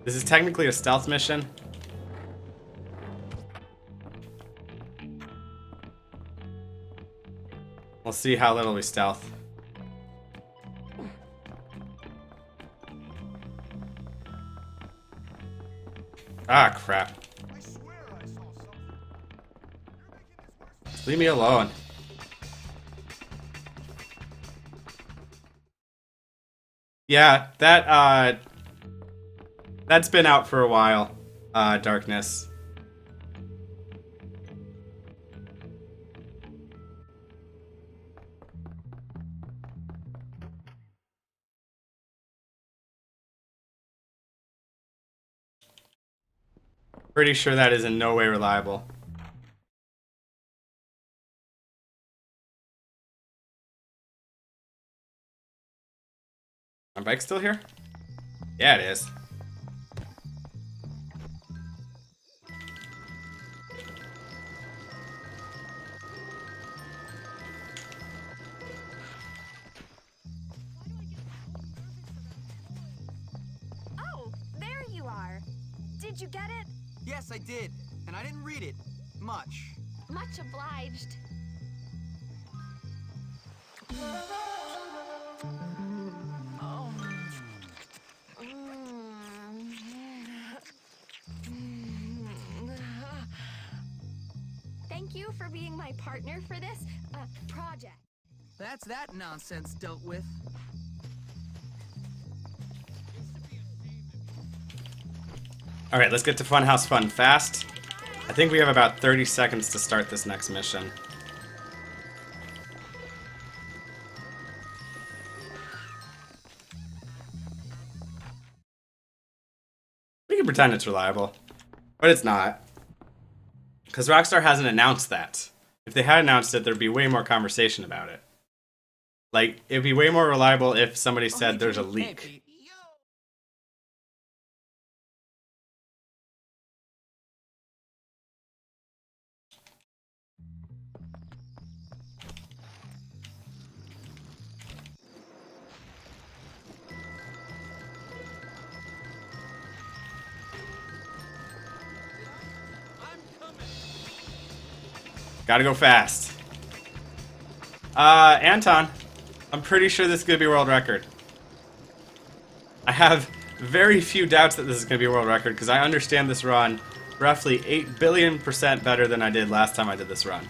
This is technically a stealth mission. We'll see how little we stealth. Ah, crap. Leave me alone. Yeah, that's been out for a while, Darkness. Pretty sure that is in no way reliable. My bike still here? Yeah, it is. Oh, there you are. Did you get it? Yes, I did. And I didn't read it. Much. Much obliged. Oh. Thank you for being my partner for this project. That's that nonsense dealt with. Alright, let's get to Funhouse Fun fast. I think we have about 30 seconds to start this next mission. We can pretend it's reliable, but it's not. Because Rockstar hasn't announced that. If they had announced it, there'd be way more conversation about it. Like, it'd be way more reliable if somebody said there's a leak. Gotta go fast. Anton, I'm pretty sure this is gonna be a world record. I have very few doubts that this is gonna be a world record because I understand this run roughly 8 billion% better than I did last time I did this run.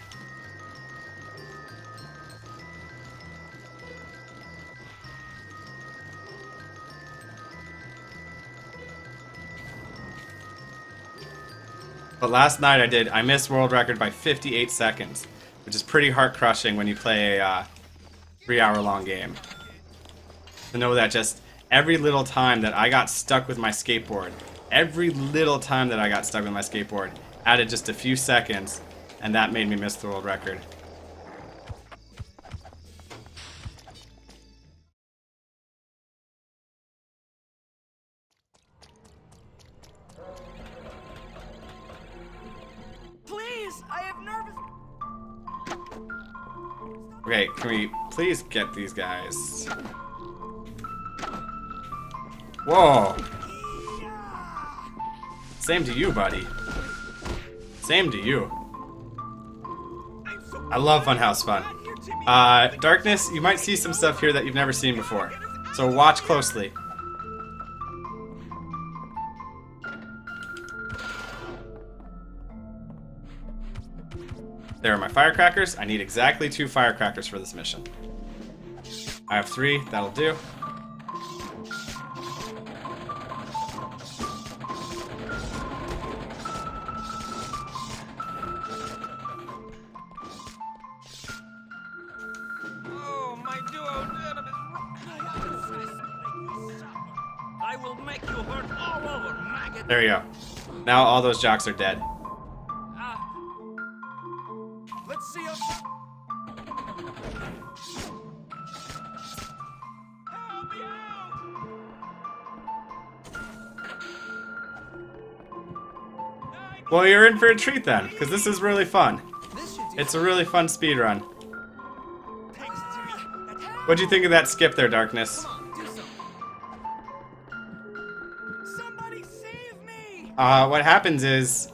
But last night I missed world record by 58 seconds, which is pretty heart-crushing when you play a 3-hour-long game. To know that just every little time that I got stuck with my skateboard, added just a few seconds, and that made me miss the world record. Please, I have nervous. Okay, can we please get these guys? Whoa! Same to you, buddy. Same to you. I love Funhouse Fun. Darkness, you might see some stuff here that you've never seen before. So watch closely. There are my firecrackers. I need exactly 2 firecrackers for this mission. I have 3, that'll do. Oh, my duodenum is... I will make you hurt all over, maggot. There you go. Now all those jocks are dead. Let's see us. Well, you're in for a treat then, because this is really fun. It's a really fun speed run. What'd you think of that skip there, Darkness? What happens is,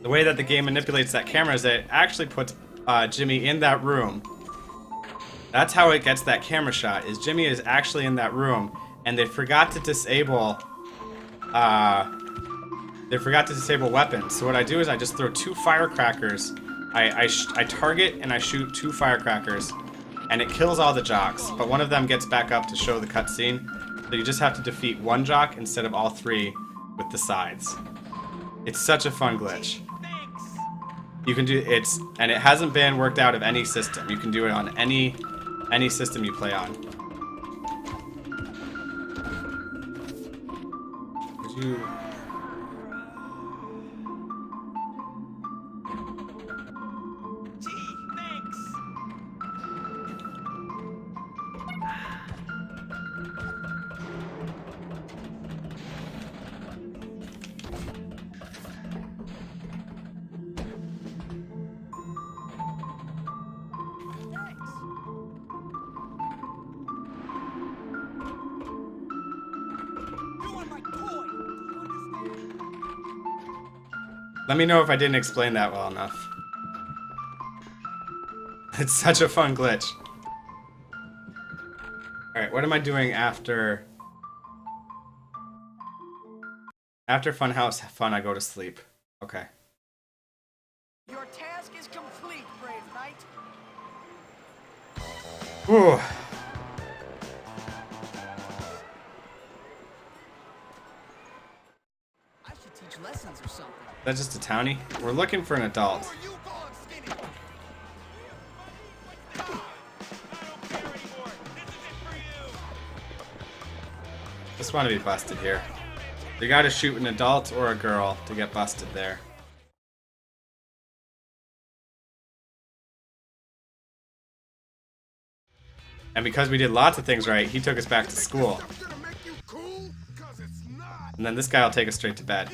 the way that the game manipulates that camera is that it actually puts Jimmy in that room. That's how it gets that camera shot, is Jimmy is actually in that room, and they forgot to disable weapons. So what I do is I just throw 2 firecrackers. I target and I shoot 2 firecrackers, and it kills all the jocks, but one of them gets back up to show the cutscene. So you just have to defeat 1 jock instead of all 3 with the sides. It's such a fun glitch. You can do and it hasn't been worked out of any system. You can do it on any system you play on. Could you? Let me know if I didn't explain that well enough. It's such a fun glitch. Alright, what am I doing after... After Funhouse Fun, I go to sleep. Okay. Your task is complete, brave knight. Ooh. I should teach lessons or something. That's just a townie? We're looking for an adult. Just want to be busted here. You gotta shoot an adult or a girl to get busted there. And because we did lots of things right, he took us back to school. And then this guy will take us straight to bed.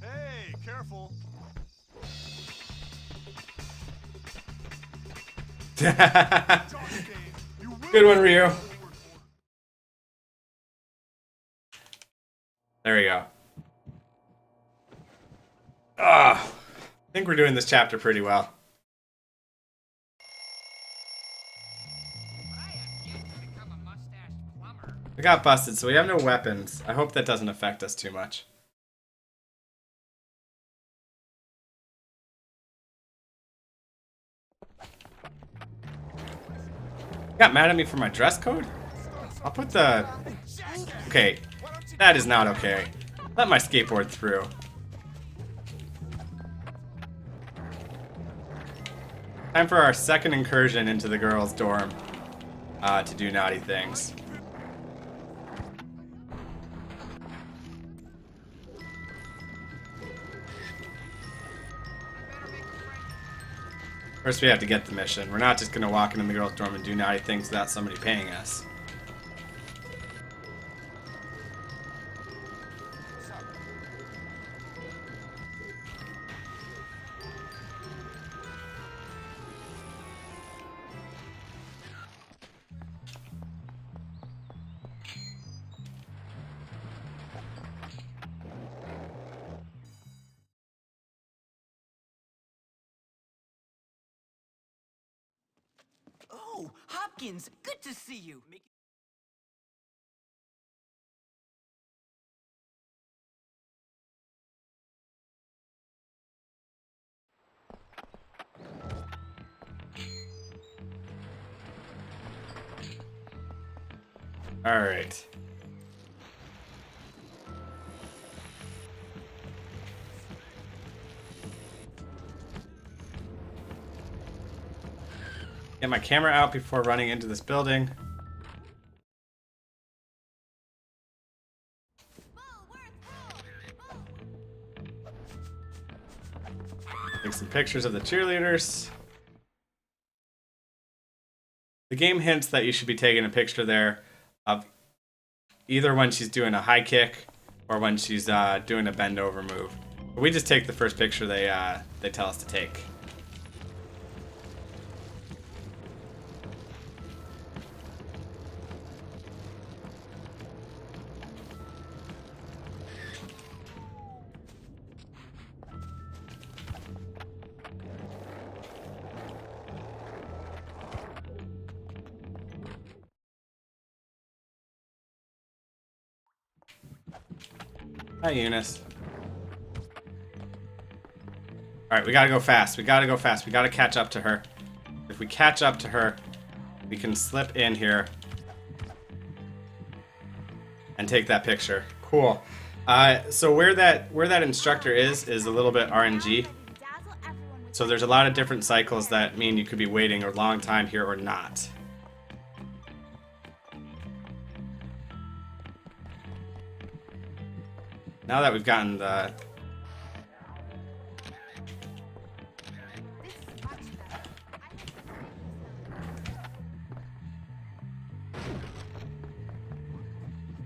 Hey, careful. Good one, Ryu. There we go. I think we're doing this chapter pretty well. got busted, so we have no weapons. I hope that doesn't affect us too much. Got mad at me for my dress code? I'll put the... Okay, that is not okay. Let my skateboard through. Time for our second incursion into the girls' dorm to do naughty things. First we have to get the mission. We're not just going to walk into the girls' dorm and do naughty things without somebody paying us. Oh, Hopkins, good to see you. All right. Get my camera out before running into this building. Take some pictures of the cheerleaders. The game hints that you should be taking a picture there of either when she's doing a high kick or when she's doing a bend over move. But we just take the first picture they tell us to take. Hi, Eunice. Alright, we gotta go fast. We gotta go fast. We gotta catch up to her. If we catch up to her, we can slip in here and take that picture. Cool. So where that instructor is a little bit RNG. So there's a lot of different cycles that mean you could be waiting a long time here or not. Now that we've gotten the...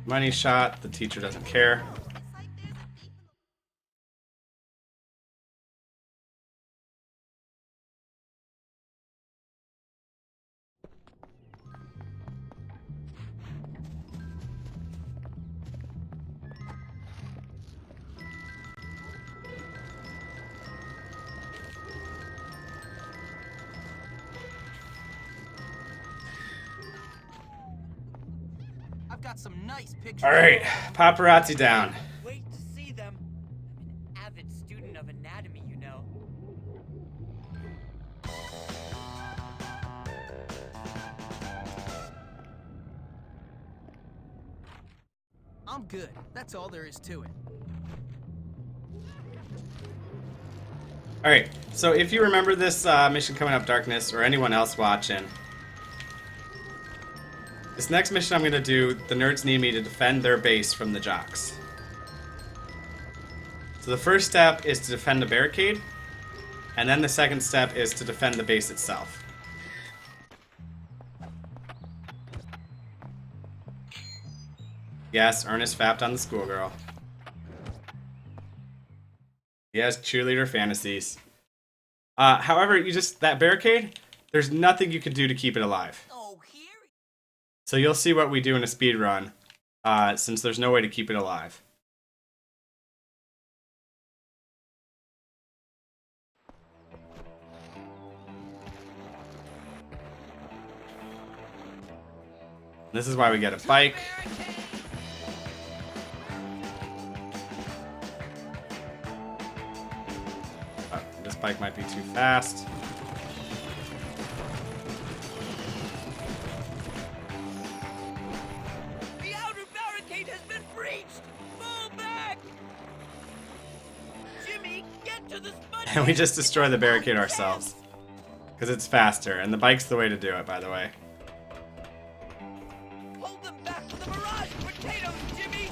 money shot, the teacher doesn't care. I've got some nice pictures. All right, paparazzi down. Wait to see them. I'm an avid student of anatomy, you know. I'm good. That's all there is to it. All right, so if you remember this mission coming up, Darkness, or anyone else watching, this next mission I'm going to do, the nerds need me to defend their base from the jocks. So the first step is to defend the barricade, and then the second step is to defend the base itself. Yes, Ernest fapped on the schoolgirl. He has cheerleader fantasies. However, that barricade, there's nothing you can do to keep it alive. So you'll see what we do in a speed run, since there's no way to keep it alive. This is why we get a bike. This bike might be too fast. The outer barricade has been breached! Fall back! Jimmy, get to the spud! And we just destroy the barricade ourselves. Because it's faster, and the bike's the way to do it, by the way. Hold them back with the barrage potatoes, Jimmy!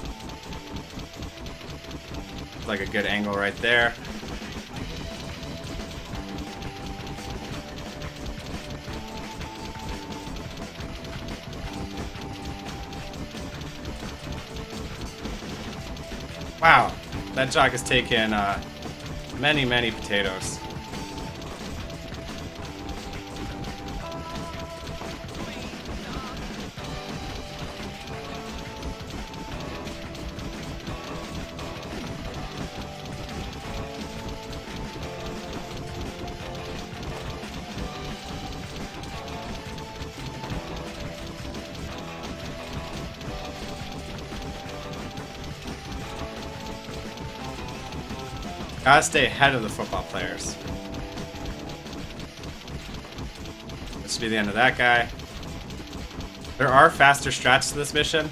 It's like a good angle right there. Wow, that jock has taken many, many potatoes. Gotta stay ahead of the football players. This should be the end of that guy. There are faster strats to this mission.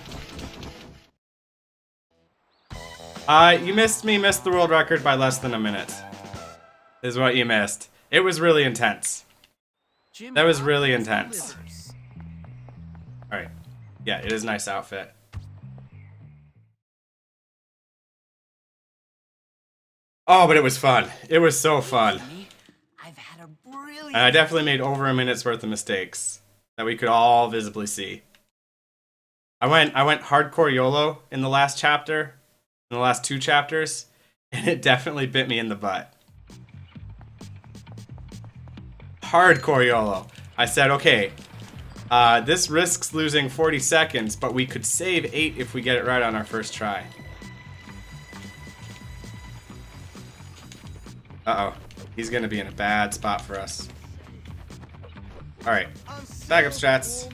You missed the world record by less than a minute. Is what you missed. It was really intense. That was really intense. Alright. Yeah, it is a nice outfit. Oh, but it was fun. It was so fun. And I definitely made over a minute's worth of mistakes that we could all visibly see. I went hardcore YOLO in the last chapter, in the last 2 chapters, and it definitely bit me in the butt. Hardcore YOLO. I said, okay, this risks losing 40 seconds, but we could save 8 if we get it right on our first try. Uh-oh. He's gonna be in a bad spot for us. Alright. Backup strats.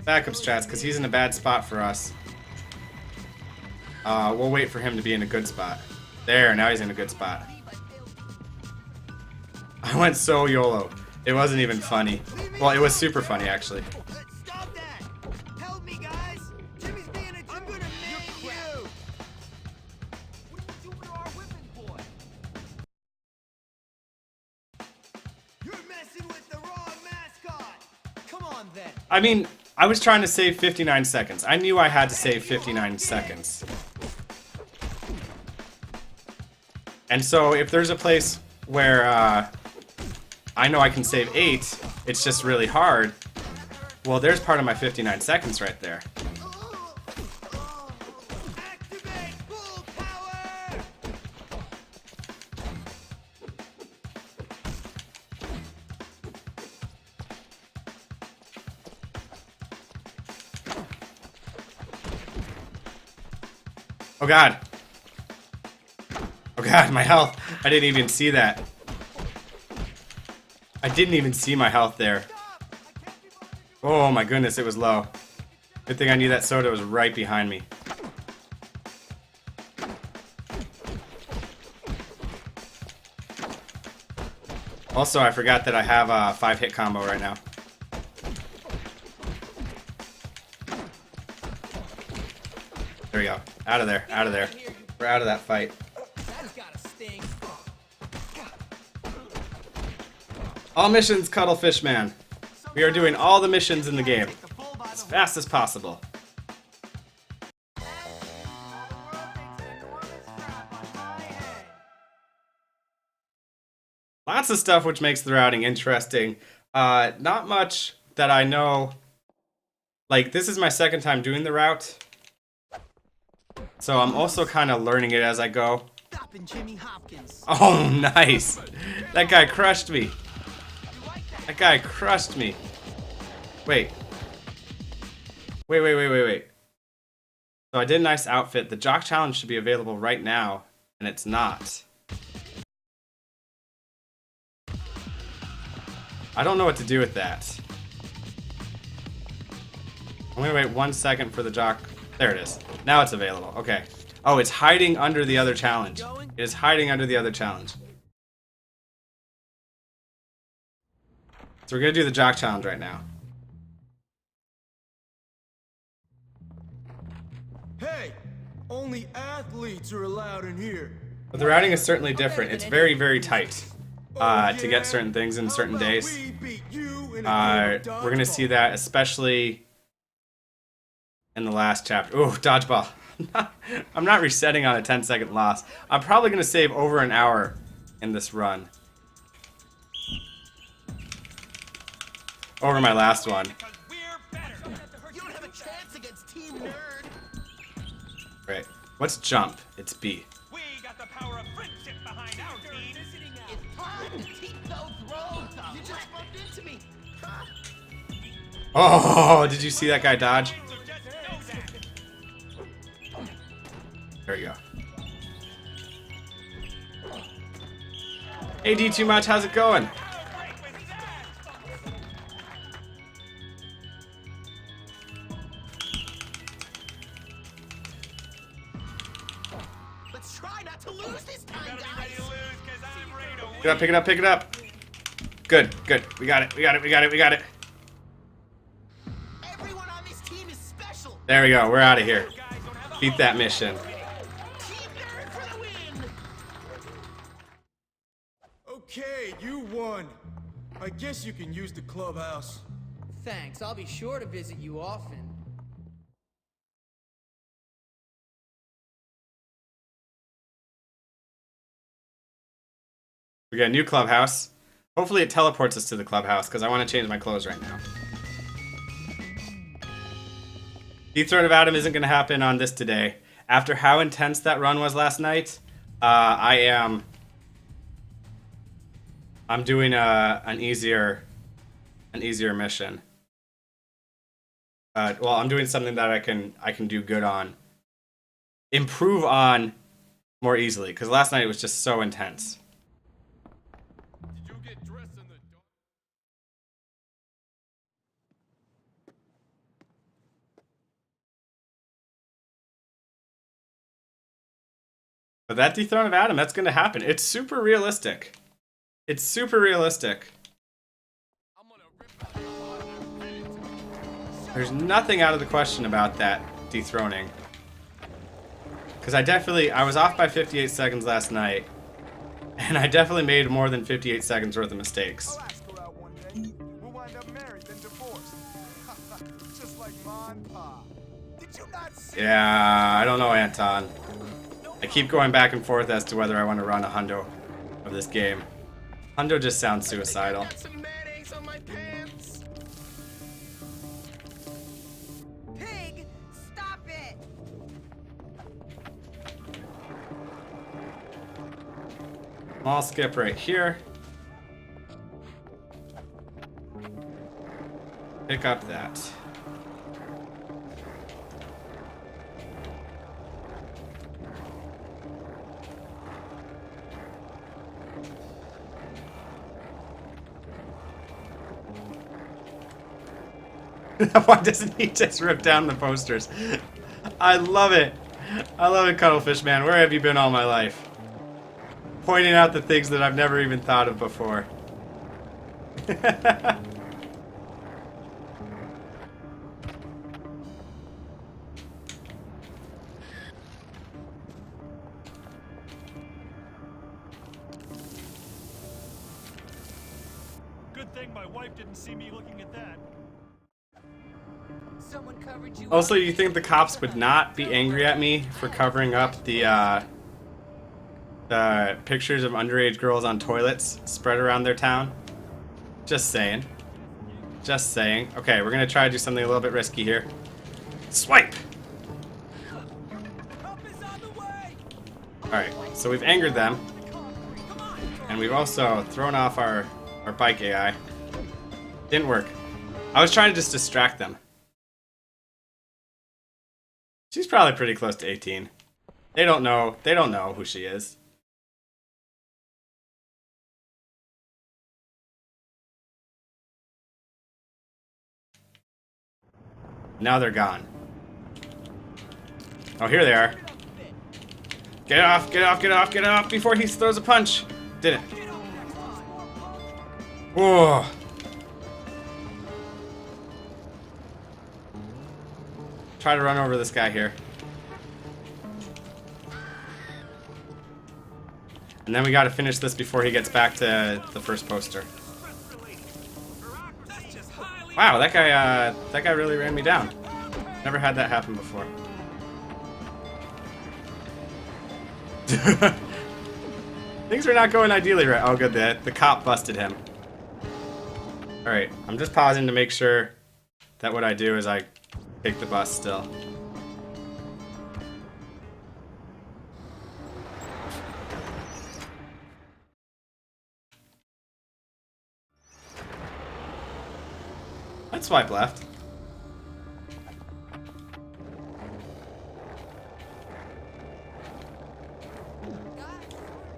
Backup strats, because he's in a bad spot for us. We'll wait for him to be in a good spot. There, now he's in a good spot. I went so YOLO. It wasn't even funny. Well, it was super funny, actually. Stop that! Help me, guys! Jimmy's being a... I'm gonna make you! What are you doing to our whipping boy? You're messing with the wrong mascot! Come on, then. I mean, I was trying to save 59 seconds. I knew I had to save 59 seconds. And so if there's a place where I know I can save 8, it's just really hard, well, there's part of my 59 seconds right there. Activate full power! Oh god. Oh god, my health. I didn't even see that. I didn't even see my health there. Oh my goodness, it was low. Good thing I knew that soda was right behind me. Also, I forgot that I have a 5-hit combo right now. There we go. Out of there. Out of there. We're out of that fight. That's gotta sting. All missions, Cuttlefish Man. We are doing all the missions in the game as fast as possible. Lots of stuff which makes the routing interesting. Not much that I know. Like, this is my second time doing the route. So I'm also kind of learning it as I go. Stopping Jimmy Hopkins. Oh, nice. That guy crushed me. That guy crushed me. Wait. Wait. So I did a nice outfit. The Jock Challenge should be available right now, and it's not. I don't know what to do with that. I'm gonna wait 1 second for the Jock. There it is. Now it's available. Okay. Oh, it's hiding under the other challenge. It is hiding under the other challenge. So we're gonna do the jock challenge right now. Hey, only athletes are allowed in here. But the routing is certainly different. It's very, very tight to get certain things in certain days. We're gonna see that especially in the last chapter. Ooh, dodgeball. I'm not resetting on a 10-second loss. I'm probably gonna save over an hour in this run. Over my last one. You don't have a chance against Team Nerd. Right. What's jump? It's B. We got the power of friendship behind our team. It's time to keep those roads up. You just bumped into me. Huh? Oh, did you see that guy dodge? There we go. Hey, D Too Much, how's it going? Let's try not to lose this time, guys. Pick it up, pick it up, pick it up. Good, good. We got it, we got it, we got it, we got it. Everyone on this team is special. There we go, we're out of here. Beat that mission. Team Nerd for the win. Okay, you won. I guess you can use the clubhouse. Thanks, I'll be sure to visit you often. We got a new clubhouse. Hopefully it teleports us to the clubhouse because I want to change my clothes right now. Deep Throne of Adam isn't going to happen on this today. After how intense that run was last night, I'm doing an easier mission. Well, I'm doing something that I can do good on, improve on more easily because last night it was just so intense. But that Dethrone of Adam, that's going to happen. It's super realistic. It's super realistic. There's nothing out of the question about that dethroning. Because I was off by 58 seconds last night. And I definitely made more than 58 seconds worth of mistakes. We'll wind up married, then divorced. Just like Ma and Pa. Did you not see? Yeah, I don't know, Anton. I keep going back and forth as to whether I want to run a hundo of this game. Hundo just sounds suicidal. Got some mayonnaise on my pants. Pig, stop it! Small skip right here. Pick up that. Why doesn't he just rip down the posters? I love it. I love it, Cuttlefish Man. Where have you been all my life? Pointing out the things that I've never even thought of before. Good thing my wife didn't see me looking at that. Someone covered you Also, up. you think the cops would not be angry at me for covering up the pictures of underage girls on toilets spread around their town? Just saying. Just saying. Okay, we're gonna try to do something a little bit risky here. Swipe! Alright, so we've angered them. And we've also thrown off our bike AI. Didn't work. I was trying to just distract them. She's probably pretty close to 18. They don't know who she is. Now they're gone. Oh, here they are. Get off, get off, get off, get off before he throws a punch. Did it. Whoa. try to run over this guy here. And then we gotta finish this before he gets back to the first poster. Wow, that guy really ran me down. Never had that happen before. Things are not going ideally right. Oh, good. The cop busted him. Alright, I'm just pausing to make sure that what I do is I take the bus still. I'd swipe left.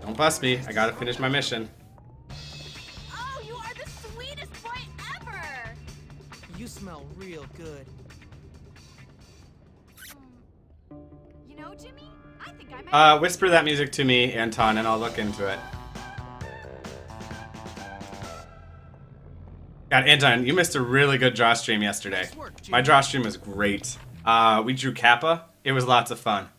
Don't bust me. I gotta finish my mission. Oh, you are the sweetest boy ever! You smell real good. You know, Jimmy, I think I might... Whisper that music to me, Anton, and I'll look into it. God, Anton, you missed a really good draw stream yesterday. My draw stream was great. We drew Kappa. It was lots of fun.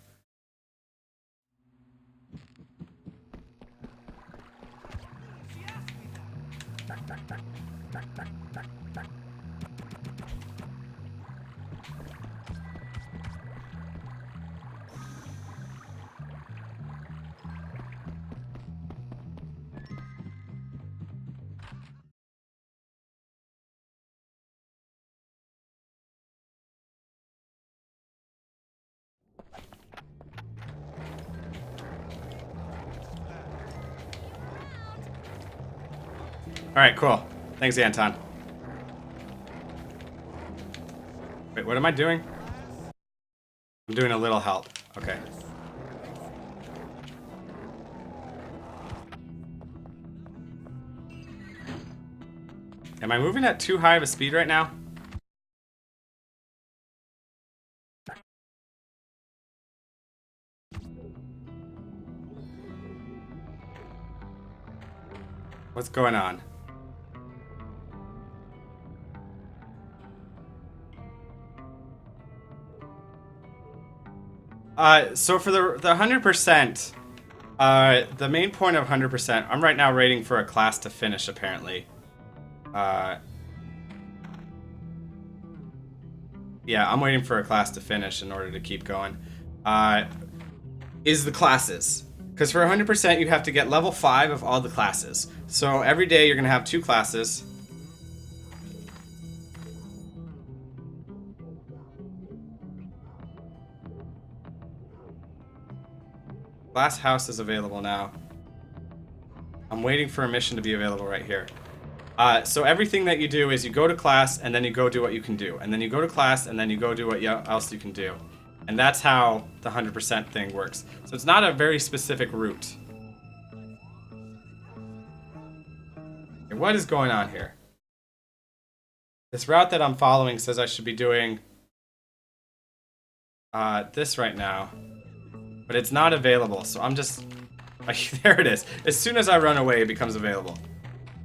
Alright, cool. Thanks, Anton. Wait, what am I doing? I'm doing a little help. Okay. Am I moving at too high of a speed right now? What's going on? So for the 100%, the main point of 100%, I'm right now waiting for a class to finish, apparently. Yeah, I'm waiting for a class to finish in order to keep going. Is the classes. Because for 100%, you have to get level 5 of all the classes. So every day you're going to have 2 classes. Glass house is available now. I'm waiting for a mission to be available right here. So everything that you do is you go to class and then you go do what you can do. And then you go to class and then you go do what else you can do. And that's how the 100% thing works. So it's not a very specific route. Okay, what is going on here? This route that I'm following says I should be doing this right now. But it's not available, so I'm just... there it is. As soon as I run away, it becomes available.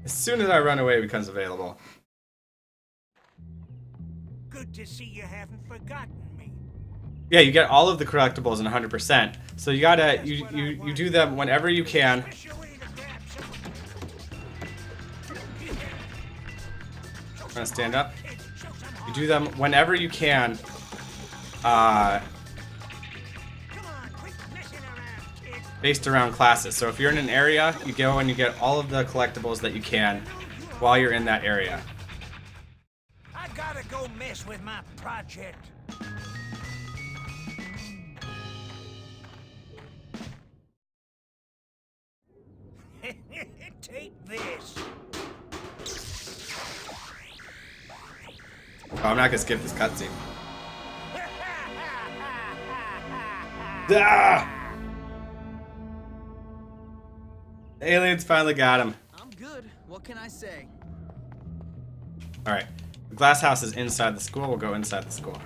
As soon as I run away, it becomes available. Good to see you haven't forgotten me. Yeah, you get all of the collectibles in 100%. So you gotta... You do them whenever you can. I'm gonna stand up. You do them whenever you can. Based around classes. So if you're in an area, you go and you get all of the collectibles that you can while you're in that area. I gotta go mess with my project. Take this. Oh, I'm not gonna skip this cutscene. Ah! The aliens finally got him. I'm good. What can I say? Alright. The glass house is inside the school. We'll go inside the school.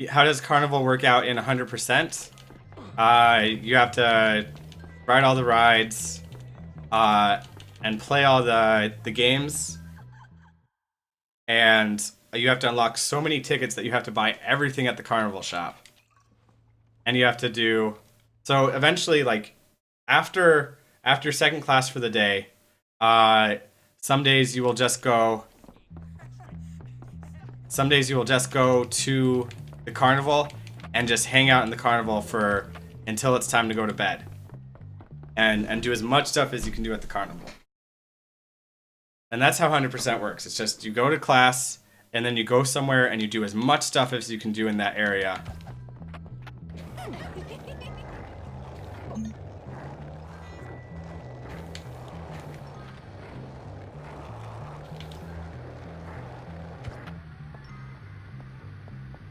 How does Carnival work out in 100%? You have to ride all the rides, and play all the games, and you have to unlock so many tickets that you have to buy everything at the Carnival shop. And you have to do so eventually, like after second class for the day, some days you will just go to the Carnival and just hang out in the Carnival until it's time to go to bed. And do as much stuff as you can do at the Carnival. And that's how 100% works. It's just you go to class and then you go somewhere and you do as much stuff as you can do in that area.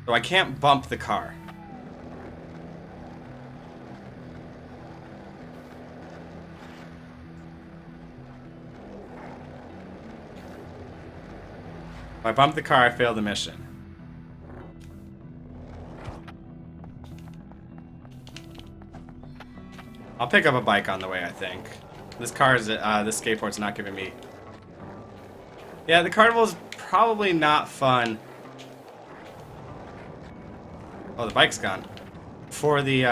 So I can't bump the car. If I bump the car, I fail the mission. I'll pick up a bike on the way, I think. This skateboard's not giving me... Yeah, the Carnival's probably not fun. Oh, the bike's gone. For the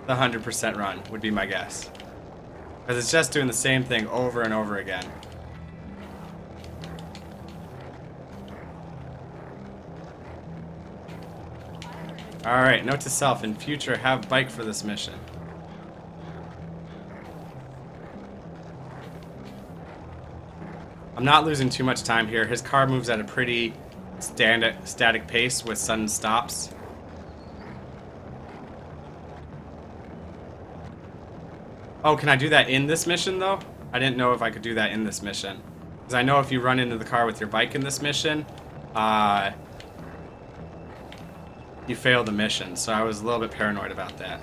100% run, would be my guess. Because it's just doing the same thing over and over again. Alright, note to self, in future, have bike for this mission. I'm not losing too much time here. His car moves at a pretty static pace with sudden stops. Oh, can I do that in this mission, though? I didn't know if I could do that in this mission. Because I know if you run into the car with your bike in this mission, you fail the mission, so I was a little bit paranoid about that.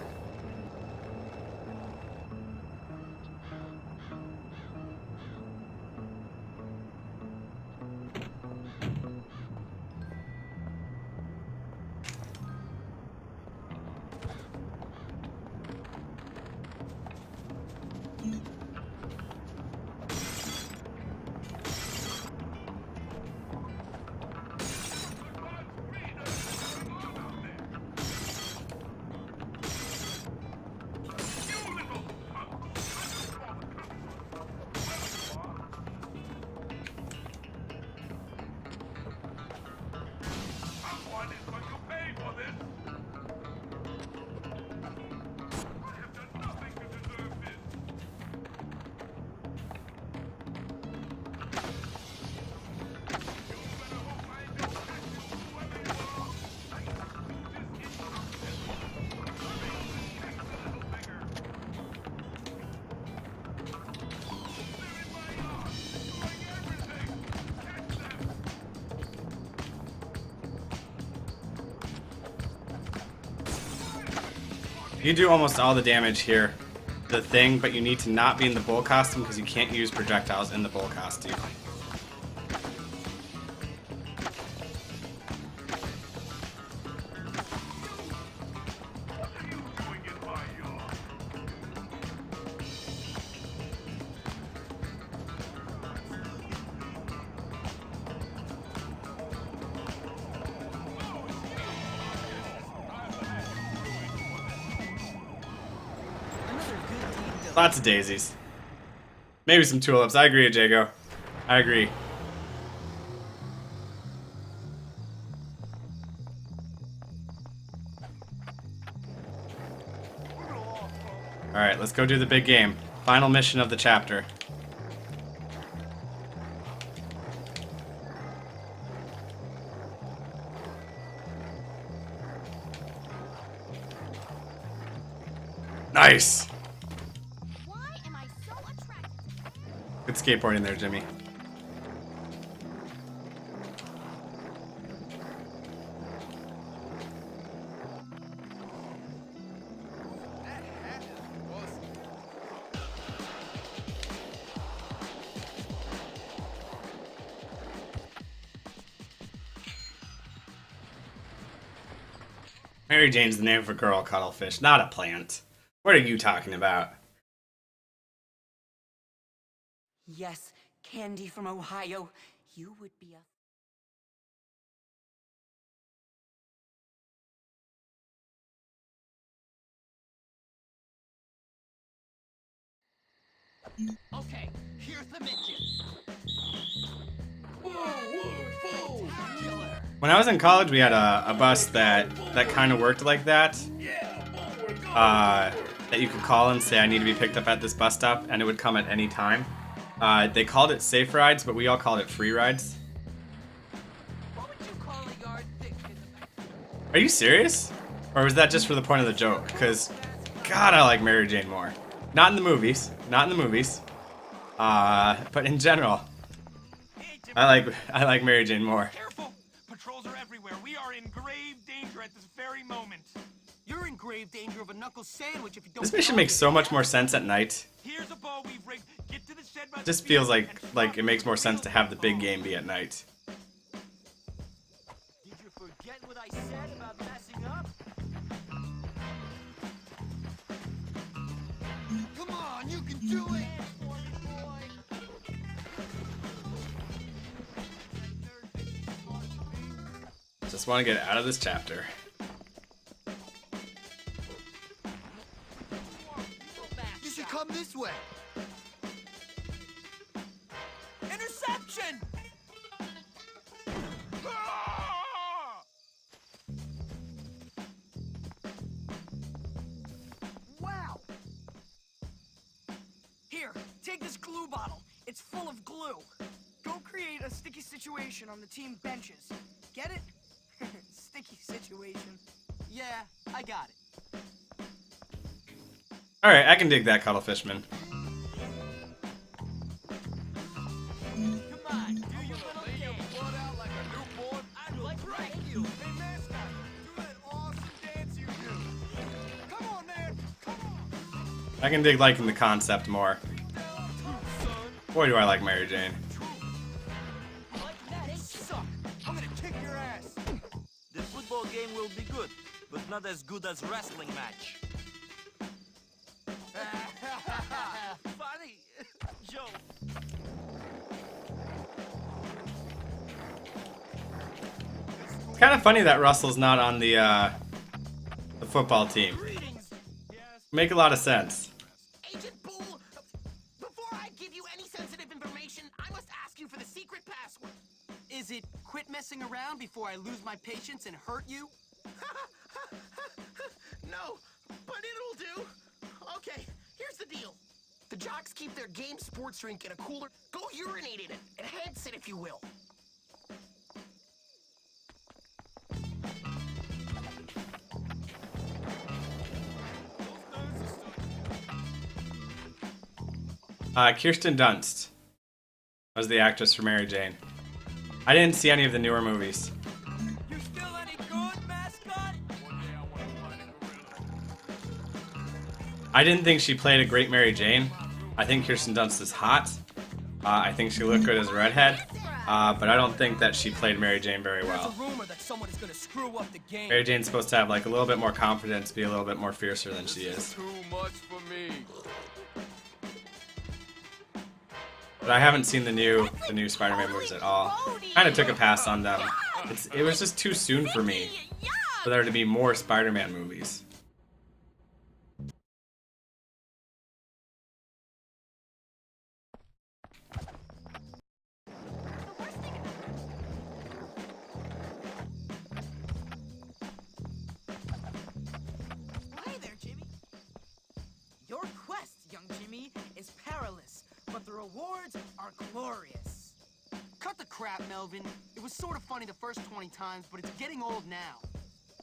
You do almost all the damage here, the thing, but you need to not be in the bull costume because you can't use projectiles in the bull costume. Lots of daisies. Maybe some tulips. I agree, Jago. I agree. Alright, let's go do the big game. Final mission of the chapter. Nice! Good skateboarding there, Jimmy. Mary Jane's the name of a girl, Cuttlefish, not a plant. What are you talking about? Yes, Candy from Ohio. You would be a... Okay, here's the mission. When I was in college, we had a bus that kind of worked like that. That you could call and say, I need to be picked up at this bus stop, and it would come at any time. They called it safe rides, but we all called it free rides. What would you call a yard thick? Are you serious? Or was that just for the point of the joke? Because, God, I like Mary Jane more. Not in the movies. Not in the movies. But in general. I like Mary Jane more. Careful! Patrols are everywhere. We are in grave danger at this very moment. You're in grave danger of a knuckle sandwich if you don't... This mission makes so much more sense at night. Here's a ball we've rigged. Get to the shed by It just feels like it makes more sense to have the big game be at night. Did you forget what I said about messing up? Come on, you can do it! Just want to get out of this chapter. You should come this way. Interception! Wow! Here, take this glue bottle. It's full of glue. Go create a sticky situation on the team benches. Get it? Sticky situation. Yeah, I got it. Alright, I can dig that, Cuttlefishman. Come on, do your little thing. Blood out like a newborn. I'd like to thank you. Hey, mascot, do that awesome dance you do. Come on, man, come on. I can dig liking the concept more. Boy, do I like Mary Jane. I'm gonna kick your ass. The football game will be good, but not as good as wrestling match. Funny. Joe. It's kind of funny that Russell's not on the football team. Make a lot of sense. Agent Bull, before I give you any sensitive information, I must ask you for the secret password. Is it quit messing around before I lose my patience and hurt you? No, but it'll do. Okay, here's the deal. The jocks keep their game sports drink in a cooler. Go urinate in it. Enhance it, if you will. Kirsten Dunst was the actress for Mary Jane. I didn't see any of the newer movies. You still any good, mascot? I didn't think she played a great Mary Jane. I think Kirsten Dunst is hot. I think she looked good as a redhead. But I don't think that she played Mary Jane very well. There's a rumor that someone is gonna screw up the game. Mary Jane's supposed to have like a little bit more confidence, be a little bit more fiercer than she is. Too much for me. But I haven't seen the new Spider-Man movies at all. Kind of took a pass on them. It was just too soon for me for there to be more Spider-Man movies. Hey there, Jimmy. Your quest, young Jimmy, is perilous, but the rewards are glorious. Cut the crap, Melvin. It was sort of funny the first 20 times, but it's getting old now.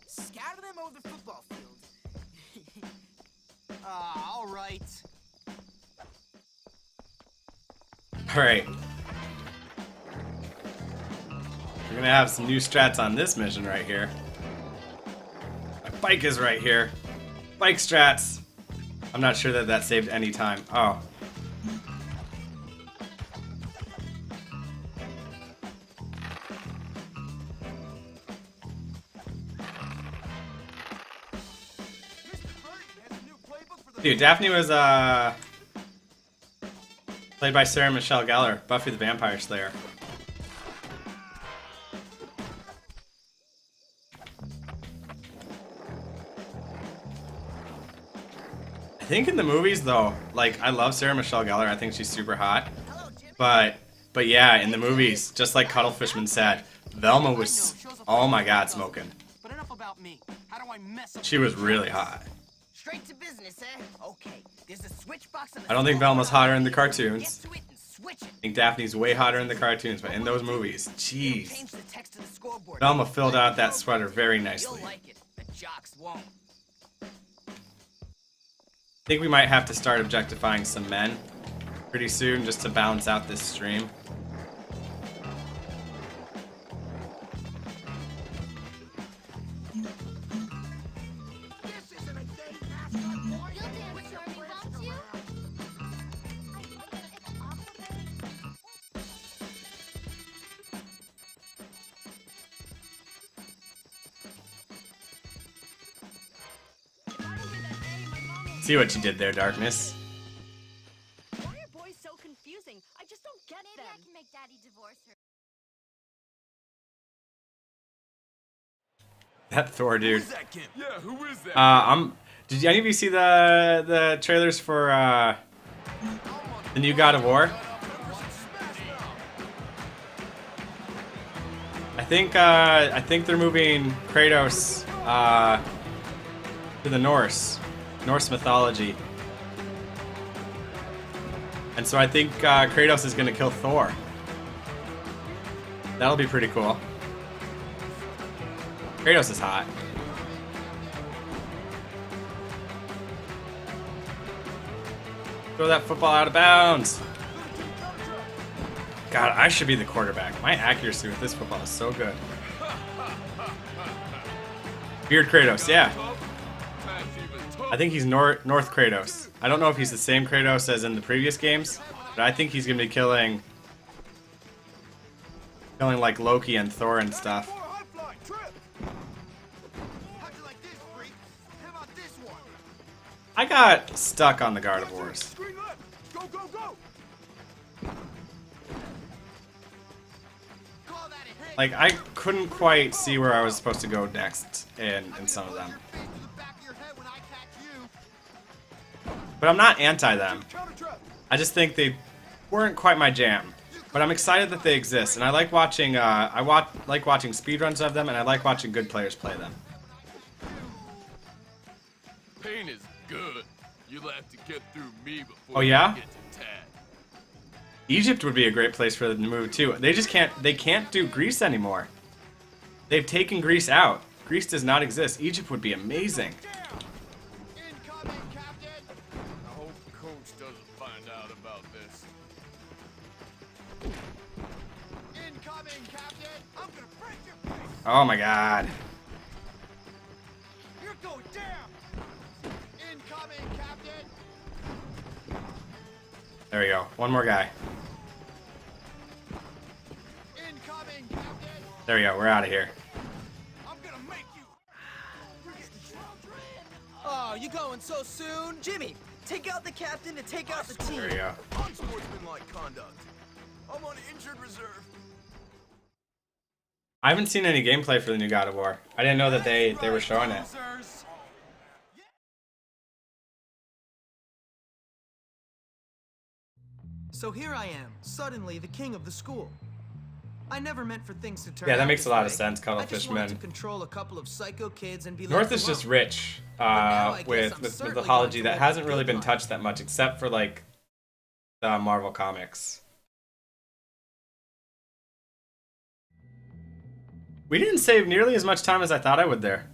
Scatter them over the football field. All right. Alright. We're gonna have some new strats on this mission right here. My bike is right here. Bike strats. I'm not sure that that saved any time. Oh. Dude, Daphne was played by Sarah Michelle Gellar, Buffy the Vampire Slayer. I think in the movies though, like I love Sarah Michelle Gellar. I think she's super hot. But yeah, in the movies, just like Cuddlefishman said, Velma was, oh my god, smoking. But enough about me. How do I mess up? She was really hot. Straight to business, eh? Okay. There's a switch box on the I don't think Velma's hotter in the cartoons. Get to it and switch it. I think Daphne's way hotter in the cartoons, but in those movies, jeez. Change the text to the scoreboard. Velma filled out that sweater very nicely. You'll like it. The jocks won't. I think we might have to start objectifying some men pretty soon just to balance out this stream. See what you did there, Darkness. Why are boys so confusing? I just don't get Maybe them. I can make Daddy divorce her. That Thor dude. Who's that kid? Yeah, who is that? Did any of you see the trailers for the new God of War? I think they're moving Kratos to the Norse mythology. And so I think Kratos is going to kill Thor. That'll be pretty cool. Kratos is hot. Throw that football out of bounds. God, I should be the quarterback. My accuracy with this football is so good. Beard Kratos, yeah. I think he's North Kratos. I don't know if he's the same Kratos as in the previous games, but I think he's gonna be killing like Loki and Thor and stuff. I got stuck on the God of Wars. Like I couldn't quite see where I was supposed to go next in some of them. But I'm not anti them. I just think they weren't quite my jam. But I'm excited that they exist, and I like watching. Like watching speedruns of them, and I like watching good players play them. Pain is good. You'll have to get through me before Oh yeah? you get to Tad. Egypt would be a great place for them to move too. They just can't. They can't do Greece anymore. They've taken Greece out. Greece does not exist. Egypt would be amazing. I hope Coach doesn't find out about this. Incoming, Captain! I'm gonna break your face! Oh my God. You're going down! Incoming, Captain! There we go. One more guy. Incoming, Captain! There we go. We're out of here. I'm gonna make you... Oh, you going so soon? Jimmy, take out the captain and take out the team. There we go. Unsportsmanlike conduct. I'm on injured reserve. I haven't seen any gameplay for the new God of War. I didn't know that they were showing it. So here I am, suddenly the king of the school. I never meant for things to turn Yeah, that out makes a this lot way. of sense, I just wanted to Cuddlefishman. control a couple of psycho kids and be North left is just alone. rich now I guess with I'm with certainly mythology going to that live hasn't the really good been life. touched that much, except for like the Marvel comics. We didn't save nearly as much time as I thought I would there.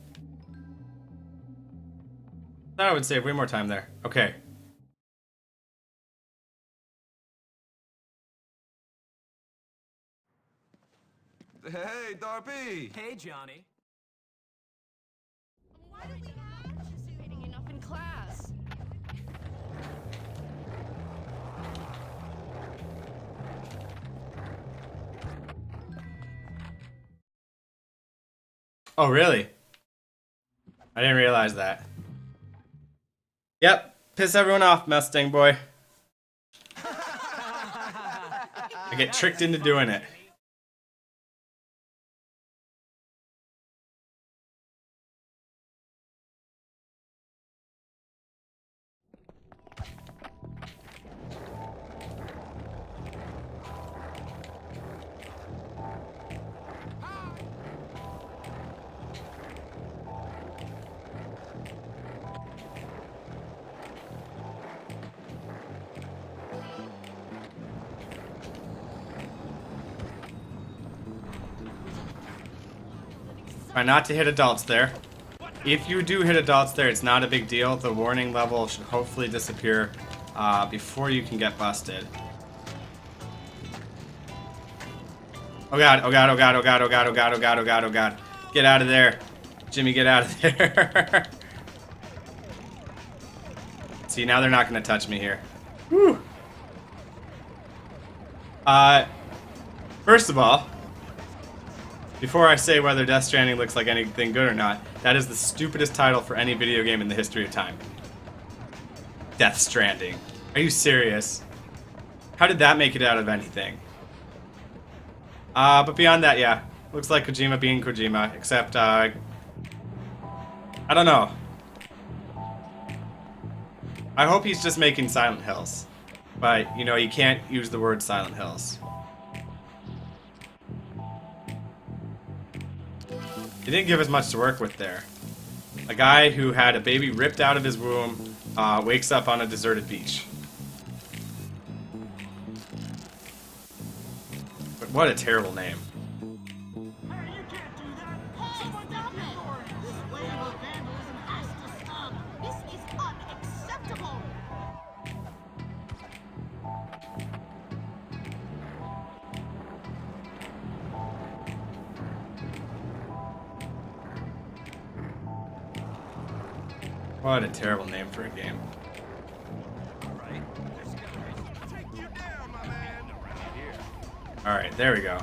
I thought I would save way more time there. Okay. Hey, Darby! Hey, Johnny. Why do we participating enough in class? Oh, really? I didn't realize that. Yep. Piss everyone off, Mustang boy. I get tricked into doing it. Try not to hit adults there. If you do hit adults there, it's not a big deal. The warning level should hopefully disappear before you can get busted. Oh god, oh god, oh god, oh god, oh god, oh god, oh god, oh god, oh god. Get out of there. Jimmy, get out of there. See, now they're not going to touch me here. Whew. First of all, before I say whether Death Stranding looks like anything good or not, that is the stupidest title for any video game in the history of time. Death Stranding. Are you serious? How did that make it out of anything? But beyond that, yeah. Looks like Kojima being Kojima, except, I don't know. I hope he's just making Silent Hills. But, you know, you can't use the word Silent Hills. He didn't give us much to work with there. A guy who had a baby ripped out of his womb wakes up on a deserted beach. But what a terrible name. What a terrible name for a game. Alright, there we go.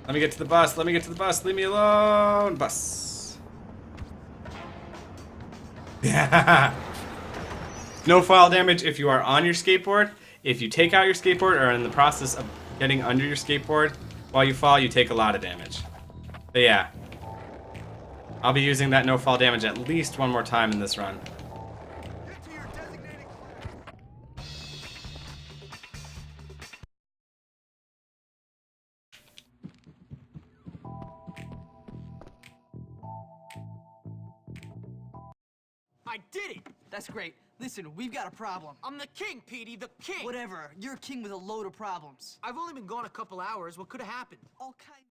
Let me get to the bus, let me get to the bus, leave me alone! Bus. Yeah. No fall damage if you are on your skateboard. If you take out your skateboard or are in the process of getting under your skateboard while you fall, you take a lot of damage. But yeah, I'll be using that no fall damage at least one more time in this run. I did it! That's great. Listen, we've got a problem. I'm the king, Petey, the king! Whatever. You're a king with a load of problems. I've only been gone a couple hours. What could have happened? All kinds.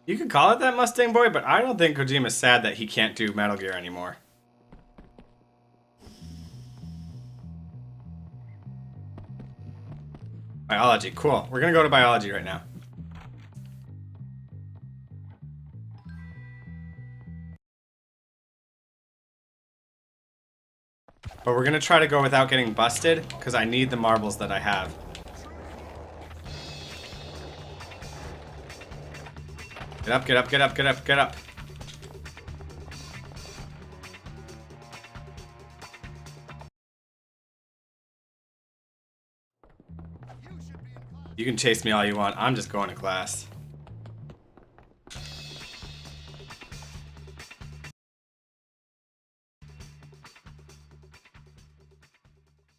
You could call it that, Mustang Boy, but I don't think Kojima's sad that he can't do Metal Gear anymore. Biology, cool. We're gonna go to biology right now. But we're gonna try to go without getting busted, because I need the marbles that I have. Get up, get up, get up, get up, get up. You can chase me all you want. I'm just going to class.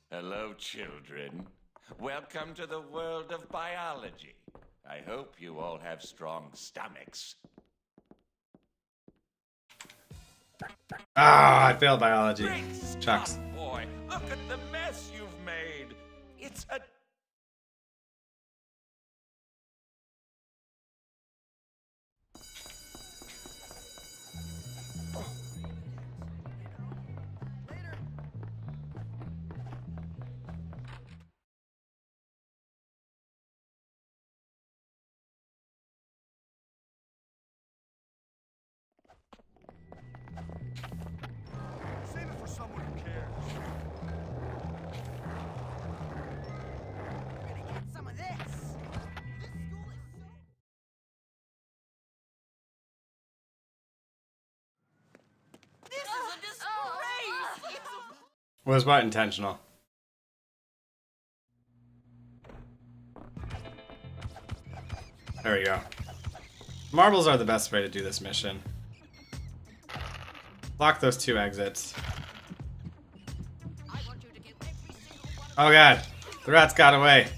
Hello, children. Welcome to the world of biology. I hope you all have strong stomachs. Ah, I failed biology. Chucks. Boy, look at the mess you've made. It's a Was what intentional? There we go. Marbles are the best way to do this mission. Lock those 2 exits. Oh god, the rats got away.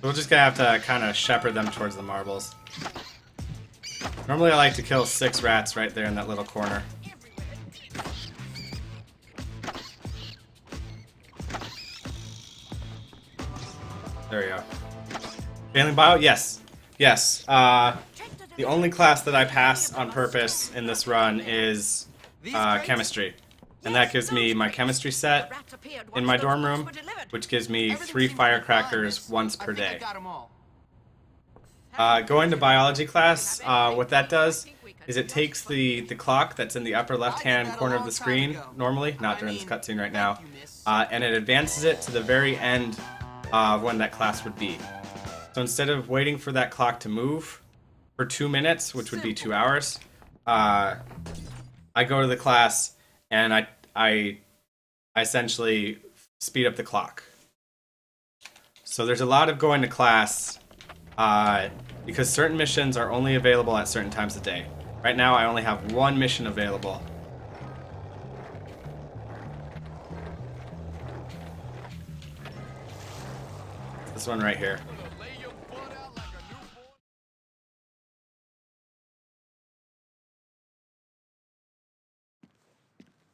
We're just gonna have to kind of shepherd them towards the marbles. Normally I like to kill 6 rats right there in that little corner. There we go. Failing bio? Yes. Yes. The only class that I pass on purpose in this run is chemistry. And that gives me my chemistry set in my dorm room, which gives me 3 firecrackers once per day. Going to biology class, what that does is it takes the clock that's in the upper left-hand corner of the screen, normally, not during this cutscene right now, and it advances it to the very end of when that class would be. So instead of waiting for that clock to move for 2 minutes, which would be 2 hours, I go to the class and I essentially speed up the clock. So there's a lot of going to class because certain missions are only available at certain times of day. Right now I only have 1 mission available. This one right here.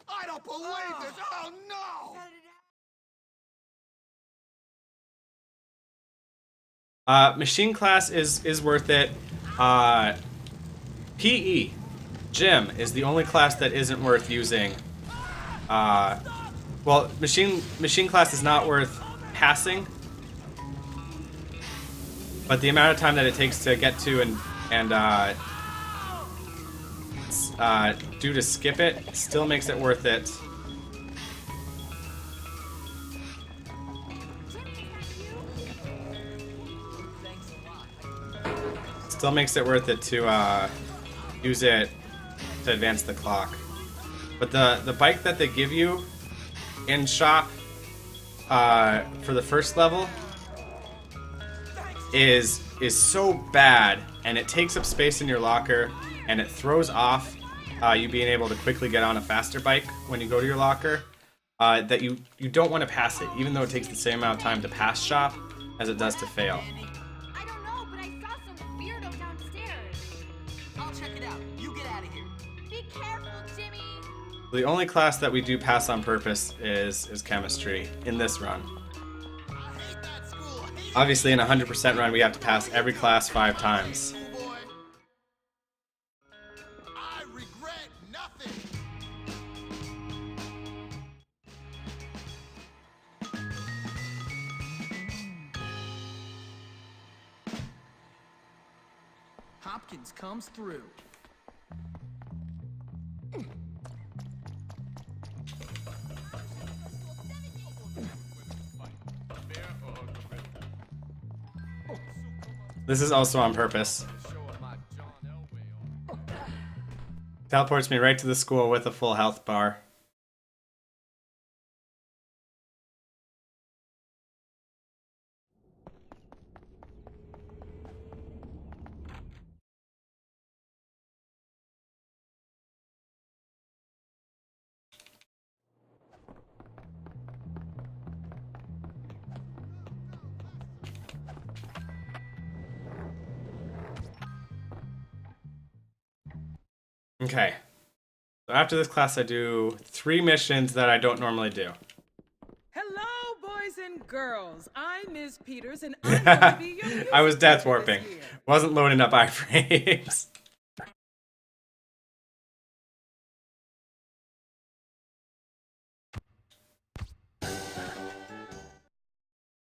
I don't believe this! Oh no! Machine class is worth it. PE, gym, is the only class that isn't worth using. Well, machine class is not worth passing, but the amount of time that it takes to get to and do to skip it still makes it worth it. Still makes it worth it to use it to advance the clock. But the bike that they give you in shop for the first level is so bad, and it takes up space in your locker, and it throws off you being able to quickly get on a faster bike when you go to your locker, that you don't want to pass it, even though it takes the same amount of time to pass shop as it does to fail. I don't know, but I saw some weirdo downstairs. I'll check it out. You get out of here. Be careful, Jimmy. The only class that we do pass on purpose is chemistry in this run. Obviously, in a 100% run, we have to pass every class 5 times. I regret nothing. Hopkins comes through. This is also on purpose. Teleports me right to the school with a full health bar. Okay. So after this class, I do 3 missions that I don't normally do. Hello, boys and girls. I'm Ms. Peters, and I'm going to be your I was music death teacher warping. this year. Wasn't loading up iframes.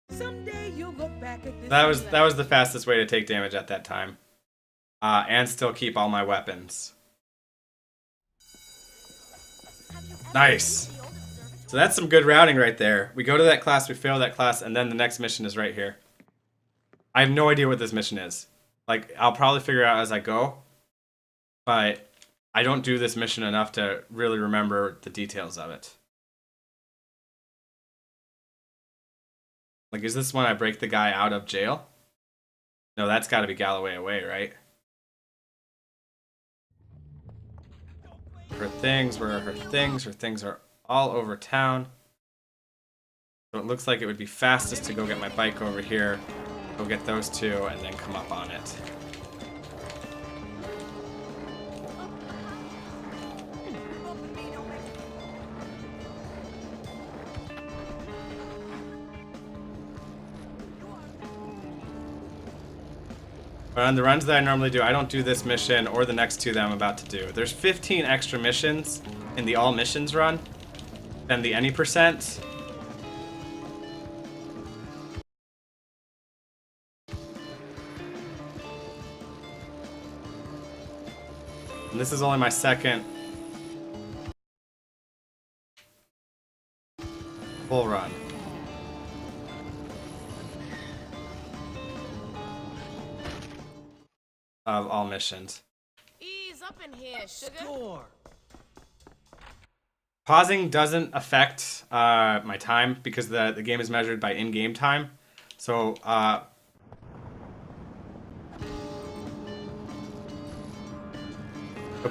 Someday you'll look back at this. That was the fastest way to take damage at that time, and still keep all my weapons. Nice. So that's some good routing right there. We go to that class, we fail that class, and then the next mission is right here. I have no idea what this mission is. Like, I'll probably figure out as I go, but I don't do this mission enough to really remember the details of it. Like, is this when I break the guy out of jail? No, that's got to be Galloway Away, right? Her things, where are her things? Her things are all over town. So it looks like it would be fastest to go get my bike over here, go get those two, and then come up on it. But on the runs that I normally do, I don't do this mission or the next two that I'm about to do. There's 15 extra missions in the all missions run than the any percent. And this is only my second full run. Of all missions. Ease up in here, sugar. Pausing doesn't affect my time because the game is measured by in-game time. So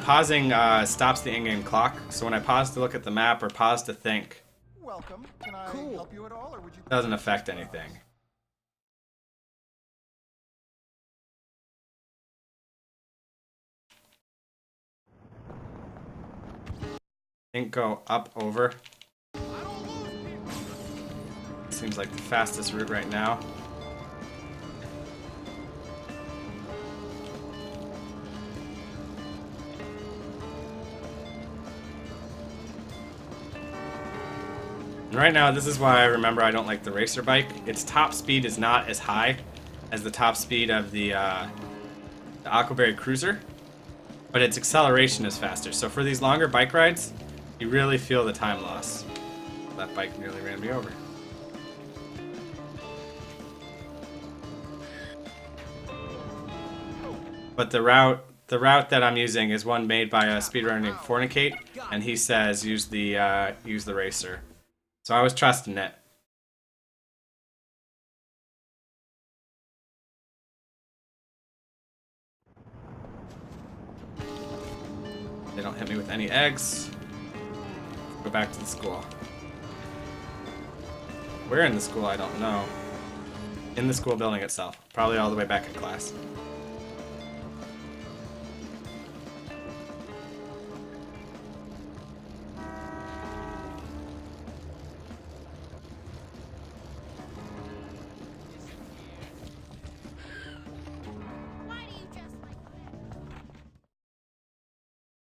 pausing stops the in-game clock. So when I pause to look at the map or pause to think, Welcome. Can I help you at all, or would you? it doesn't affect anything. I think go up over. Seems like the fastest route right now. And right now, this is why I remember I don't like the racer bike. Its top speed is not as high as the top speed of the Aquaberry Cruiser, but its acceleration is faster. So for these longer bike rides, you really feel the time loss. That bike nearly ran me over. But the route that I'm using is one made by a speedrunner named Fornicate, and he says use the racer. So I was trusting it. They don't hit me with any eggs. Go back to the school. Where in the school, I don't know. In the school building itself. Probably all the way back in class.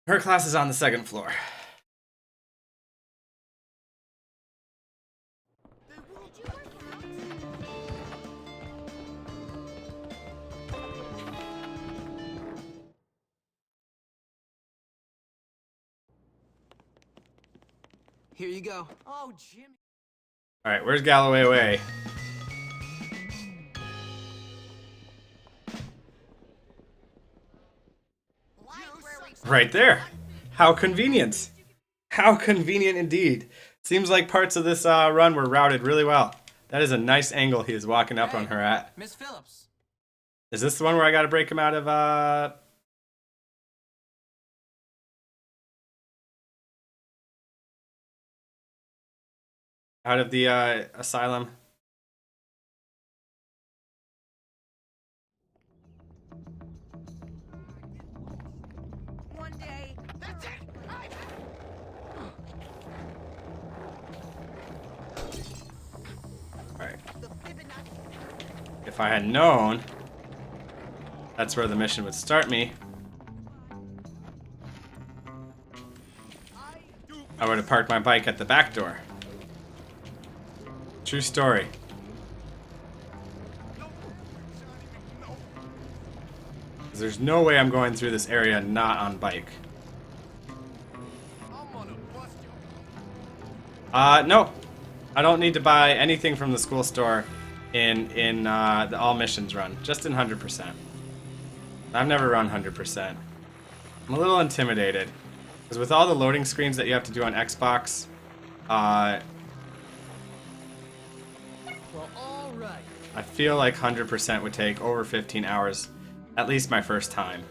Her class is on the second floor. Here you go. Oh, Jimmy. All right, where's Galloway Way? Right there. How convenient. How convenient indeed. Seems like parts of this run were routed really well. That is a nice angle he is walking up on her at. Miss Phillips. Is this the one where I gotta break him out of the asylum? One day, that's it. Alright. If I had known that's where the mission would start me, I would have parked my bike at the back door. True story. There's no way I'm going through this area not on bike. No. I don't need to buy anything from the school store in the all missions run. Just in 100%. I've never run 100%. I'm a little intimidated. Because with all the loading screens that you have to do on Xbox, Well, all right. I feel like 100% would take over 15 hours, at least my first time.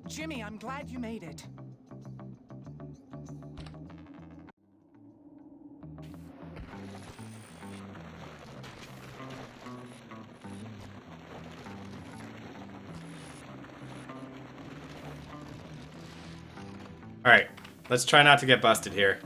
Jimmy, I'm glad you made it. Alright, let's try not to get busted here.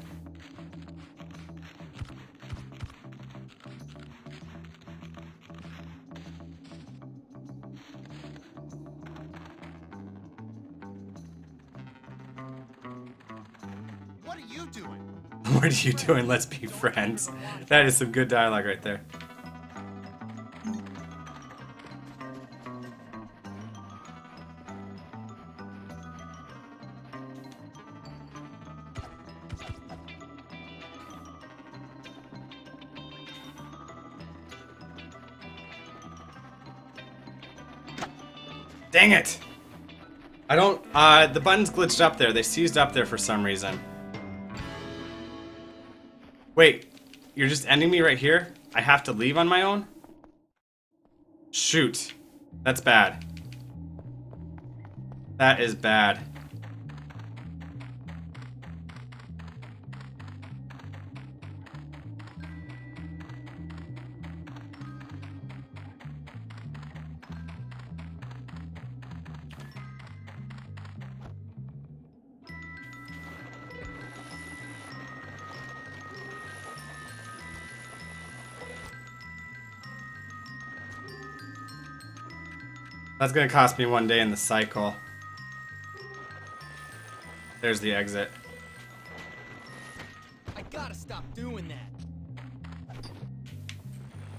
What are you doing? What are you doing? Let's be friends. That is some good dialogue right there. Dang it! I don't, the buttons glitched up there. They seized up there for some reason. Wait, you're just ending me right here? I have to leave on my own? Shoot. That's bad. That is bad. That's gonna cost me one day in the cycle. There's the exit. I gotta stop doing that.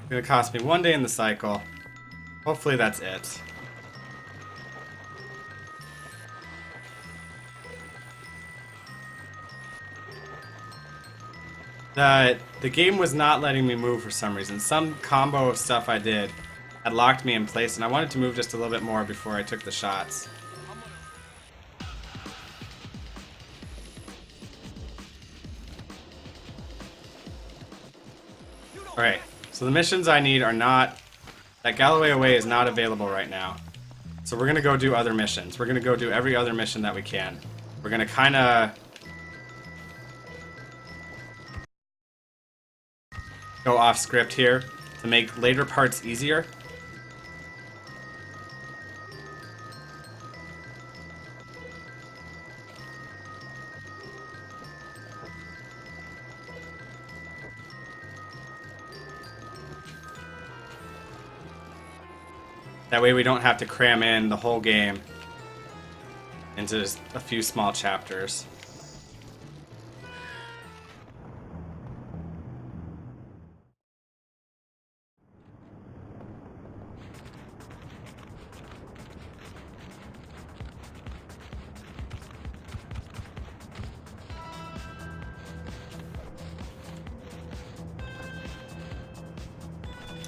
Gonna cost me one day in the cycle. Hopefully that's it. The game was not letting me move for some reason. Some combo of stuff I did had locked me in place, and I wanted to move just a little bit more before I took the shots. Alright, so the missions I need are not... That Galloway Away is not available right now. So we're gonna go do other missions. We're gonna go do every other mission that we can. We're gonna kinda... go off script here to make later parts easier. That way we don't have to cram in the whole game into just a few small chapters.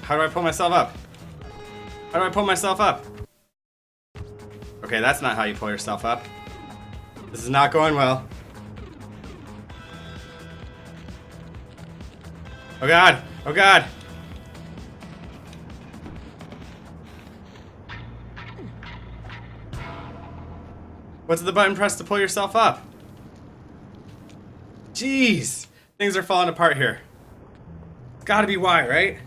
How do I pull myself up? How do I pull myself up? Okay, that's not how you pull yourself up. This is not going well. Oh god! Oh god! What's the button press to pull yourself up? Jeez! Things are falling apart here. It's gotta be Y, right?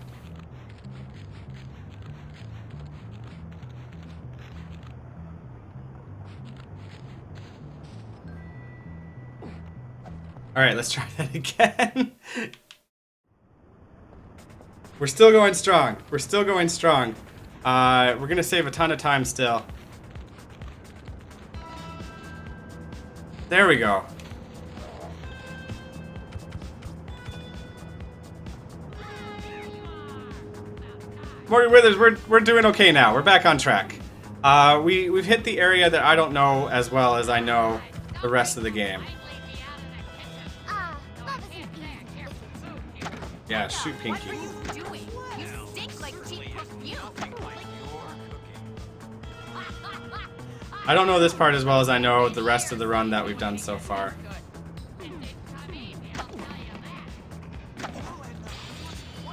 Alright, let's try that again. We're still going strong. We're still going strong. We're gonna save a ton of time still. There we go. Morty Withers, we're doing okay now. We're back on track. We've hit the area that I don't know as well as I know the rest of the game. Yeah, shoot Pinky. I don't know this part as well as I know the rest of the run that we've done so far.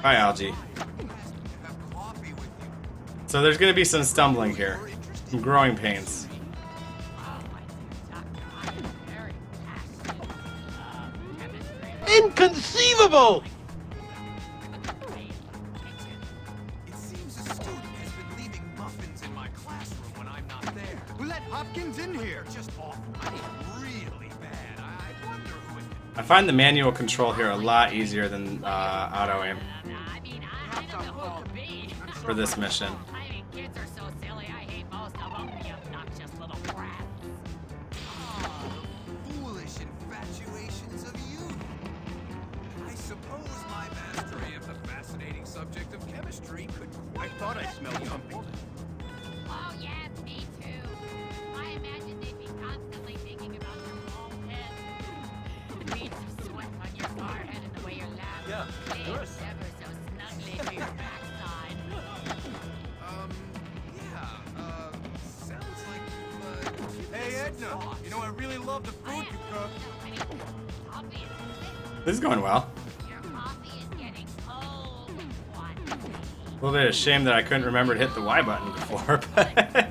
Hi, Algae. So there's going to be some stumbling here. Some growing pains. Inconceivable! It seems a student has been leaving muffins in my classroom when I'm not there. Who let Hopkins in here? Just awful. I mean, really bad. I wonder who it I find the manual control here a lot easier than auto aim for this mission. Kids are so silly, I hate most of them, you obnoxious little brats. foolish infatuations of youth. I suppose my mastery of the fascinating subject of chemistry could quite I thought I smelled something. Oh, yes, me too. I imagine they'd be constantly thinking about your bald head. The beads of sweat on your forehead and the way your laugh Yeah, lives ever so snugly to your backside. Sounds like Hey, Edna, you know I really love the food you cook. This is going well. A little bit of shame that I couldn't remember to hit the Y button before, but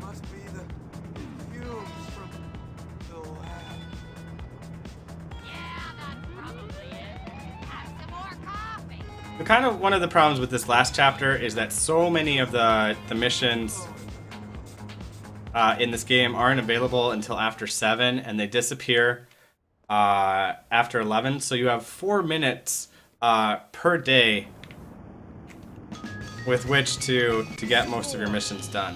must be the fumes from the lab. kind of one of the problems with this last chapter is that so many of the missions in this game aren't available until after 7, and they disappear after 11. So you have 4 minutes per day with which to get most of your missions done.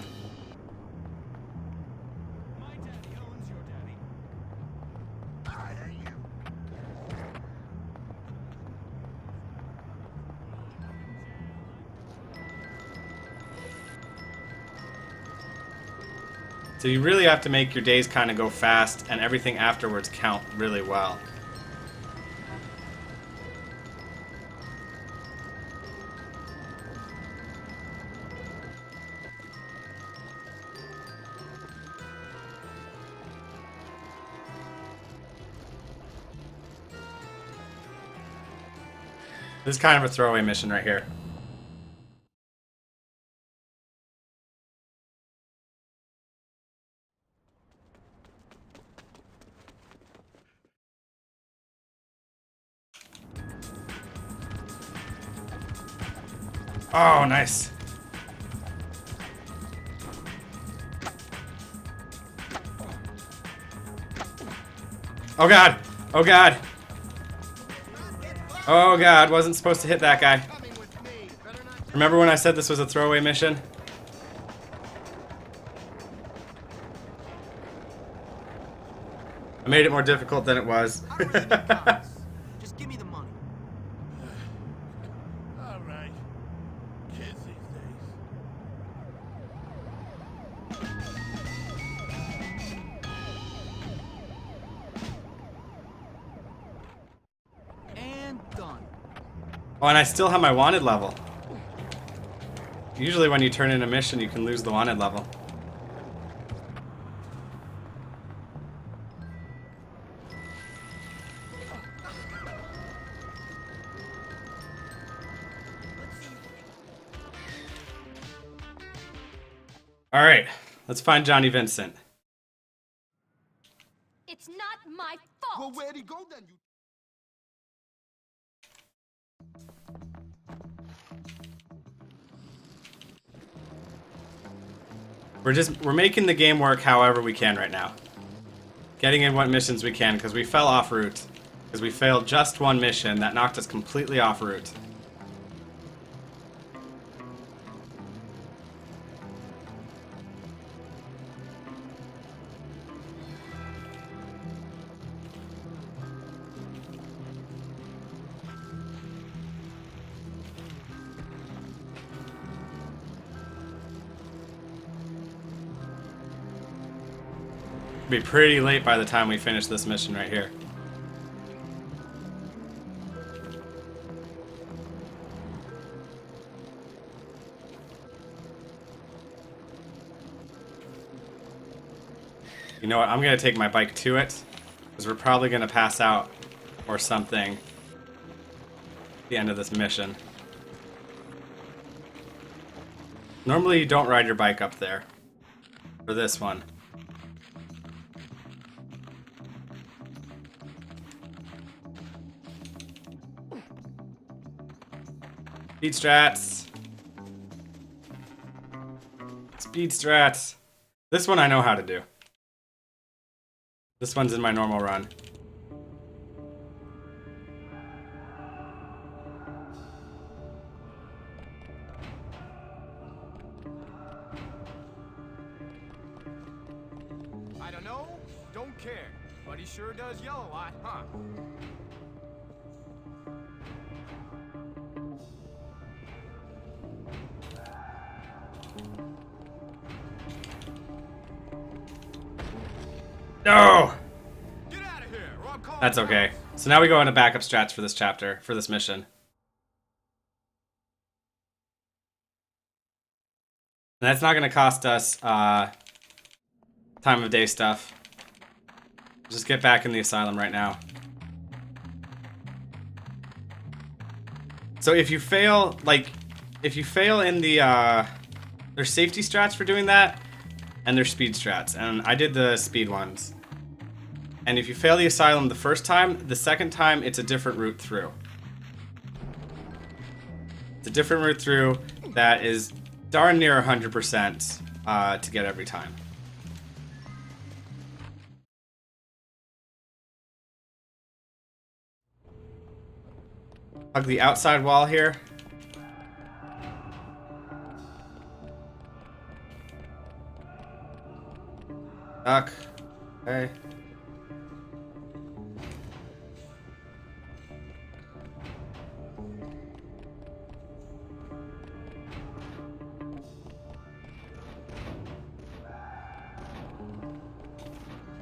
So you really have to make your days kind of go fast and everything afterwards count really well. This is kind of a throwaway mission right here. Oh, nice. Oh god. Oh god. Oh god, wasn't supposed to hit that guy. Remember when I said this was a throwaway mission? I made it more difficult than it was. Just give me the money. All right. Kids these days. And done. Oh, and I still have my wanted level. Usually when you turn in a mission, you can lose the wanted level. All right, let's find Johnny Vincent. It's not my fault. Well, where'd he go then? You We're making the game work however we can right now. Getting in what missions we can, because we fell off route. Because we failed just one mission that knocked us completely off route. It'll be pretty late by the time we finish this mission right here. You know what? I'm gonna take my bike to it, because we're probably gonna pass out or something at the end of this mission. Normally you don't ride your bike up there. For this one. Speed strats. Speed strats. This one I know how to do. This one's in my normal run. I don't know, don't care, but he sure does yell a lot, huh? No! That's okay. So now we go into backup strats for this chapter, for this mission. And that's not going to cost us time of day stuff. Just get back in the asylum right now. So if you fail, like, if you fail in the, there's safety strats for doing that, and there's speed strats, and I did the speed ones. And if you fail the asylum the first time, the second time it's a different route through. It's a different route through that is darn near 100% to get every time. Hug the outside wall here. Duck. Okay.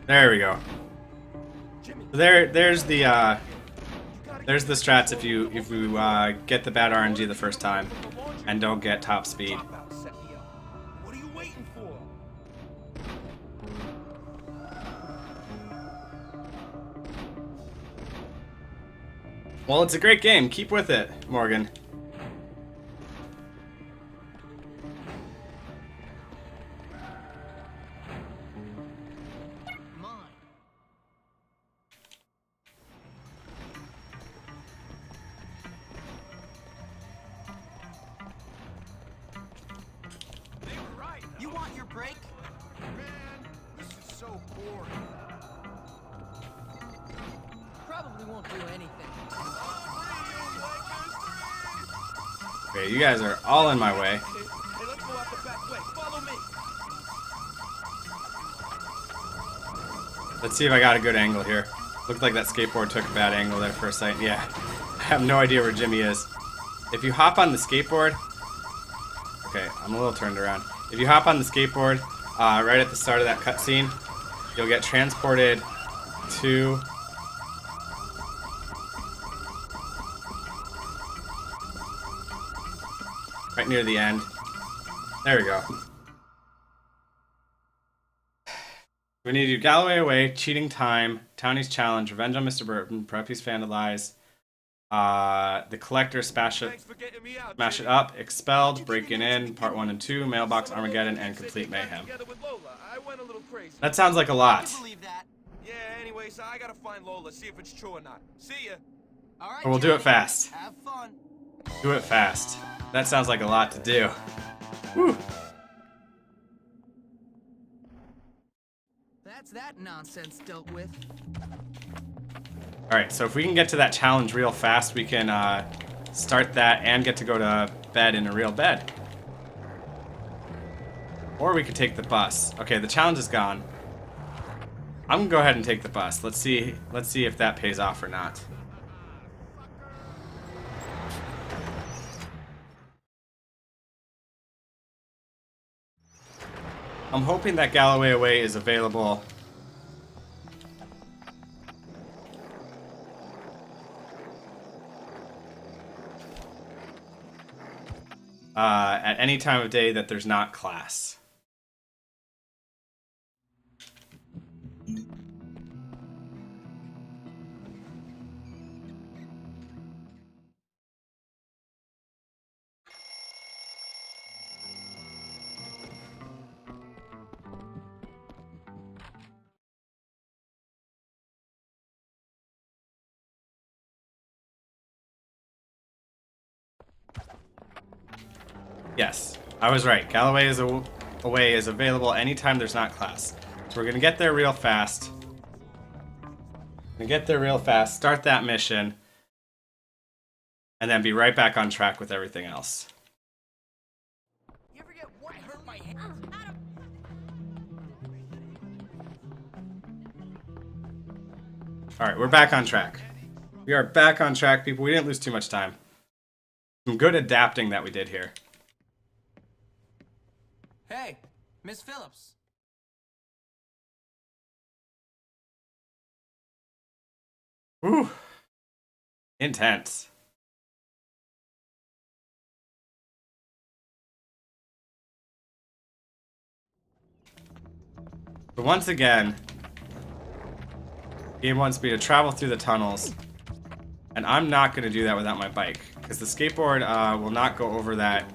There we go. There's the strats if you get the bad RNG the first time and don't get top speed. What are you waiting for? Well, it's a great game. Keep with it, Morgan. You want your break? Man, this is so boring. Probably won't do anything. Okay, you guys are all in my way. Hey, let's go out the back way. Follow me. Let's see if I got a good angle here. Looked like that skateboard took a bad angle there for a second. Yeah, I have no idea where Jimmy is. If you hop on the skateboard... Okay, I'm a little turned around. If you hop on the skateboard right at the start of that cutscene, you'll get transported to... right near the end. There we go. We need to do Galloway Away, Cheating Time, Townie's Challenge, Revenge on Mr. Burton, Preppy's Vandalize, The Collector, Smash It Up, Expelled, Breaking In, Part 1 and 2, Mailbox Armageddon, and Complete Mayhem. That sounds like a lot. Yeah, anyway, so I gotta find Lola, see if it's true or not. See ya. All right, Or we'll do it fast. Have fun. Do it fast. That sounds like a lot to do. Whew. That's that nonsense dealt with. Alright, so if we can get to that challenge real fast, we can start that and get to go to bed in a real bed. Or we could take the bus. Okay, the challenge is gone. I'm gonna go ahead and take the bus. Let's see if that pays off or not. I'm hoping that Galloway Away is available at any time of day that there's not class. Yes, I was right. Galloway is away is available anytime there's not class. So we're gonna get there real fast. Start that mission, and then be right back on track with everything else. You ever get what hurt my head? Alright, we're back on track. We are back on track, people. We didn't lose too much time. Some good adapting that we did here. Hey, Miss Phillips. Whew. Intense. But once again, the game wants me to travel through the tunnels, and I'm not going to do that without my bike, because the skateboard will not go over that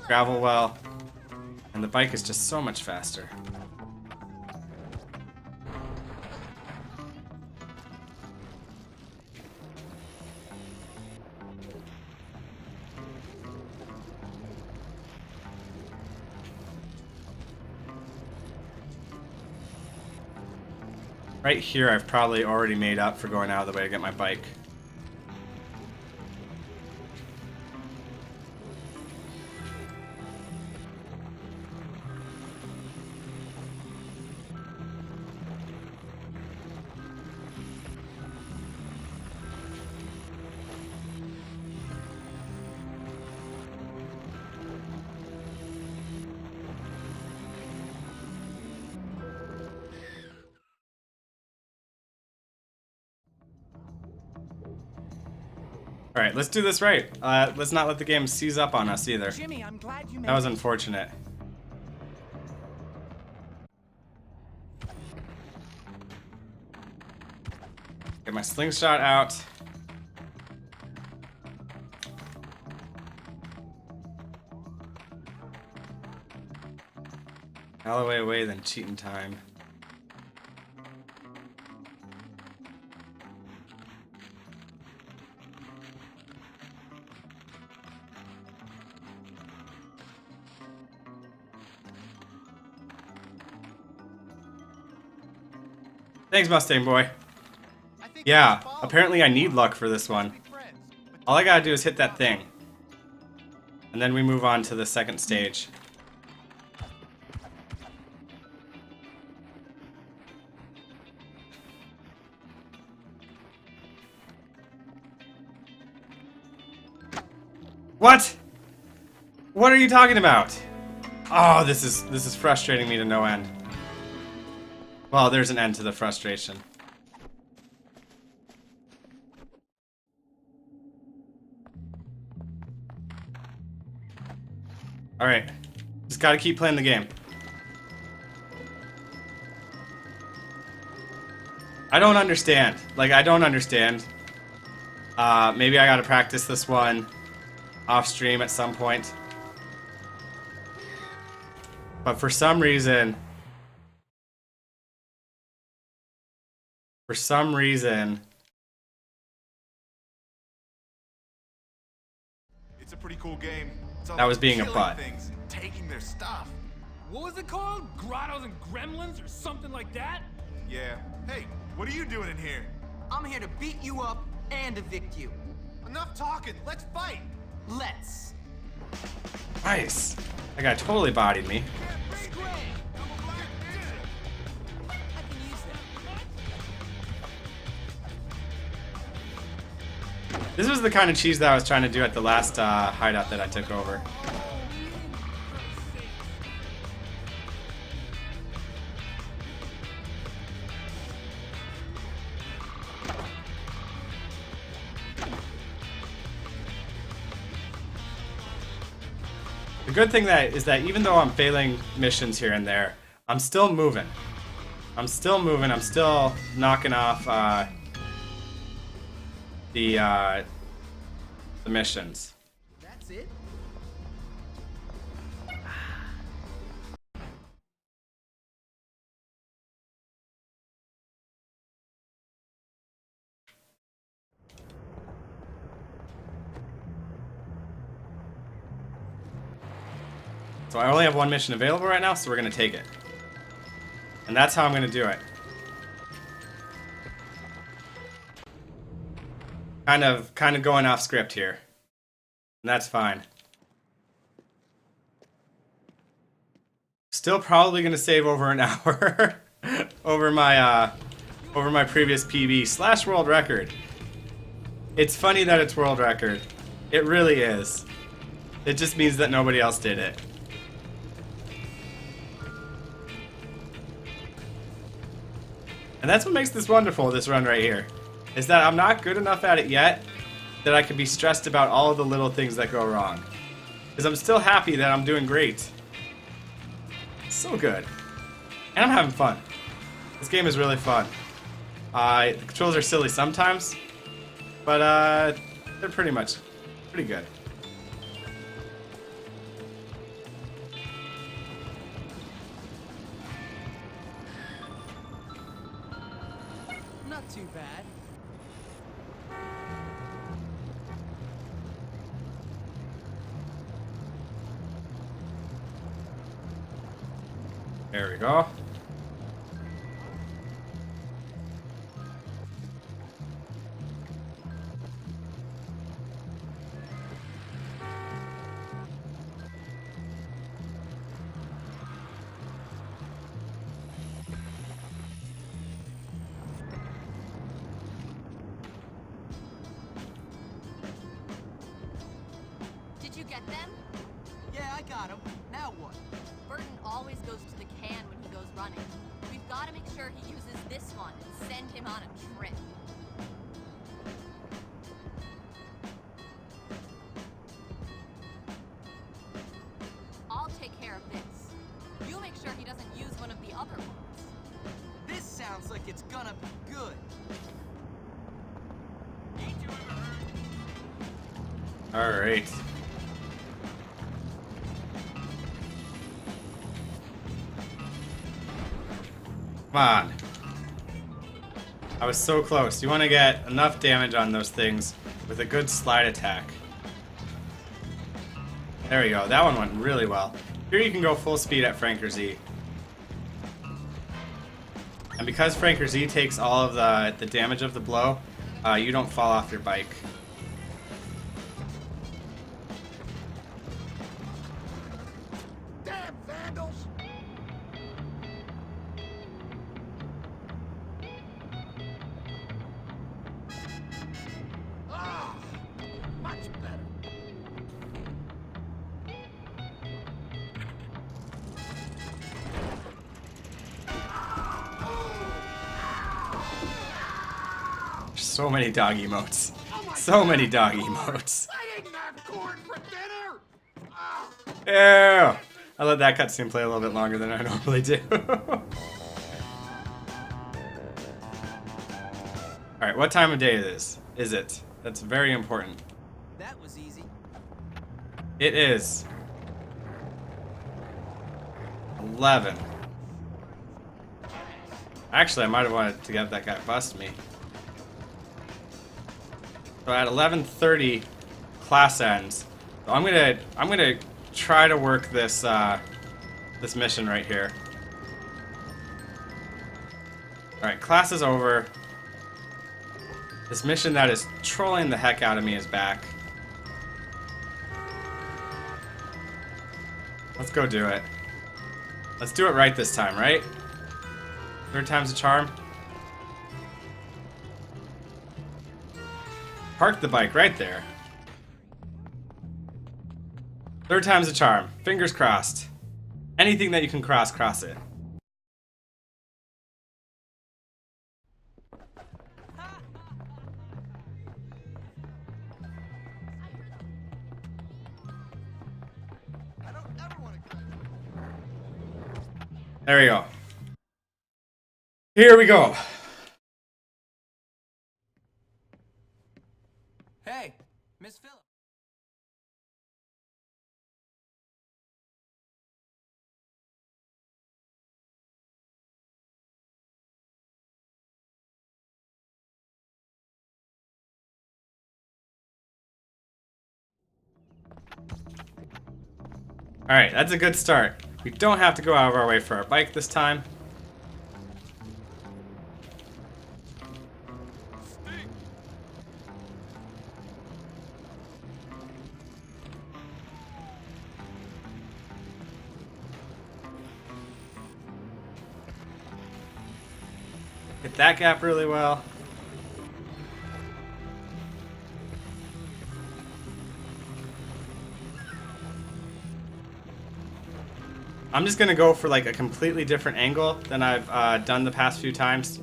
gravel well, and the bike is just so much faster. Right here, I've probably already made up for going out of the way to get my bike. Alright, let's do this right. Let's not let the game seize up on us either. Jimmy, I'm glad you That was unfortunate. Get my slingshot out. Galloway away, then cheating time. Thanks, Mustang Boy. Yeah, apparently I need luck for this one. All I gotta do is hit that thing. And then we move on to the second stage. What? What are you talking about? Oh, this is frustrating me to no end. Well, there's an end to the frustration. Alright. Just gotta keep playing the game. I don't understand. Like, I don't understand. Maybe I gotta practice this one off stream at some point. But for some reason... It's a pretty cool game. That was being a butt. Things, taking their stuff. What was it called? Grottos and Gremlins or something like that? Yeah. Hey, what are you doing in here? I'm here to beat you up and evict you. Enough talking. Let's fight. Let's. Nice. That guy totally bodied me. This was the kind of cheese that I was trying to do at the last hideout that I took over. The good thing is that even though I'm failing missions here and there, I'm still moving. I'm still moving. I'm still knocking off the missions. That's it? So I only have one mission available right now, so we're gonna take it. And that's how I'm gonna do it. Kind of going off script here. And that's fine. Still probably gonna save over an hour over my previous PB / world record. It's funny that it's world record. It really is. It just means that nobody else did it. And that's what makes this wonderful, this run right here. Is that I'm not good enough at it yet that I can be stressed about all of the little things that go wrong. Because I'm still happy that I'm doing great. So good. And I'm having fun. This game is really fun. The controls are silly sometimes, but they're pretty good. Not too bad. There we go. Did you get them? Yeah, I got him. Now what? Burton always goes to the can when he goes running. We've got to make sure he uses this one and send him on a trip. I'll take care of this. You make sure he doesn't use one of the other ones. This sounds like it's gonna be good. Alright. Come on. I was so close. You want to get enough damage on those things with a good slide attack. There we go. That one went really well. Here you can go full speed at Franker Z. And because Franker Z takes all of the damage of the blow, you don't fall off your bike. Damn vandals! Ah, much better. So many dog emotes. So many dog emotes. I didn't have corn for dinner! Ah. Ew. I let that cutscene play a little bit longer than I normally do. Alright, what time of day is it? That's very important. That was easy. It is 11. Actually, I might have wanted to get that guy bust me. So at 11:30, class ends. So I'm gonna try to work this this mission right here. All right, class is over. This mission that is trolling the heck out of me is back. Let's go do it. Let's do it right this time, right? Third time's a charm. Park the bike right there. Third time's a charm. Fingers crossed. Anything that you can cross it. I don't There we go. Here we go. Hey, Miss Phillips. Alright, that's a good start. We don't have to go out of our way for our bike this time. Hit that gap really well. I'm just gonna go for like a completely different angle than I've done the past few times.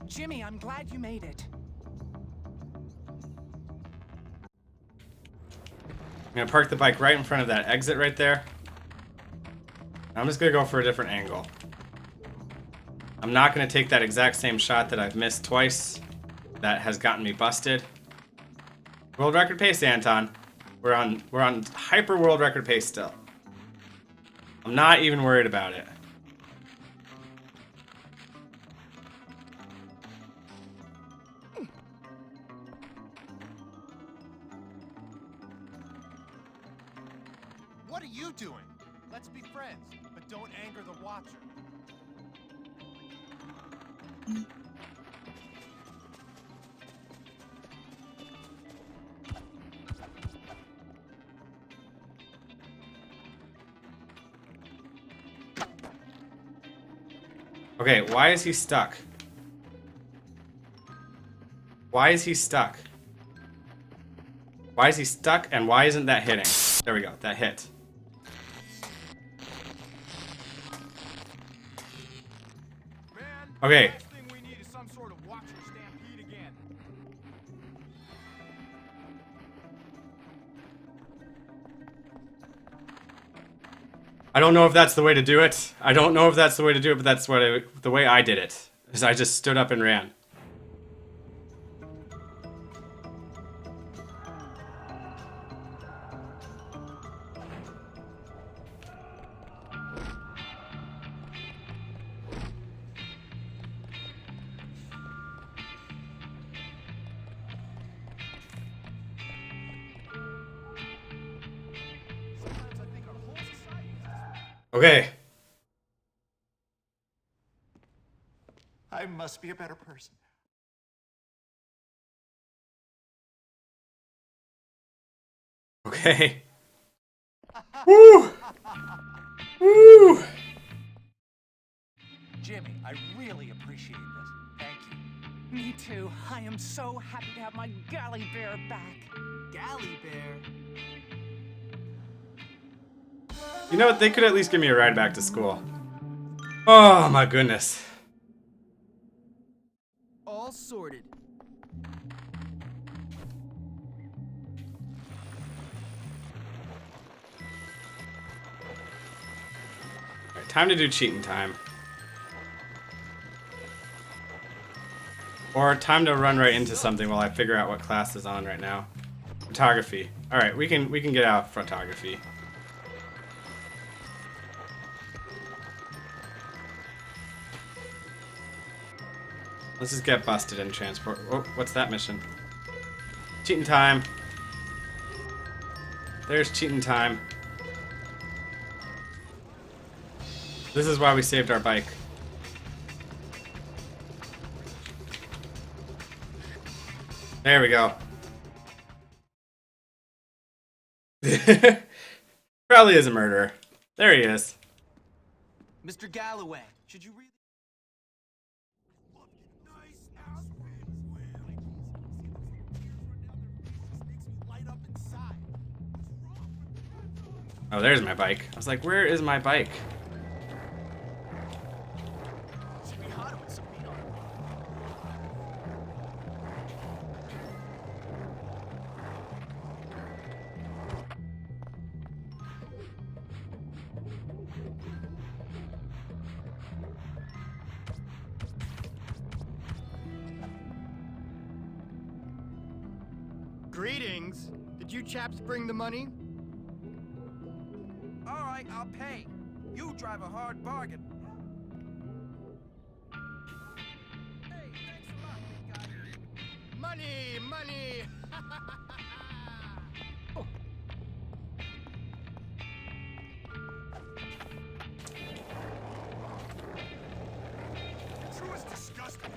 Jimmy, I'm glad you made it. I'm gonna park the bike right in front of that exit right there. I'm just gonna go for a different angle. I'm not gonna take that exact same shot that I've missed twice. That has gotten me busted. World record pace, Anton. We're on hyper world record pace still. I'm not even worried about it. What are you doing? Let's be friends, but don't anger the Watcher. Okay, why is he stuck? Why is he stuck? Why is he stuck and why isn't that hitting? There we go, that hit. Okay. Last thing we need is some sort of Watcher stampede again. I don't know if that's the way to do it. I don't know if that's the way to do it, but that's what the way I did it. Is I just stood up and ran. Okay. I must be a better person. Okay. Woo! Woo! Jimmy, I really appreciate this. Thank you. Me too. I am so happy to have my galley bear back. Galley bear? You know what? They could at least give me a ride back to school. Oh my goodness. All sorted. Alright, time to do cheating time. Or time to run right into something while I figure out what class is on right now. Photography. Alright, we can get out of photography. Let's just get busted in transport. Oh, what's that mission? Cheating time. There's cheating time. This is why we saved our bike. There we go. Probably is a murderer. There he is. Mr. Galloway, should you read? Oh, there's my bike. I was like, where is my bike? Greetings. Did you chaps bring the money? All right, I'll pay. You drive a hard bargain. Hey, thanks a lot, big guy. Money, money. True is disgusting.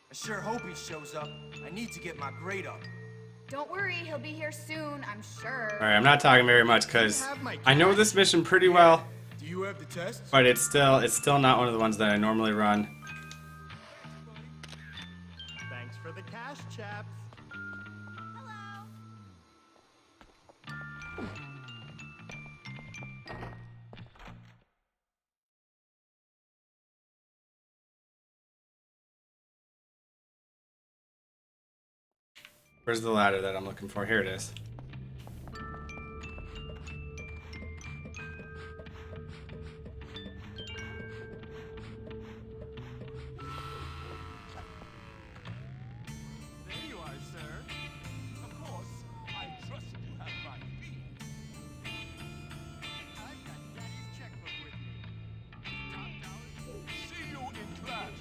I sure hope he shows up. I need to get my grade up. Don't worry, he'll be here soon, I'm sure. Alright, I'm not talking very much because I know this mission pretty well, Do you have the test? but it's still not one of the ones that I normally run. Thanks for the cash, chaps. Where's the ladder that I'm looking for? Here it is. There you are, sir. Of course, I trust you have my fee. I've got Daddy's checkbook with me. Top dollar. See you in class.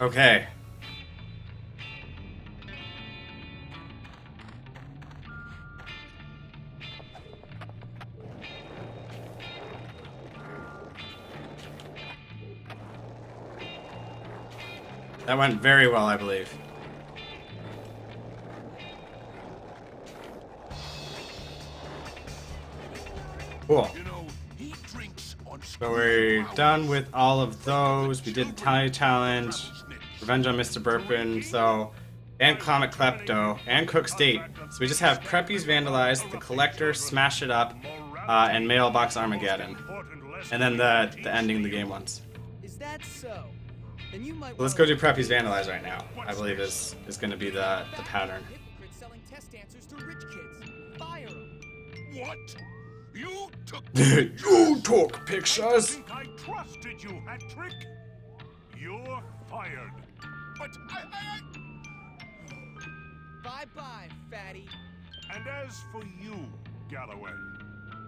Okay. That went very well, I believe. Cool. So we're done with all of those. We did the Tally Challenge, Revenge on Mr. Burpin, and Comic Klepto, and Cook State. So we just have Preppies Vandalize, the Collector, Smash It Up, and Mailbox Armageddon. And then the ending of the game ones. Is that so? Then you might So let's go do Preppies Vandalize right now, I believe is going to be the pattern. hypocrites selling test answers to rich kids. Fire 'em. What? You took You took pictures. I think I trusted you, hat trick. You're fired. But Bye-bye, fatty. And as for you, Galloway,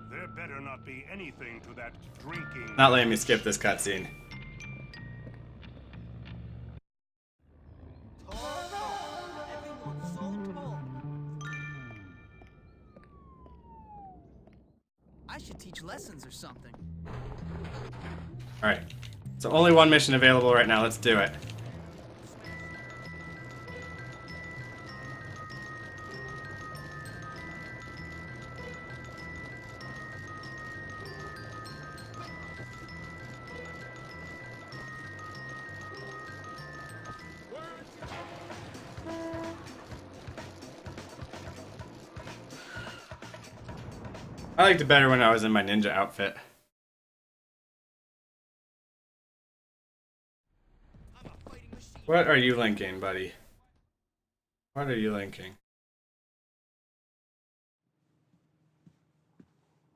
there better not be anything to that drinking. Not letting me skip this cutscene. I should teach lessons or something. Alright. So only one mission available right now. Let's do it. I liked it better when I was in my ninja outfit. What are you linking, buddy? What are you linking?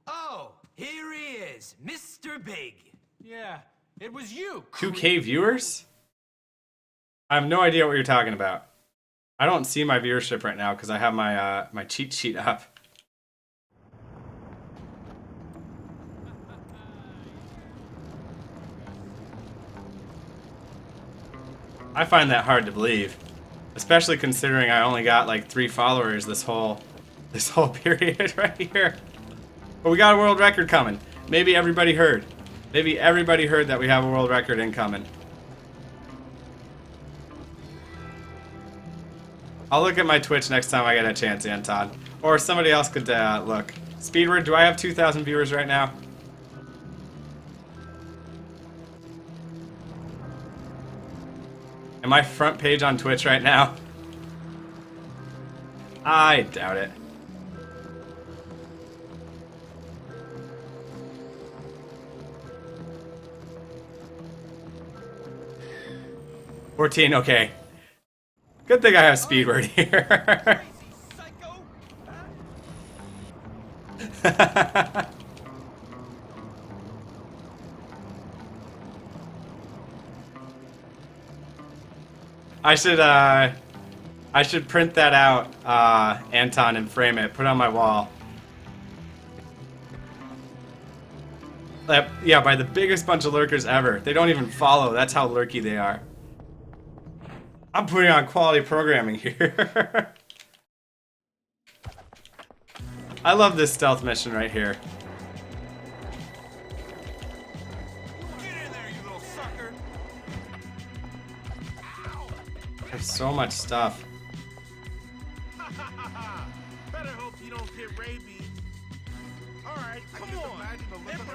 Oh, here he is, Mr. Big. Yeah, it was you. 2K viewers? I have no idea what you're talking about. I don't see my viewership right now because I have my my cheat sheet up. I find that hard to believe, especially considering I only got like 3 followers this whole period right here. But we got a world record coming. Maybe everybody heard. Maybe everybody heard that we have a world record incoming. I'll look at my Twitch next time I get a chance, Anton. Or somebody else could look. Speedward, do I have 2,000 viewers right now? Am I front page on Twitch right now? I doubt it. $14, okay. Good thing I have speed word here. I should print that out, Anton, and frame it, put it on my wall. Yeah, by the biggest bunch of lurkers ever. They don't even follow, that's how lurky they are. I'm putting on quality programming here. I love this stealth mission right here. Get in there, you little sucker! There's so much stuff. Better hope you don't get rabies. All right, come on.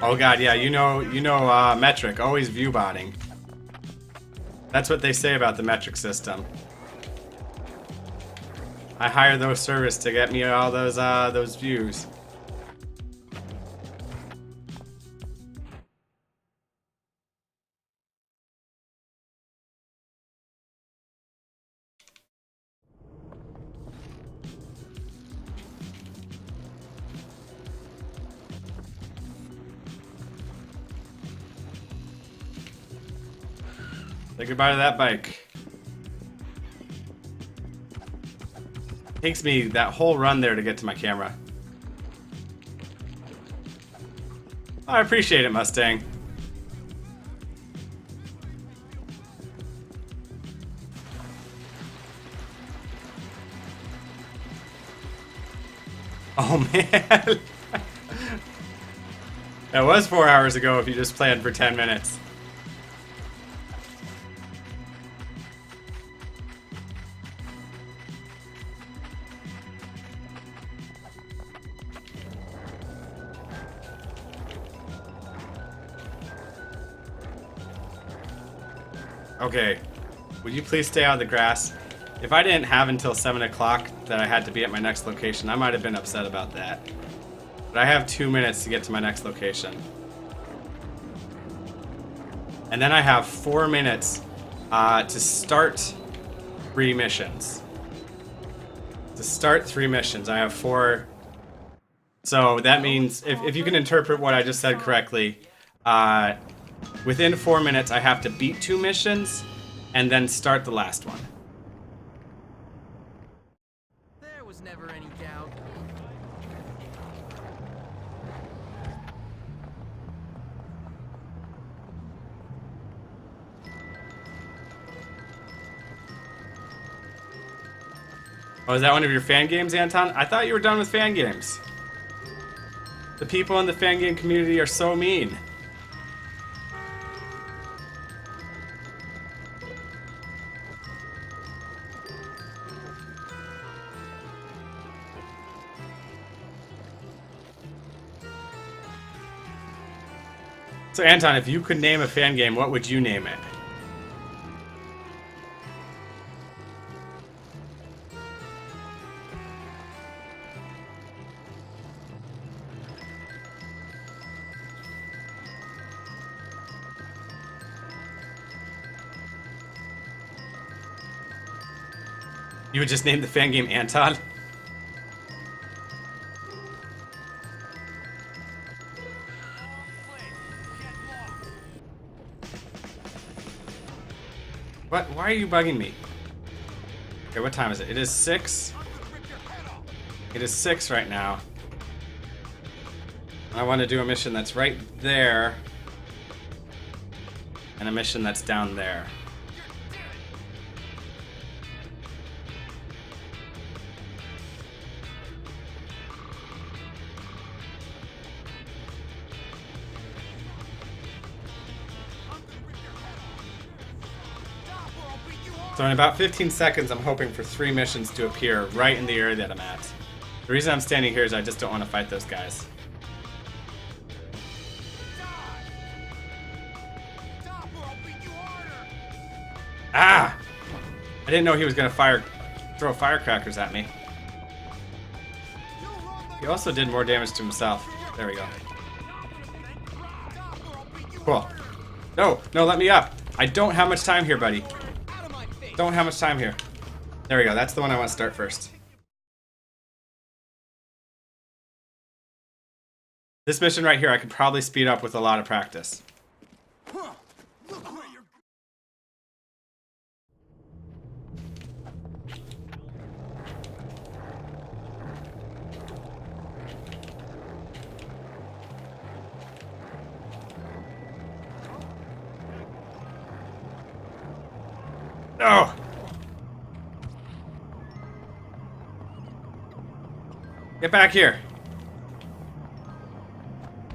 Oh god, yeah, you know, metric, always view botting. That's what they say about the metric system. I hire those service to get me all those views. Say goodbye to that bike. Takes me that whole run there to get to my camera. I appreciate it, Mustang. Oh man. That was 4 hours ago if you just planned for 10 minutes. Okay, would you please stay out of the grass? If I didn't have until 7 o'clock that I had to be at my next location, I might have been upset about that. But I have 2 minutes to get to my next location. And then I have 4 minutes to start 3 missions. To start 3 missions, I have 4. So that means, if you can interpret what I just said correctly, within 4 minutes, I have to beat 2 missions and then start the last one. There was never any doubt. Oh, is that one of your fan games, Anton? I thought you were done with fan games. The people in the fan game community are so mean. So Anton, if you could name a fan game, what would you name it? You would just name the fan game Anton? What? Why are you bugging me? Okay, what time is it? It is 6. It is 6 right now. I want to do a mission that's right there. And a mission that's down there. So in about 15 seconds, I'm hoping for 3 missions to appear right in the area that I'm at. The reason I'm standing here is I just don't want to fight those guys. Ah! I didn't know he was going to throw firecrackers at me. He also did more damage to himself. There we go. Cool. No, no, let me up. I don't have much time here, buddy. Don't have much time here. There we go. That's the one I want to start first. This mission right here, I could probably speed up with a lot of practice. No! Get back here.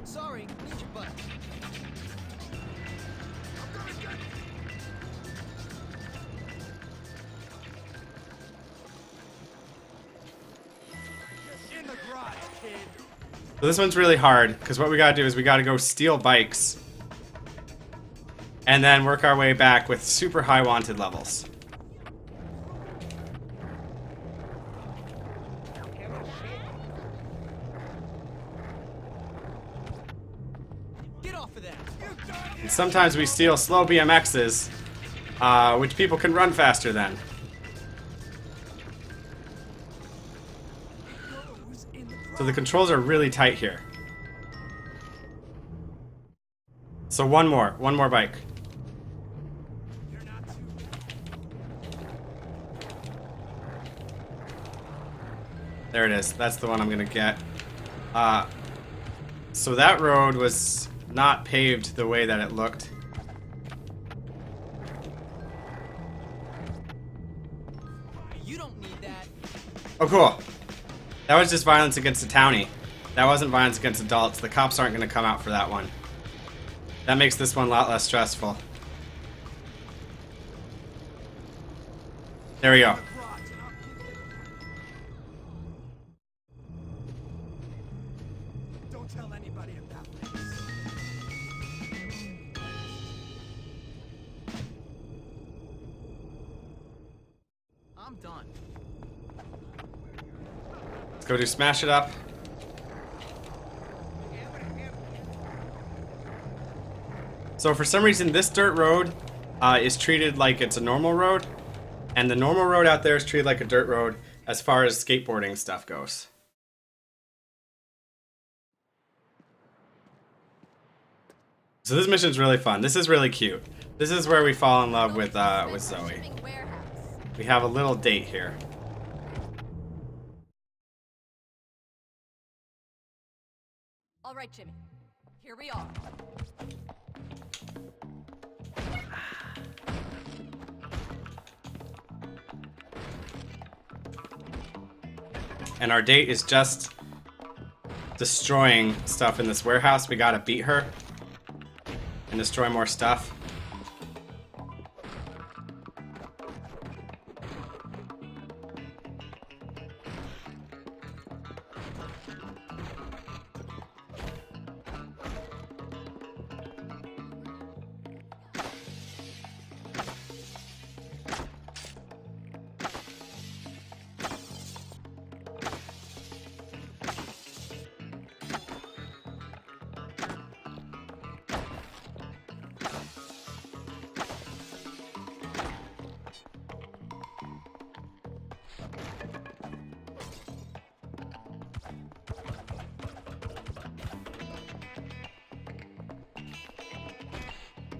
Sorry, need your butt. In the garage, kid. So this one's really hard, because what we gotta do is we gotta go steal bikes. And then work our way back with super high wanted levels. Get off of that. And sometimes we steal slow BMXs, which people can run faster than. So the controls are really tight here. So one more bike. There it is. That's the one I'm gonna get. So that road was not paved the way that it looked. You don't need that. Oh, cool. That was just violence against a townie. That wasn't violence against adults. The cops aren't gonna come out for that one. That makes this one a lot less stressful. There we go. Don't tell anybody about this. I'm done. Let's go do smash it up. So for some reason, this dirt road is treated like it's a normal road, and the normal road out there is treated like a dirt road as far as skateboarding stuff goes. So this mission's really fun. This is really cute. This is where we fall in love with Zoe. We have a little date here. All right, Jimmy. Here we are. And our date is just destroying stuff in this warehouse. We gotta beat her and destroy more stuff.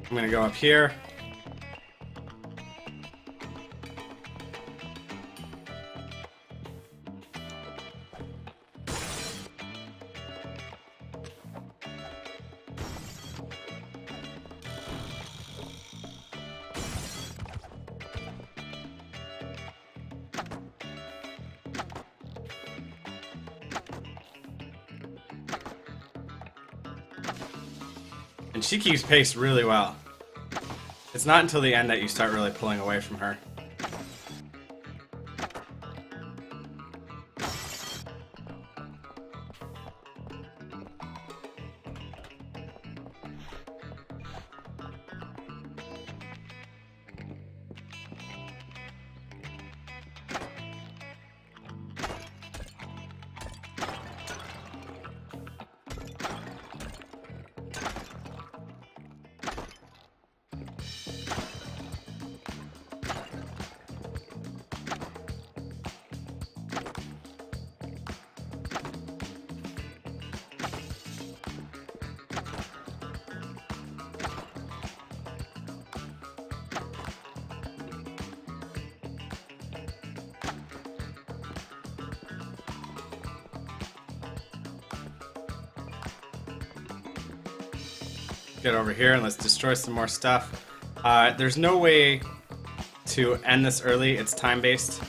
I'm gonna go up here. And she keeps pace really well. It's not until the end that you start really pulling away from her. Get over here and let's destroy some more stuff. There's no way to end this early. It's time-based.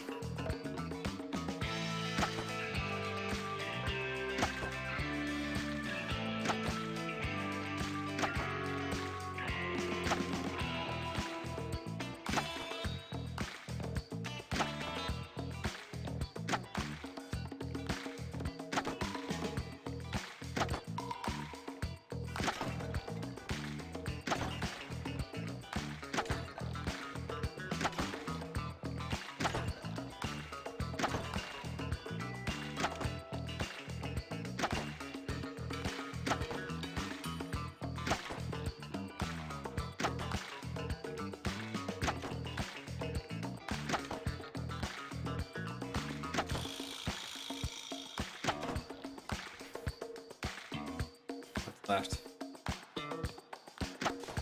Left.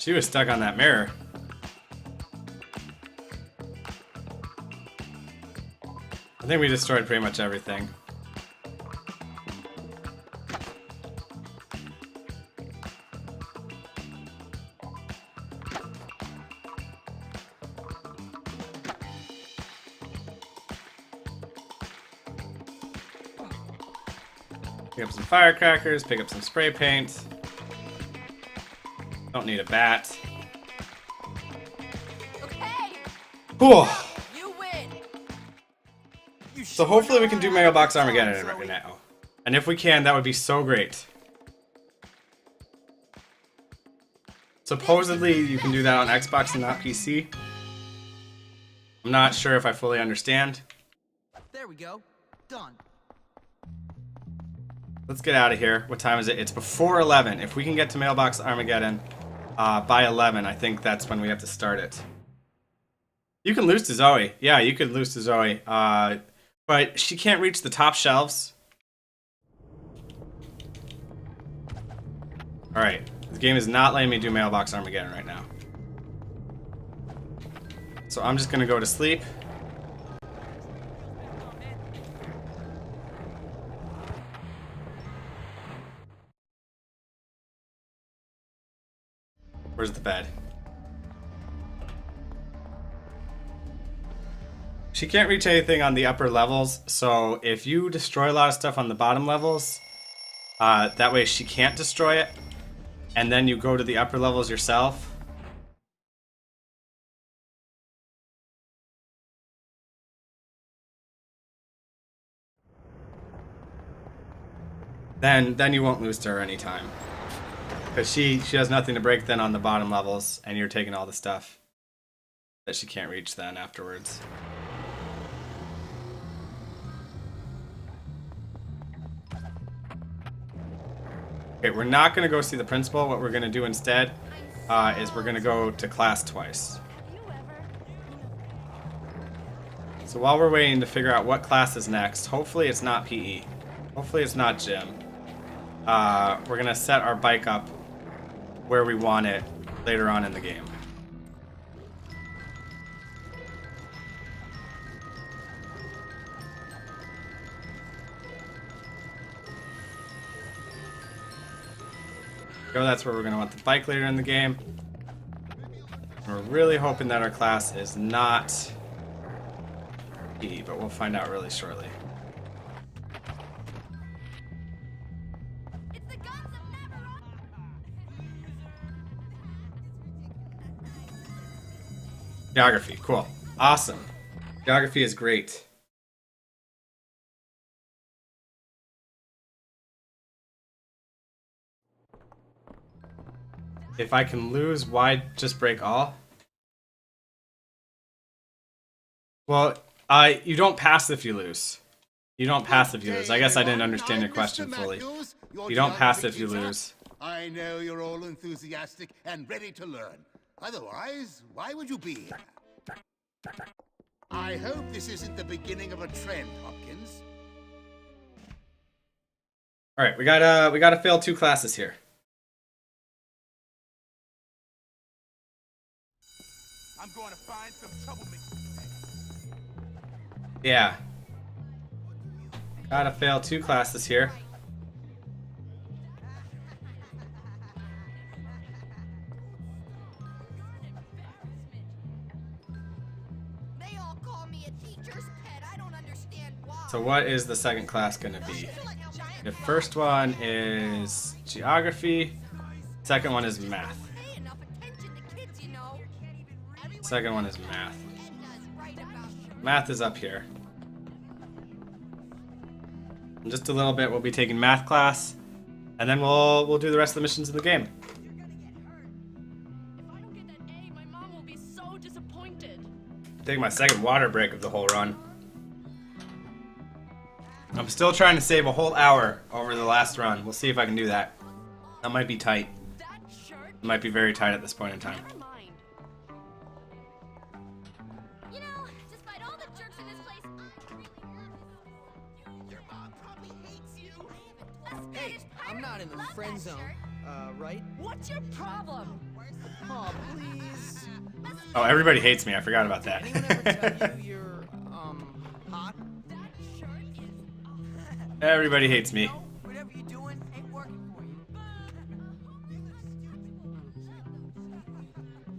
She was stuck on that mirror. I think we destroyed pretty much everything. Pick up some firecrackers, pick up some spray paint. Don't need a bat. Okay. Cool. You win. So hopefully we can do Mailbox Armageddon right now. And if we can, that would be so great. Supposedly you can do that on Xbox and not PC. I'm not sure if I fully understand. There we go. Done. Let's get out of here. What time is it? It's before 11. If we can get to Mailbox Armageddon by 11, I think that's when we have to start it. You can lose to Zoe. Yeah, you could lose to Zoe. But she can't reach the top shelves. Alright. The game is not letting me do Mailbox Armageddon right now. So I'm just going to go to sleep. Where's the bed? She can't reach anything on the upper levels, so if you destroy a lot of stuff on the bottom levels, that way she can't destroy it, and then you go to the upper levels yourself. Then you won't lose to her anytime. Because she has nothing to break then on the bottom levels, and you're taking all the stuff that she can't reach then afterwards. Okay, we're not going to go see the principal. What we're going to do instead is we're going to go to class twice. So while we're waiting to figure out what class is next, hopefully it's not PE. Hopefully it's not gym. We're going to set our bike up where we want it later on in the game. So that's where we're going to want the bike later in the game. We're really hoping that our class is not E, but we'll find out really shortly. Geography, cool. Awesome. Geography is great. If I can lose, why just break all? Well, you don't pass if you lose. You don't pass if you lose. I guess I didn't understand your question fully. You don't pass if you lose. I know you're all enthusiastic and ready to learn. Otherwise, why would you be here? I hope this isn't the beginning of a trend, Hopkins. All right, we gotta fail 2 classes here. I'm going to find some troublemakers. Yeah. Gotta fail 2 classes here. They all call me a teacher's pet. I don't understand why. So what is the second class going to be? The first one is geography. Second one is math. Second one is math. Math is up here. In just a little bit, we'll be taking math class, and then we'll do the rest of the missions in the game. Taking my second water break of the whole run. I'm still trying to save a whole hour over the last run. We'll see if I can do that. That might be tight. It might be very tight at this point in time. You know, despite all the jerks in this place, I really love you. Your mom probably hates you. Hey, I'm not in the friend zone, right? What's your problem? Oh, please. Oh, everybody hates me. I forgot about that. Anyone ever tell you you're, hot? Everybody hates me. Whatever you're doing ain't working for you.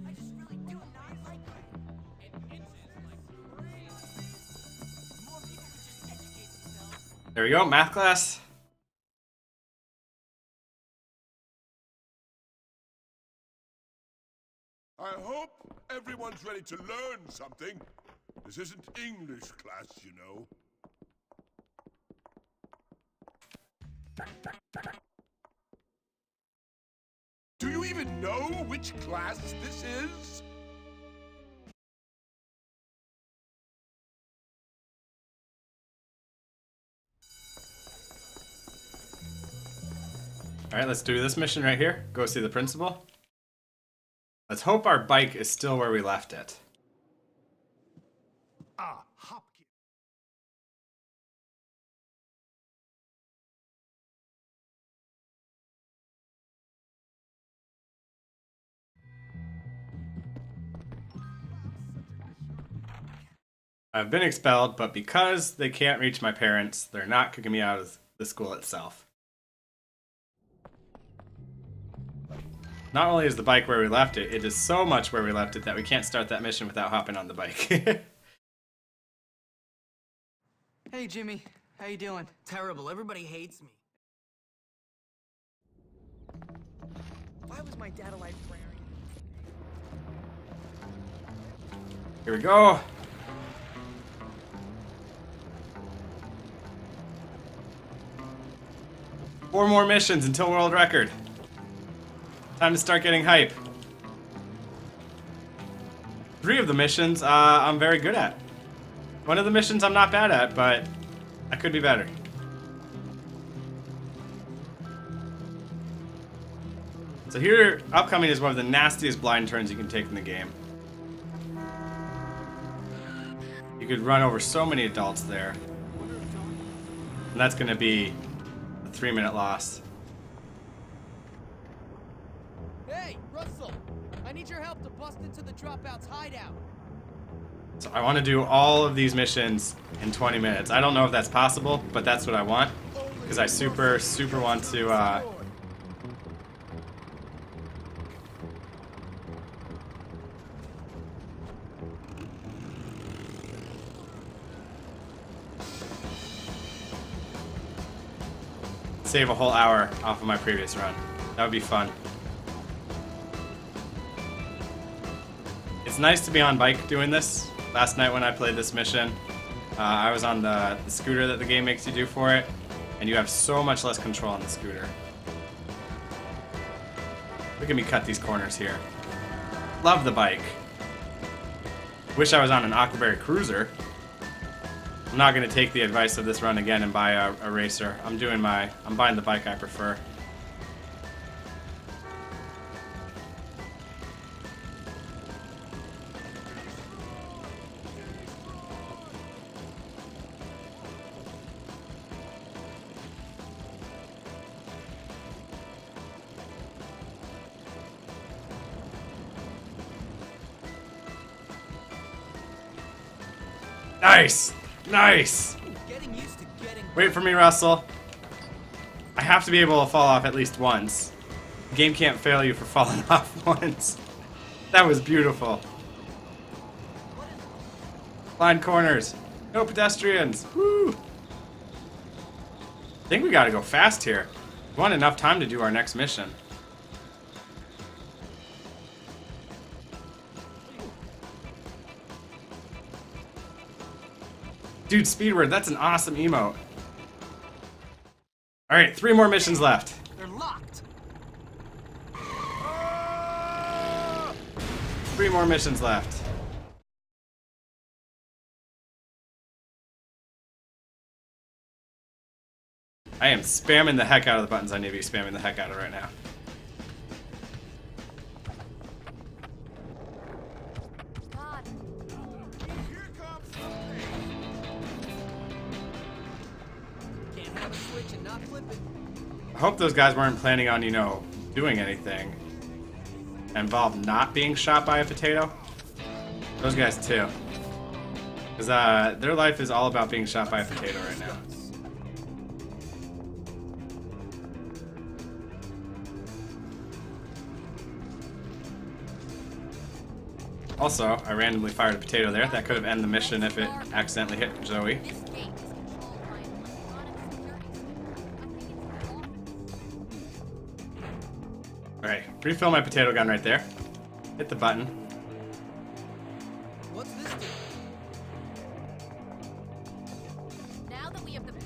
I just really do not like it. More people could just educate themselves. There we go, math class. I hope everyone's ready to learn something. This isn't English class, you know. Do you even know which class this is? Alright, let's do this mission right here. Go see the principal. Let's hope our bike is still where we left it. Ah, Hopkins. I've been expelled, but because they can't reach my parents, they're not kicking me out of the school itself. Not only is the bike where we left it, it is so much where we left it that we can't start that mission without hopping on the bike. Hey, Jimmy. How you doing? Terrible. Everybody hates me. Why was my dad a librarian? Here we go. Four more missions until world record. Time to start getting hype. 3 of the missions I'm very good at. One of the missions I'm not bad at, but I could be better. So here, upcoming is one of the nastiest blind turns you can take in the game. You could run over so many adults there. And that's going to be a 3-minute loss. Hey, Russell! I need your help to bust into the dropouts' hideout. So I want to do all of these missions in 20 minutes. I don't know if that's possible, but that's what I want. Because I super want to... save a whole hour off of my previous run. That would be fun. It's nice to be on bike doing this. Last night when I played this mission, I was on the scooter that the game makes you do for it, and you have so much less control on the scooter. Look at me cut these corners here. Love the bike. Wish I was on an Aquaberry Cruiser. I'm not going to take the advice of this run again and buy a racer. I'm buying the bike I prefer. Nice! Nice! Wait for me, Russell. I have to be able to fall off at least once. The game can't fail you for falling off once. That was beautiful. Blind corners. No pedestrians. Woo! I think we gotta go fast here. We want enough time to do our next mission. Dude, Speedward, that's an awesome emote. Alright, 3 more missions left. They're locked. 3 more missions left. I am spamming the heck out of the buttons I need to be spamming the heck out of right now. Can't have a switch and not flip it. I hope those guys weren't planning on, you know, doing anything involved not being shot by a potato. Those guys too. Because their life is all about being shot by a potato right now. Also, I randomly fired a potato there. That could have ended the mission if it accidentally hit Zoe. Alright, refill my potato gun right there. Hit the button. What's this do?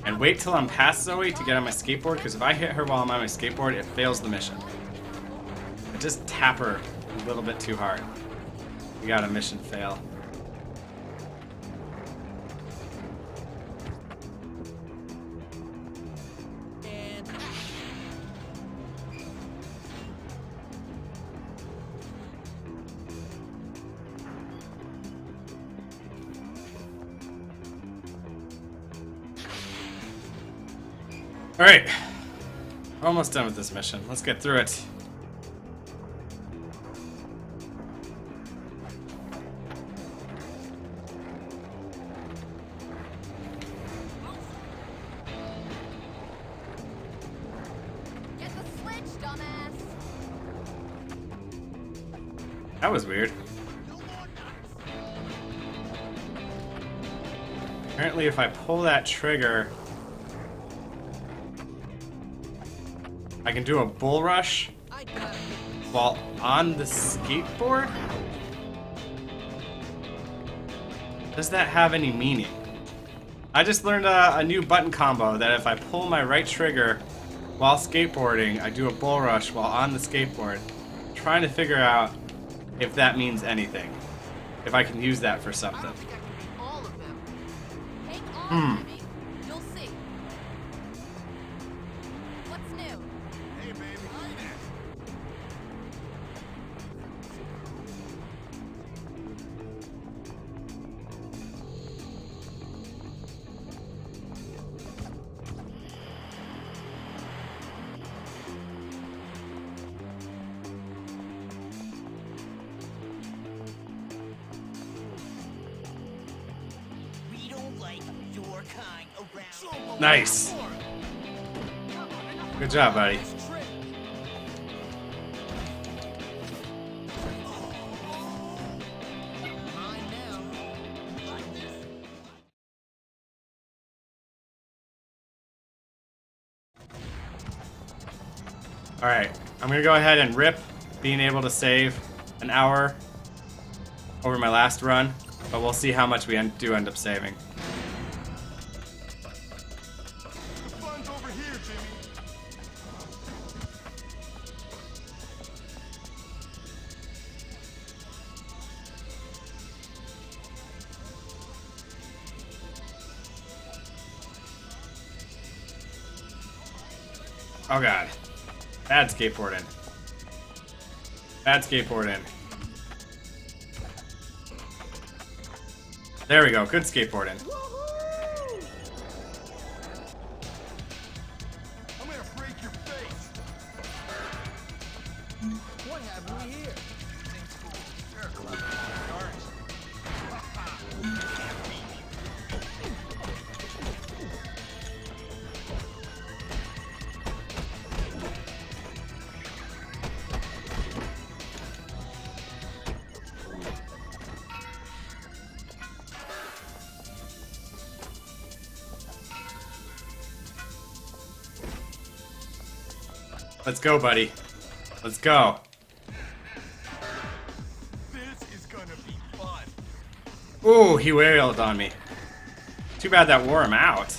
And wait till I'm past Zoe to get on my skateboard, because if I hit her while I'm on my skateboard, it fails the mission. I just tap her a little bit too hard. We got a mission fail. Alright. Almost done with this mission. Let's get through it. Get the switch, dumbass. That was weird. Apparently if I pull that trigger, I can do a bull rush while on the skateboard? Does that have any meaning? I just learned a new button combo that if I pull my right trigger while skateboarding, I do a bull rush while on the skateboard. I'm trying to figure out if that means anything. If I can use that for something. Hmm. You'll see. What's new? Hey, baby. We don't like your kind around. Nice. Good job, buddy. Alright, I'm gonna go ahead and rip being able to save an hour over my last run, but we'll see how much we do end up saving. The fun's over here, Jimmy. Oh god. Bad skateboarding. Bad skateboarding. There we go. Good skateboarding. I'm gonna break your face. What have we here? Let's go, buddy. Let's go. This is gonna be fun. Ooh, he wailed on me. Too bad that wore him out.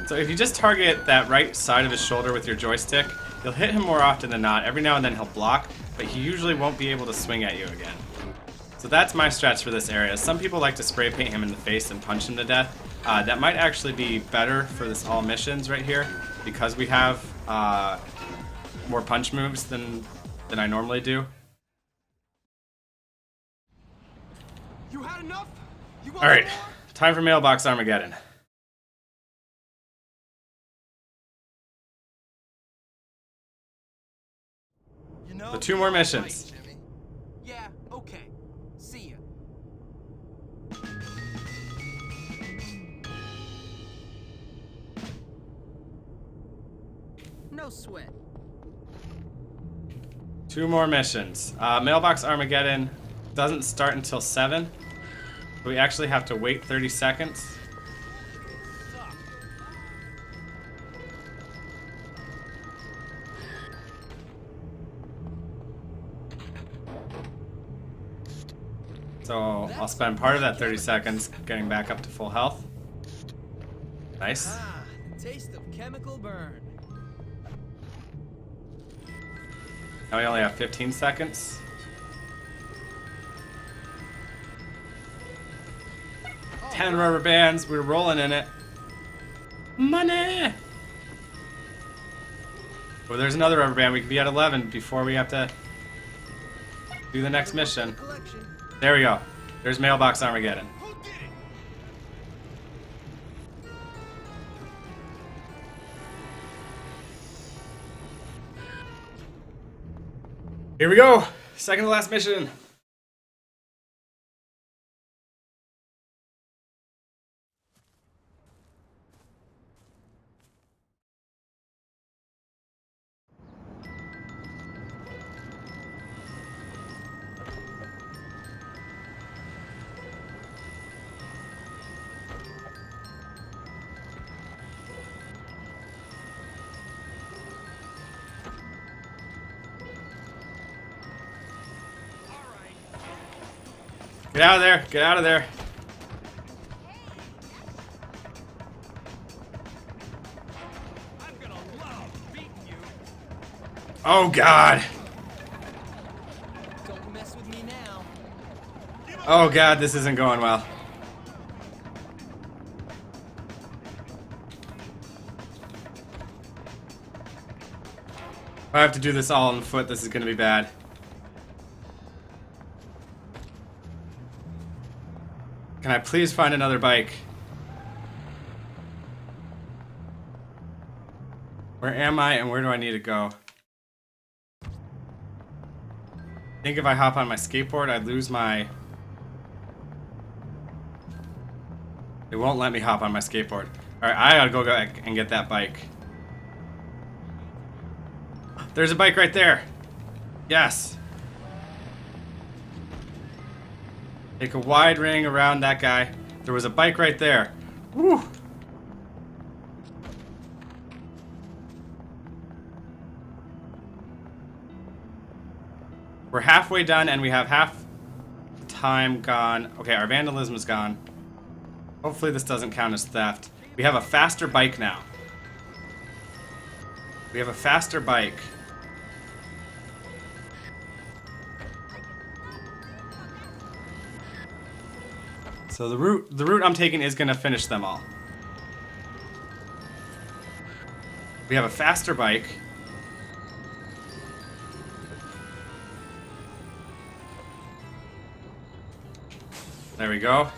So if you just target that right side of his shoulder with your joystick, you'll hit him more often than not. Every now and then he'll block, but he usually won't be able to swing at you again. So that's my strats for this area. Some people like to spray paint him in the face and punch him to death. That might actually be better for this all missions right here, because we have more punch moves than I normally do. You had enough? You want Alright, more? time for Mailbox Armageddon. You know, So 2 more missions. right, Jimmy. Yeah, okay. See ya. No sweat. 2 more missions. Mailbox Armageddon doesn't start until 7. We actually have to wait 30 seconds. So I'll spend part of that 30 seconds getting back up to full health. Nice. Ah, the taste of chemical burn. Now we only have 15 seconds. Oh, 10 rubber bands. We're rolling in it. Money! Oh, there's another rubber band. We can be at 11 before we have to do the next mission. There we go. There's Mailbox Armageddon. Here we go. Second to last mission. Get out of there. Get out of there. Oh, God. Don't mess with me now. Oh, God, this isn't going well. If I have to do this all on foot, this is going to be bad. Can I please find another bike? Where am I and where do I need to go? I think if I hop on my skateboard, I'd lose my... It won't let me hop on my skateboard. Alright, I gotta go back and get that bike. There's a bike right there. Yes. Take a wide ring around that guy. There was a bike right there. Woo! We're halfway done and we have half the time gone. Okay, our vandalism is gone. Hopefully this doesn't count as theft. We have a faster bike now. We have a faster bike. So the route I'm taking is gonna finish them all. We have a faster bike. There we go.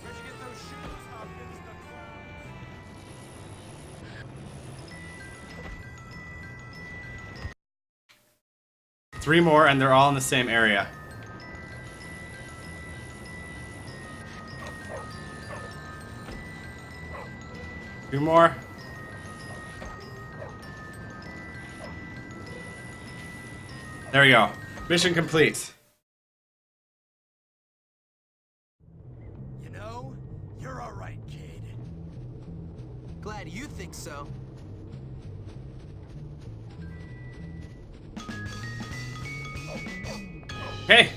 Where'd you get those shoes? How good's the clothes? 3 more and they're all in the same area. Two more. There we go. Mission complete. You know, you're all right, kid. Glad you think so. Okay.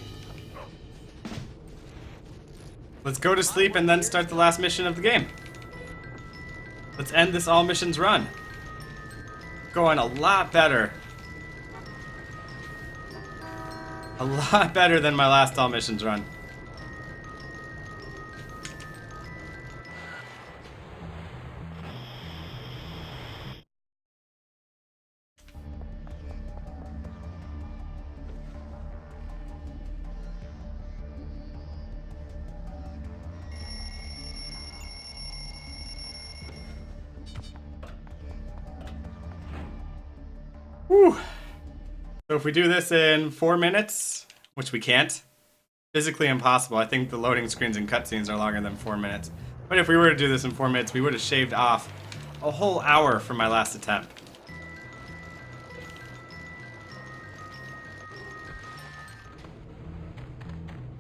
Let's go to sleep and then start the last mission of the game. Let's end this all missions run. Going a lot better. A lot better than my last all missions run. Whew. So if we do this in 4 minutes, which we can't, physically impossible. I think the loading screens and cutscenes are longer than 4 minutes. But if we were to do this in 4 minutes, we would have shaved off a whole hour from my last attempt.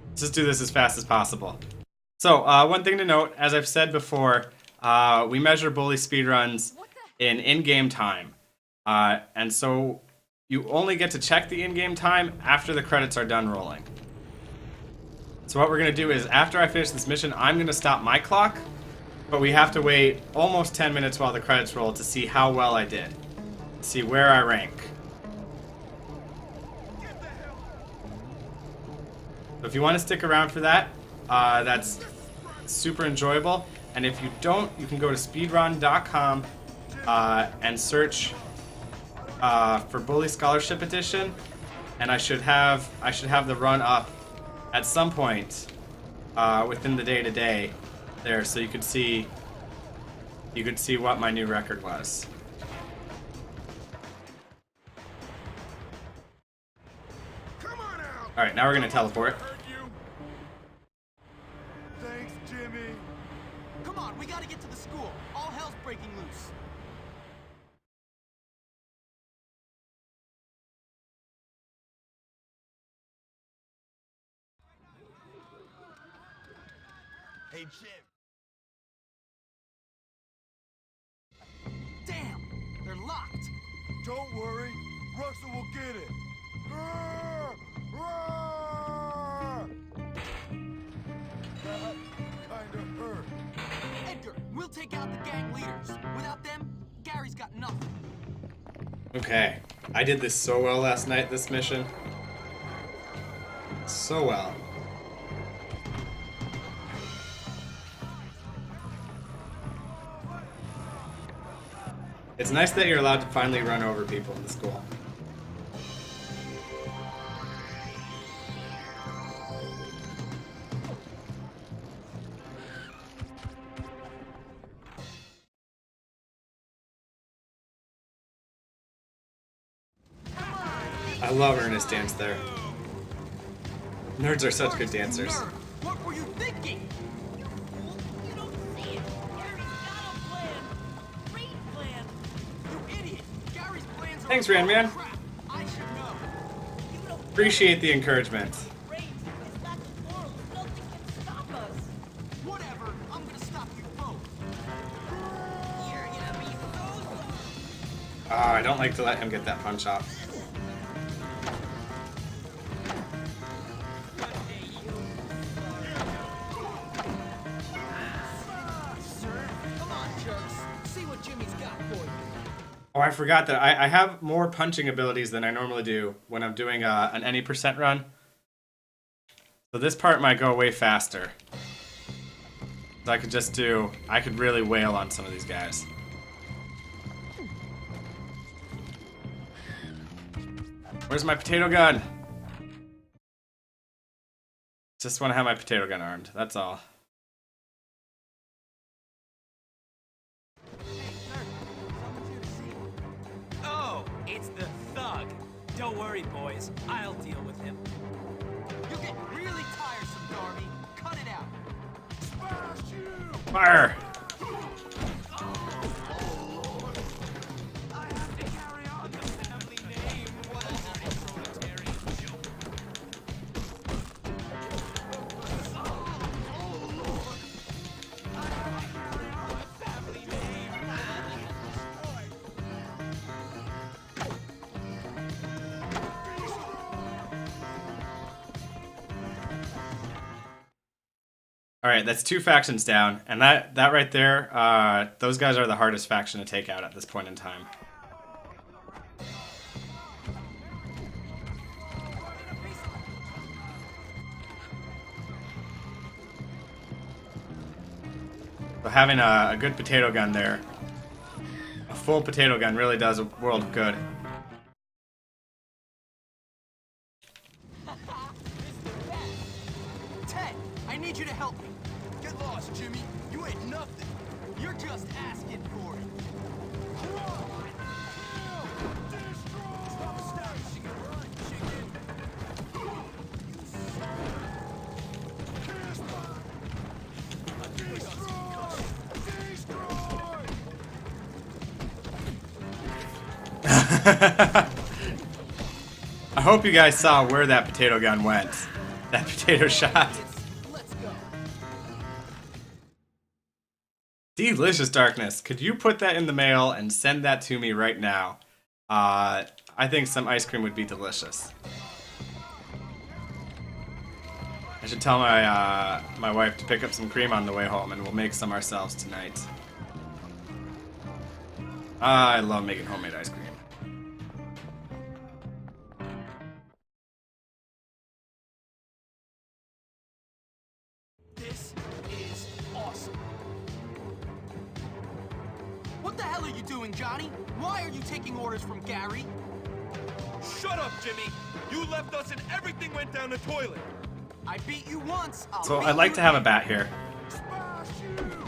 Let's just do this as fast as possible. So, one thing to note, as I've said before, we measure bully speedruns in in-game time. And so you only get to check the in-game time after the credits are done rolling. So what we're going to do is, after I finish this mission, I'm going to stop my clock, but we have to wait almost 10 minutes while the credits roll to see how well I did. See where I rank. So if you want to stick around for that, that's super enjoyable. And if you don't, you can go to speedrun.com and search for Bully Scholarship Edition, and I should have the run up at some point within the day today there, so you could see what my new record was. All right, now we're gonna teleport. Thanks, Jimmy. Come on, we gotta get to the school. All hell's breaking loose. Hey, Jim. Damn, they're locked. Don't worry, Russell will get it. That kinda hurt. Edgar, we'll take out the gang leaders. Without them, Gary's got nothing. Okay, I did this so well last night, this mission. So well. It's nice that you're allowed to finally run over people in the school. I love Ernest dance there. Nerds are such good dancers. What were you thinking? You don't see it. Gary's got a plan. Great plan. You idiot. Gary's plans are Thanks, Randman. crap. I should know. Appreciate the encouragement. Brains is not the world. Nothing can stop us. Whatever. I'm gonna stop you both. You're gonna be so I don't like to let him get that punch off. Oh, I forgot that I have more punching abilities than I normally do when I'm doing an any percent run. So this part might go way faster. So I could really wail on some of these guys. Where's my potato gun? Just want to have my potato gun armed, that's all. Oh, it's the thug. Don't worry, boys. I'll deal with him. You're getting really tiresome, Darby. Cut it out. Smash you! Fire! Alright, that's 2 factions down, and that right there, those guys are the hardest faction to take out at this point in time. So having a good potato gun there, a full potato gun, really does a world of good. Ted, I need you to help me. Get lost, Jimmy. You ain't nothing. You're just asking for it. I hope you guys saw where that potato gun went. That potato shot. Delicious Darkness. Could you put that in the mail and send that to me right now? I think some ice cream would be delicious. I should tell my my wife to pick up some cream on the way home, and we'll make some ourselves tonight. I love making homemade ice cream. This is awesome. What the hell are you doing, Johnny? Why are you taking orders from Gary? Shut up, Jimmy! You left us and everything went down the toilet! I beat you once. So I'd like to have a bat here.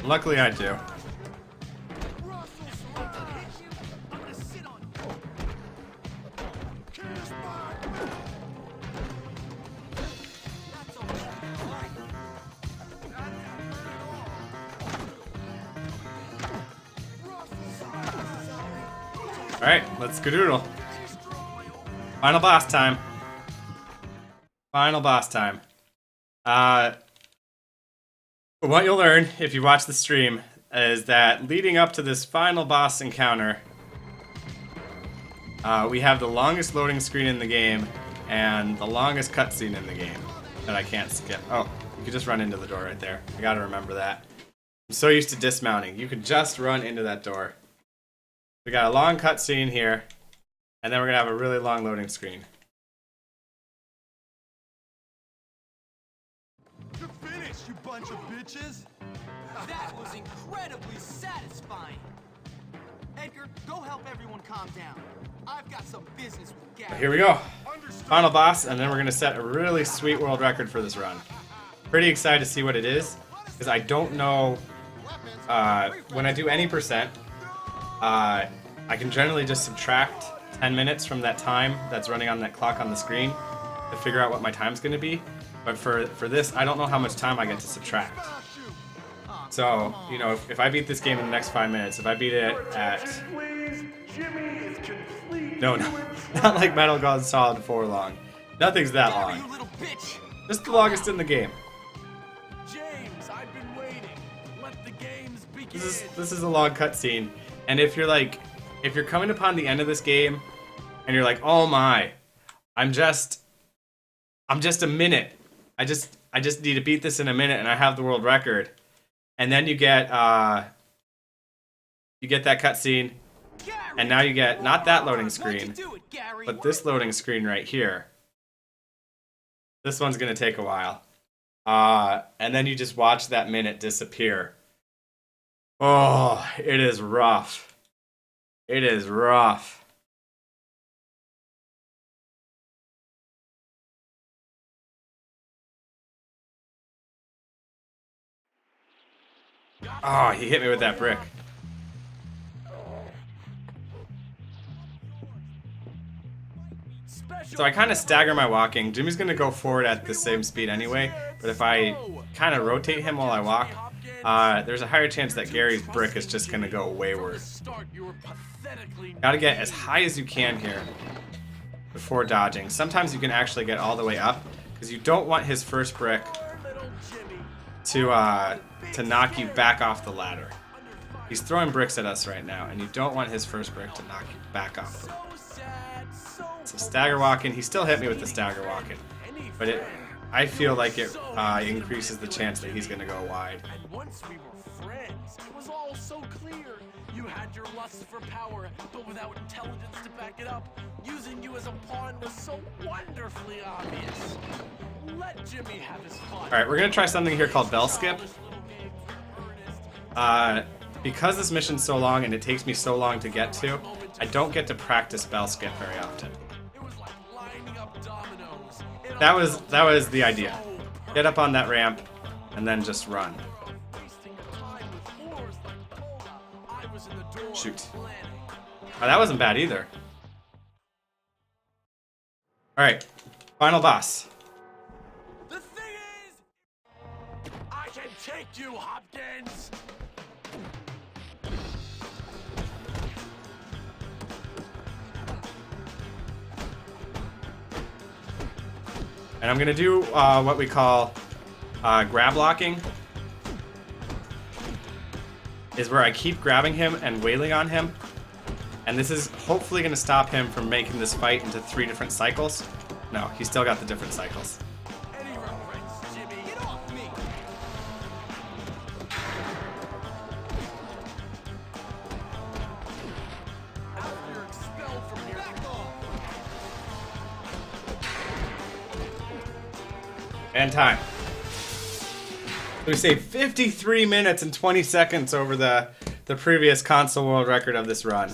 Luckily I do. Alright, let's skadoodle. Final boss time. Final boss time. What you'll learn if you watch the stream is that leading up to this final boss encounter, we have the longest loading screen in the game and the longest cutscene in the game that I can't skip. Oh, you can just run into the door right there. I gotta remember that. I'm so used to dismounting. You can just run into that door. We got a long cutscene here, and then we're gonna have a really long loading screen. You're finished, you bunch of bitches. That was incredibly satisfying. Edgar, go help everyone calm down. I've got some business with Gary. Here we go. Final boss, and then we're gonna set a really sweet world record for this run. Pretty excited to see what it is, because I don't know. When I do any percent, I can generally just subtract 10 minutes from that time that's running on that clock on the screen to figure out what my time's going to be. But for this, I don't know how much time I get to subtract. So, you know, if I beat this game in the next 5 minutes, if I beat it at... No, not like Metal Gear Solid 4 long. Nothing's that long. Just the longest in the game. James, I've been waiting. Let the games begin. This is a long cutscene. And if you're coming upon the end of this game and you're like, oh my, I'm just a minute. I just need to beat this in a minute and I have the world record. And then you get that cutscene, and now you get not that loading screen, but this loading screen right here. This one's gonna take a while. And then you just watch that minute disappear. Oh, it is rough. It is rough. Oh, he hit me with that brick. So I kind of stagger my walking. Jimmy's going to go forward at the same speed anyway, but if I kind of rotate him while I walk, there's a higher chance that Gary's brick is just going to go wayward. Gotta get as high as you can here before dodging. Sometimes you can actually get all the way up, because you don't want his first brick to knock you back off the ladder. He's throwing bricks at us right now, and you don't want his first brick to knock you back off the ladder. So stagger walking, he still hit me with the stagger walking, but I feel like it increases the chance that he's gonna go wide. And once we were friends, it was all so clear. You had your lust for power, but without intelligence to back it up. Using you as a pawn was so wonderfully obvious. Let Jimmy have his fun. Alright, we're gonna try something here called Bell Skip. Because this mission's so long and it takes me so long to get to, I don't get to practice Bell Skip very often. That was the idea. Get up on that ramp and then just run. Shoot. Oh, that wasn't bad either. Alright, final boss. The thing is, I can take you, Hopkins. And I'm gonna do what we call grab locking. Is where I keep grabbing him and wailing on him. And this is hopefully gonna stop him from making this fight into 3 different cycles. No, he's still got the different cycles. And time. We saved 53 minutes and 20 seconds over the previous console world record of this run,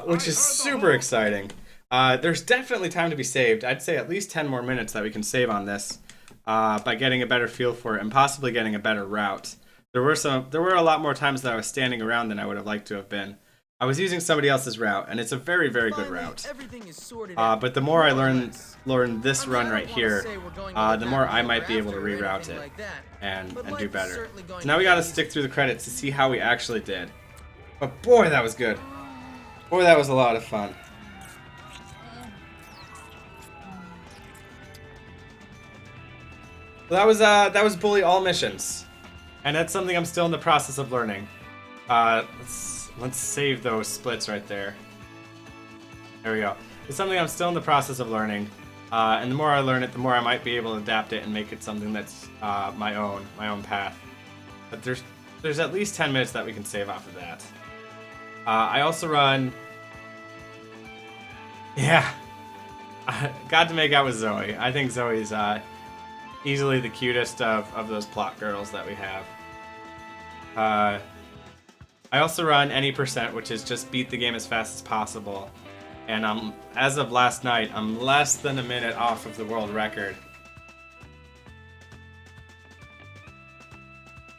which is super exciting. There's definitely time to be saved. I'd say at least 10 more minutes that we can save on this by getting a better feel for it and possibly getting a better route. There were a lot more times that I was standing around than I would have liked to have been. I was using somebody else's route, and it's a very, very good route. But the more I learn this run right here, the more I might be able to reroute it and do better. So now we gotta stick through the credits to see how we actually did. But boy, that was good. Boy, that was a lot of fun. Well, that was Bully All Missions, and that's something I'm still in the process of learning. Let's save those splits right there. There we go. It's something I'm still in the process of learning, and the more I learn it, the more I might be able to adapt it and make it something that's my own path. But there's at least 10 minutes that we can save off of that. I also run. Yeah, got to make out with Zoe. I think Zoe's easily the cutest of those plot girls that we have. I also run any percent, which is just beat the game as fast as possible. And as of last night, I'm less than a minute off of the world record.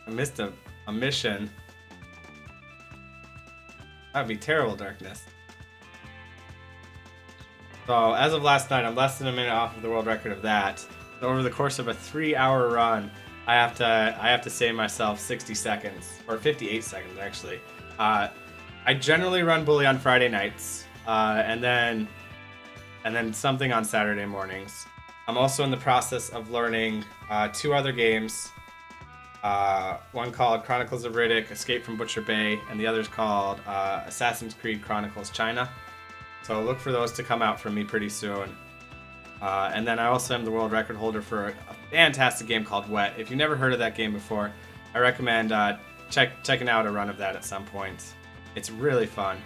I missed a mission. That'd be terrible, Darkness. So as of last night, I'm less than a minute off of the world record of that. So over the course of a 3-hour run, I have to save myself 60 seconds, or 58 seconds actually. I generally run Bully on Friday nights, and then something on Saturday mornings. I'm also in the process of learning 2 other games. One called Chronicles of Riddick: Escape from Butcher Bay, and the other's called Assassin's Creed Chronicles China. So look for those to come out from me pretty soon. And then I also am the world record holder for a fantastic game called Wet. If you've never heard of that game before, I recommend checking out a run of that at some point. It's really fun.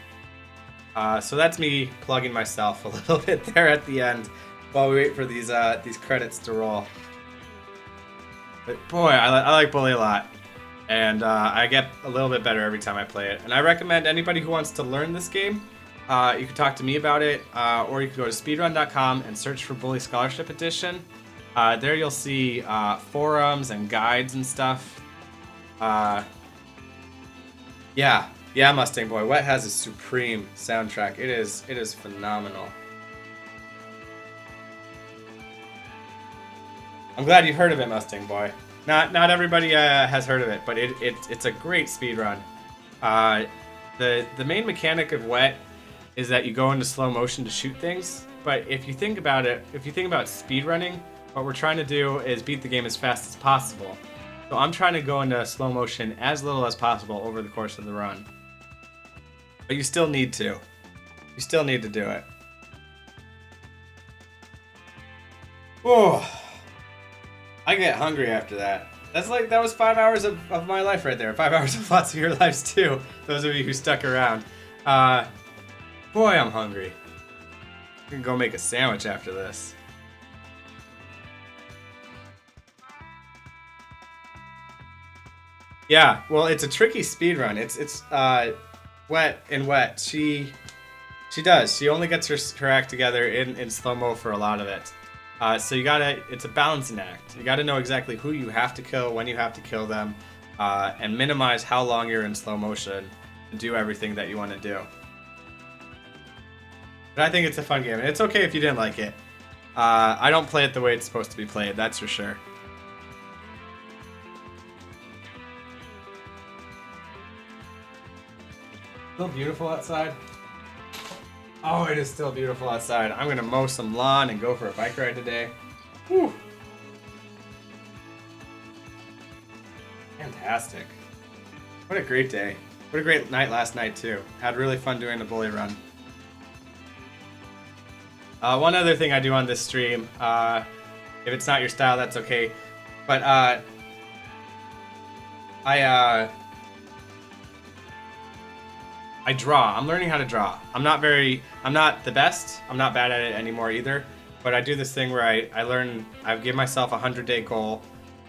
So that's me plugging myself a little bit there at the end while we wait for these credits to roll. But boy, I like Bully a lot. And I get a little bit better every time I play it. And I recommend anybody who wants to learn this game, you can talk to me about it, or you can go to speedrun.com and search for Bully Scholarship Edition. There you'll see forums and guides and stuff. Yeah, Mustang Boy. Wet has a supreme soundtrack. It is phenomenal. I'm glad you've heard of it, Mustang Boy. Not everybody has heard of it, but it's a great speedrun. The main mechanic of Wet is that you go into slow motion to shoot things. But if you think about it, if you think about speedrunning, what we're trying to do is beat the game as fast as possible. So I'm trying to go into slow motion as little as possible over the course of the run. But you still need to. You still need to do it. Oh. I get hungry after that. That was 5 hours of my life right there. 5 hours of lots of your lives too. Those of you who stuck around. Boy, I'm hungry. I can go make a sandwich after this. Yeah, well, it's a tricky speed run. It's wet and wet. She does. She only gets her act together in slow-mo for a lot of it. So it's a balancing act. You gotta know exactly who you have to kill, when you have to kill them, and minimize how long you're in slow motion to do everything that you want to do. But I think it's a fun game, and it's okay if you didn't like it. I don't play it the way it's supposed to be played, that's for sure. Still beautiful outside? Oh, it is still beautiful outside. I'm gonna mow some lawn and go for a bike ride today. Whew. Fantastic. What a great day. What a great night last night, too. Had really fun doing the bully run. One other thing I do on this stream, if it's not your style, that's okay. But, I draw. I'm learning how to draw. I'm not the best. I'm not bad at it anymore either. But I do this thing where I give myself a 100-day goal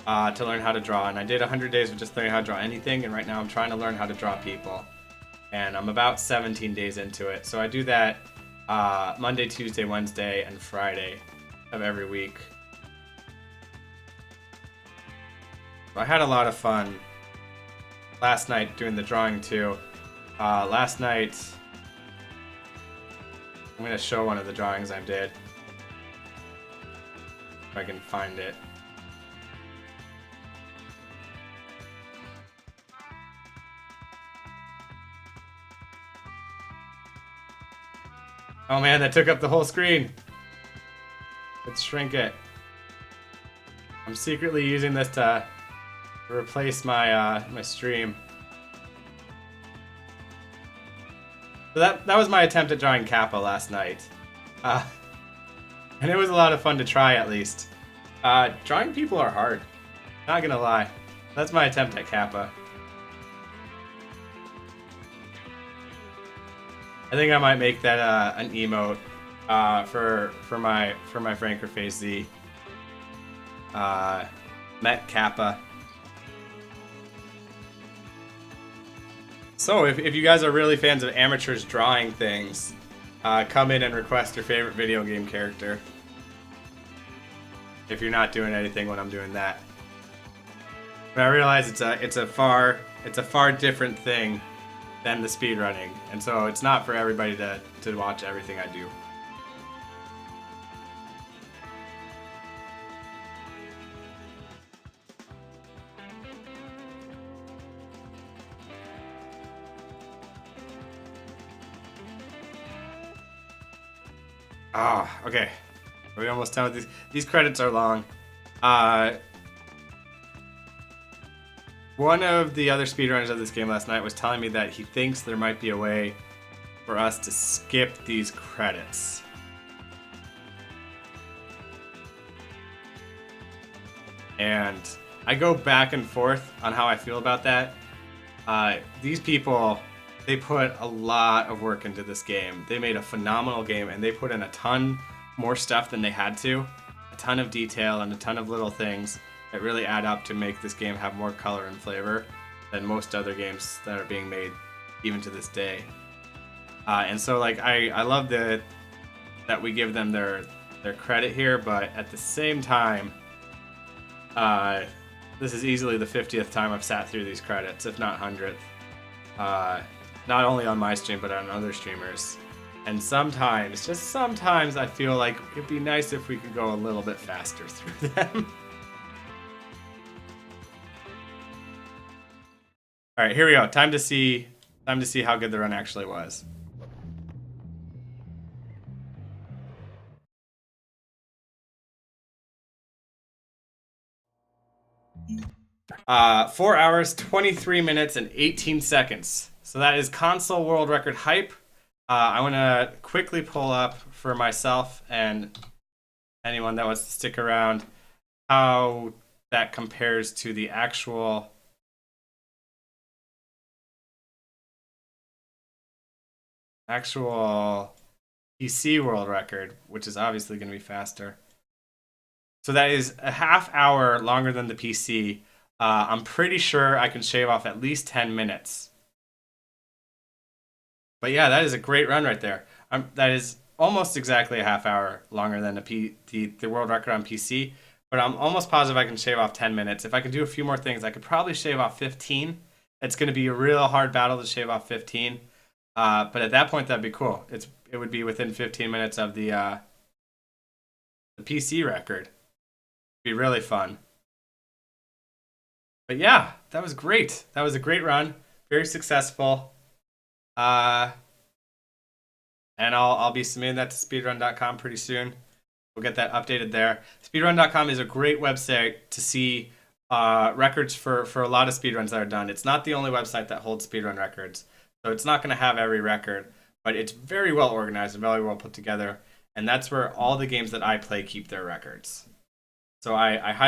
to learn how to draw. And I did 100 days of just learning how to draw anything. And right now I'm trying to learn how to draw people. And I'm about 17 days into it. So I do that Monday, Tuesday, Wednesday, and Friday of every week. So I had a lot of fun last night doing the drawing too. Last night, I'm going to show one of the drawings I did. If I can find it. Oh man, that took up the whole screen. Let's shrink it. I'm secretly using this to replace my my stream. So that was my attempt at drawing Kappa last night. And it was a lot of fun to try, at least. Drawing people are hard. Not gonna lie. That's my attempt at Kappa. I think I might make that an emote for my Franker Phase Z. Met Kappa. So, if you guys are really fans of amateurs drawing things, come in and request your favorite video game character. If you're not doing anything when I'm doing that. But I realize it's a far different thing than the speedrunning, and so it's not for everybody to watch everything I do. Ah, okay. We're almost done with these. These credits are long. One of the other speedrunners of this game last night was telling me that he thinks there might be a way for us to skip these credits. And I go back and forth on how I feel about that. These people, they put a lot of work into this game. They made a phenomenal game, and they put in a ton more stuff than they had to. A ton of detail and a ton of little things that really add up to make this game have more color and flavor than most other games that are being made even to this day. And so like I love that we give them their credit here, but at the same time, this is easily the 50th time I've sat through these credits, if not 100th. Not only on my stream, but on other streamers. And sometimes, just sometimes, I feel like it'd be nice if we could go a little bit faster through them. All right, here we go. Time to see how good the run actually was. Uh, 4 hours, 23 minutes, and 18 seconds. So that is console world record hype. I want to quickly pull up for myself and anyone that wants to stick around how that compares to the actual PC world record, which is obviously going to be faster. So that is a half hour longer than the PC. I'm pretty sure I can shave off at least 10 minutes. But yeah, that is a great run right there. That is almost exactly a half hour longer than the world record on PC. But I'm almost positive I can shave off 10 minutes. If I could do a few more things, I could probably shave off 15. It's going to be a real hard battle to shave off 15. But at that point, that'd be cool. It would be within 15 minutes of the PC record. It'd be really fun. But yeah, that was great. That was a great run. Very successful. And I'll be submitting that to speedrun.com pretty soon. We'll get that updated there. Speedrun.com is a great website to see records for a lot of speedruns that are done. It's not the only website that holds speedrun records, so it's not going to have every record, but it's very well organized and very well put together, and that's where all the games that I play keep their records. So I highly